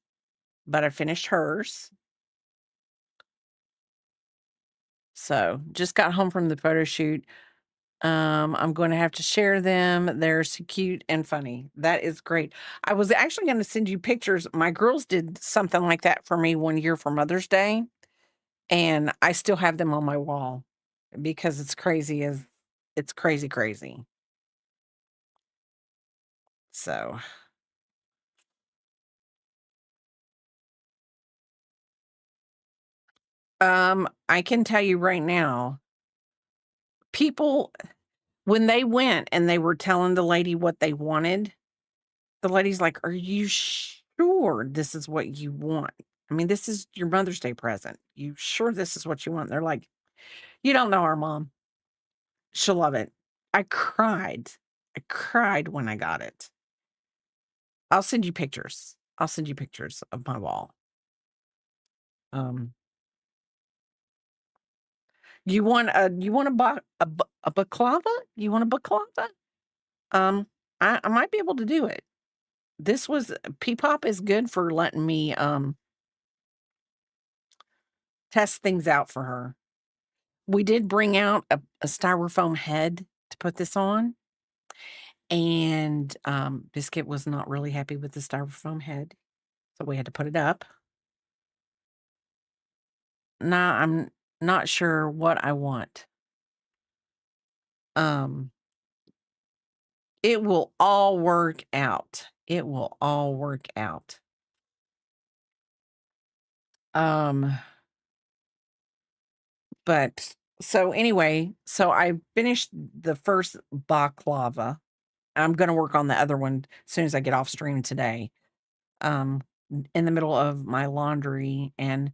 but I finished hers. So just got home from the photo shoot. I'm going to have to share them. They're so cute and funny. That is great. I was actually going to send you pictures. My girls did something like that for me one year for Mother's Day, and I still have them on my wall because it's crazy, crazy. So, I can tell you right now, people when they went and they were telling the lady what they wanted, the lady's like, "Are you sure this is what you want? I mean, this is your Mother's Day present. You sure this is what you want?" They're like, "You don't know our mom. She'll love it." I cried. I cried when I got it. I'll send you pictures. I'll send you pictures of my wall. Um, you want a baklava? You want a baklava? Um, I might be able to do it. This was Peepop is good for letting me test things out for her. We did bring out a styrofoam head to put this on, And, Biscuit was not really happy with the styrofoam head, so we had to put it up. Now I'm not sure what I want. Um, it will all work out. It will all work out. Um, but so anyway, so I finished the first baklava. I'm gonna work on the other one as soon as I get off stream today. Um, in the middle of my laundry, and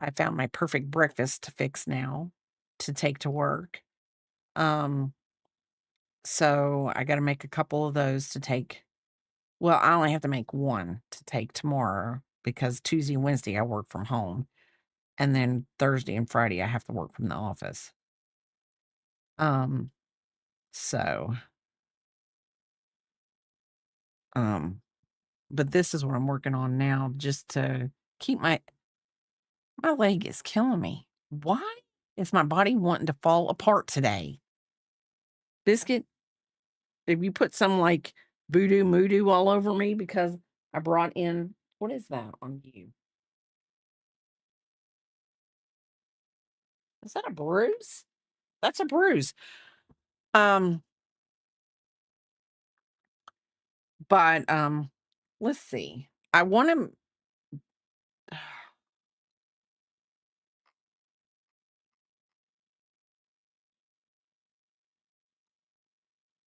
I found my perfect breakfast to fix now to take to work. Um, so I gotta make a couple of those to take. Well, I only have to make one to take tomorrow because Tuesday and Wednesday I work from home. And then Thursday and Friday I have to work from the office. Um, so, um, but this is what I'm working on now just to keep my leg is killing me. Why is my body wanting to fall apart today? Biscuit, if you put some like voodoo moodoo all over me because I brought in what is that on you? Is that a bruise? That's a bruise. Um, but let's see. I want to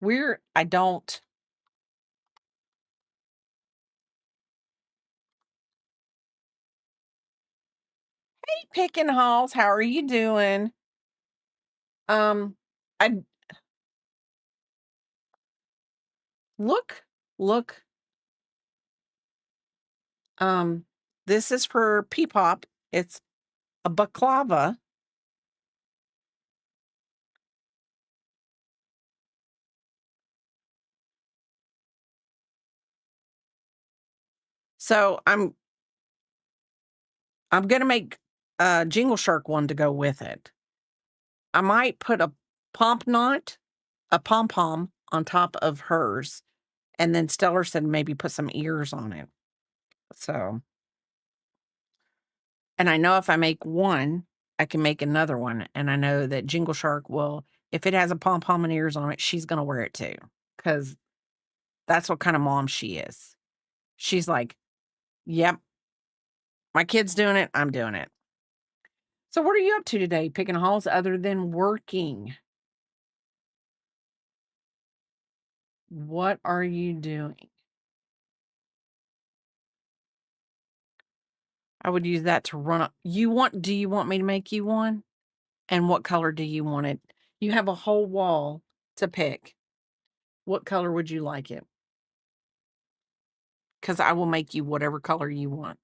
we're I don't Hey Picking Halls, how are you doing? Um I look look um this is for Peepop. It's a baklava. So I'm gonna make a Jingle Shark one to go with it. I might put a pom pom on top of hers, and then Stellar said maybe put some ears on it. So, and I know if I make one, I can make another one, and I know that Jingle Shark will, if it has a pom pom and ears on it, she's gonna wear it too, because that's what kind of mom she is. She's like, "Yep, my kid's doing it. I'm doing it." So, what are you up to today, Picking Halls, other than working? What are you doing? I would use that to run up. Do you want me to make you one? And what color do you want it? You have a whole wall to pick. What color would you like it? Because I will make you whatever color you want.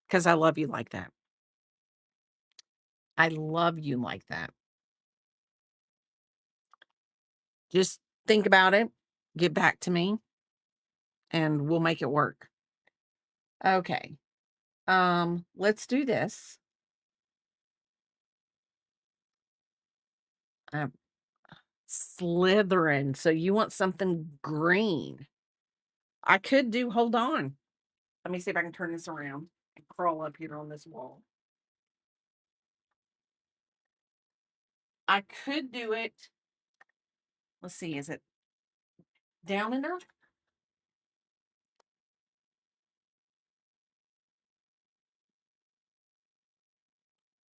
Because I love you like that. I love you like that. Just think about it, get back to me, and we'll make it work. Okay. Let's do this. Uh, Slytherin. So you want something green. I could do, hold on. Let me see if I can turn this around and crawl up here on this wall. I could do it. Let's see, is it down enough?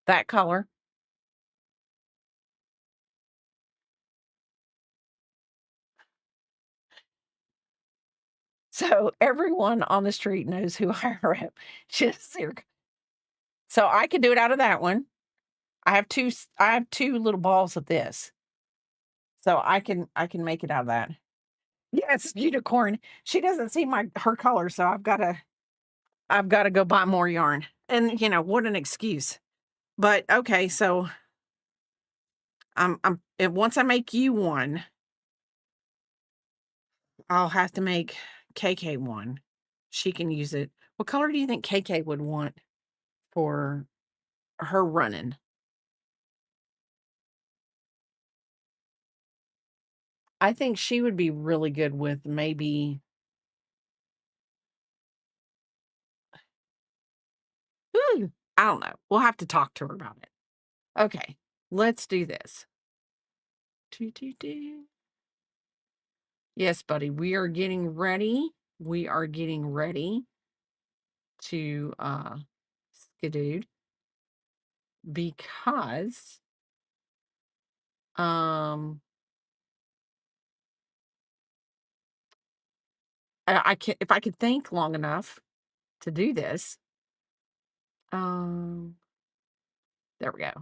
That color. So everyone on the street knows who I rep. Just so I could do it out of that one. I have two little balls of this. So I can make it out of that. Yes, unicorn. She doesn't see her color, so I've gotta go buy more yarn. And what an excuse. But okay, so once I make you one, I'll have to make KK one. She can use it. What color do you think KK would want for her running? I think she would be really good with maybe I don't know. We'll have to talk to her about it. Okay, let's do this. Do, do, do. Yes, buddy, we are getting ready. We are getting ready to skedood because um I can if I could think long enough to do this. Um there we go.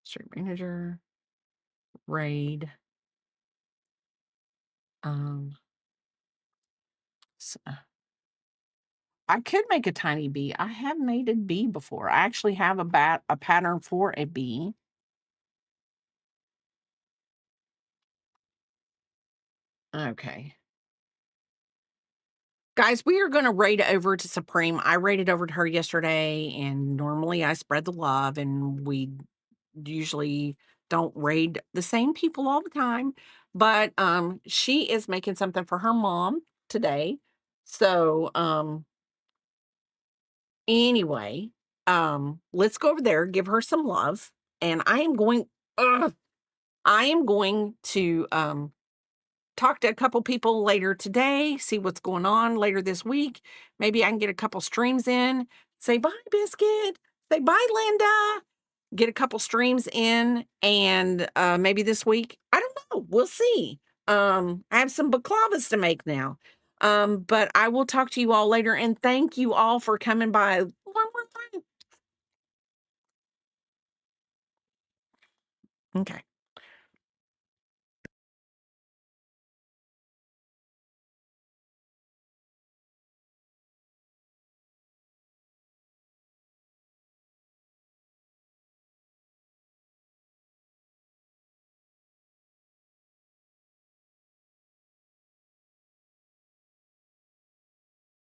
Stream manager, raid. Um I could make a tiny bee. I have made a bee before. I actually have a pattern for a bee. Okay. Guys, we are going to raid over to Supreme. I raided over to her yesterday, and normally I spread the love, and we usually don't raid the same people all the time. But she is making something for her mom today. So anyway, let's go over there, give her some love, and I am going to talk to a couple people later today, see what's going on later this week. Maybe I can get a couple streams in. Say bye, Biscuit. Say bye, Linda. Get a couple streams in, and maybe this week. I don't know. We'll see. I have some baklavas to make now. But I will talk to you all later, and thank you all for coming by. Okay.